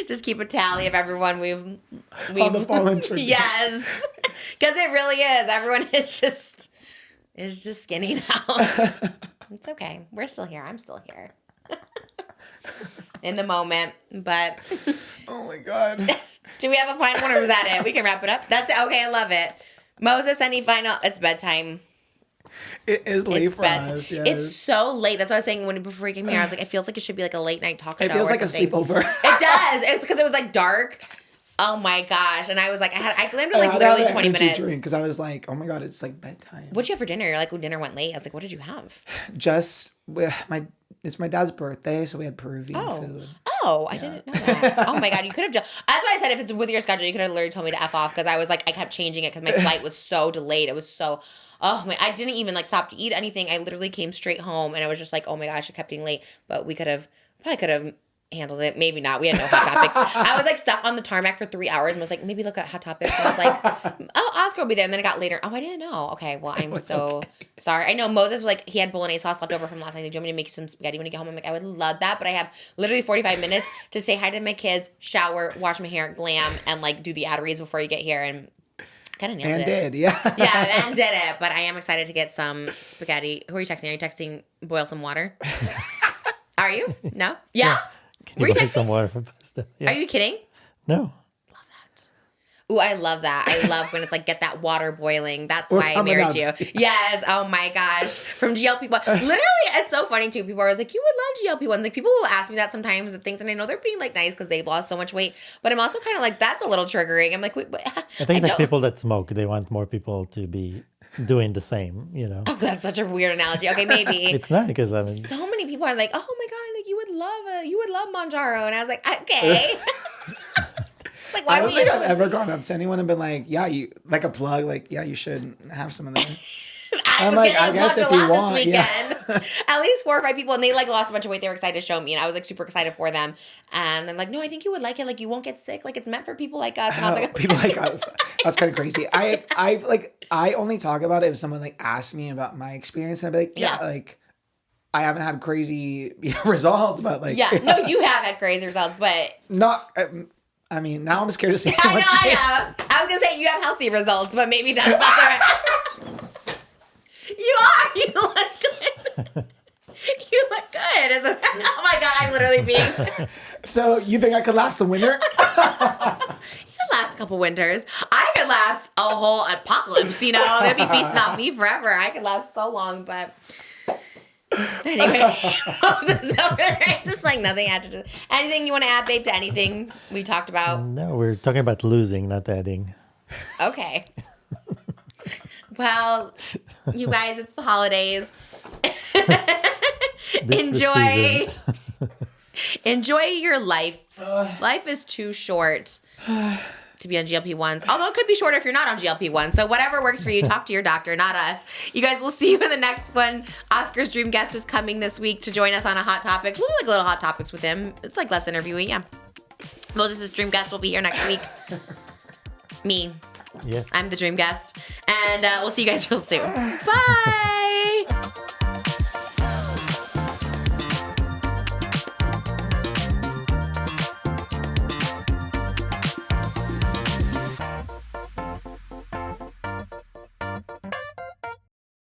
Just keep a tally of everyone we've all the fallen trees. Yes, because it really is. Everyone is just skinny now. It's okay. We're still here. I'm still here. In the moment, but oh my God. Do we have a final one or was that it? We can wrap it up. That's it. Okay, I love it. Moses, any final? It's bedtime. It is late for us. Yes. It's so late. That's what I was saying before we came here. I was like, it feels like it should be like a late night talk show. It feels like something. a sleepover. It does. It's because it was like dark. Oh my gosh! And I was like, I claimed it like literally 20 minutes. Because I was like, oh my God, it's like bedtime. What'd you have for dinner? You're like, dinner went late. I was like, what did you have? It's my dad's birthday, so we had Peruvian food. Oh, I didn't know that. Oh my God, you could have just. That's why I said if it's with your schedule, you could have literally told me to F off because I was like, I kept changing it because my flight was so delayed. It was so. Oh my! I didn't even like stop to eat anything. I literally came straight home, and I was just like, oh my gosh, I kept getting late. But we probably could have handled it. Maybe not. We had no Hot Topics. I was like stuck on the tarmac for 3 hours and was like, maybe look at Hot Topics. And I was like, oh, Oscar will be there. And then it got later. Oh, I didn't know. Okay, well, I'm so sorry. I know Moses was like, he had bolognese sauce left over from last night. Like, do you want me to make you some spaghetti when you get home? I'm like, I would love that. But I have literally 45 minutes to say hi to my kids, shower, wash my hair, glam, and like do the ad reads before you get here. And kind of nailed it. And did, yeah. Yeah, and did it. But I am excited to get some spaghetti. Who are you texting? Are you texting boil some water? Are you? No? Yeah? Can you buy some water for pasta? Yeah. Are you kidding? No. Ooh, I love that. I love when it's like, get that water boiling. That's why I married you. Yes. Oh my gosh. From GLP-1. Literally, it's so funny too. People are always like, you would love GLP-1s. Like people will ask me that sometimes and things, and I know they're being like nice because they've lost so much weight. But I'm also kind of like, that's a little triggering. I'm like, wait, I think it's like people that smoke. They want more people to be doing the same, you know. Oh, that's such a weird analogy. Okay, maybe. It's not because I mean, so many people are like, oh my God, like you would love Manjaro. And I was like, okay. Like, why I don't think I've ever gone up to anyone and been like, yeah, you like a plug, like, yeah, you should have some of that. I'm like, I guess if you want, this weekend. At least 4 or 5 people, and they like lost a bunch of weight. They were excited to show me, and I was like super excited for them. And I'm like, no, I think you would like it. Like, you won't get sick. Like, it's meant for people like us. And I was like, people like us. That's kind of crazy. I only talk about it if someone like asks me about my experience, and I'd be like, yeah. Like, I haven't had crazy results, but like, no, you have had crazy results, but not. I mean, now I'm scared to say. I know. I was gonna say you have healthy results, but maybe that's not the right. You are. You look good. You look good. Oh my God, I'm literally being. So you think I could last the winter? You could last a couple winters. I could last a whole apocalypse. You know, they'd be feasting off me forever. I could last so long, but. Anyway, just like nothing had to. Anything you want to add, babe, to anything we talked about? No, we're talking about losing, not adding. Okay. Well, you guys, it's the holidays. Enjoy your life. Life is too short to be on GLP-1s. Although it could be shorter if you're not on GLP-1s. So whatever works for you, talk to your doctor, not us. You guys, we'll see you in the next one. Oscar's dream guest is coming this week to join us on a Hot Topics. We'll do like little Hot Topics with him. It's like less interviewing, yeah. Moses' dream guest will be here next week. Me. Yes. I'm the dream guest. And we'll see you guys real soon. Bye.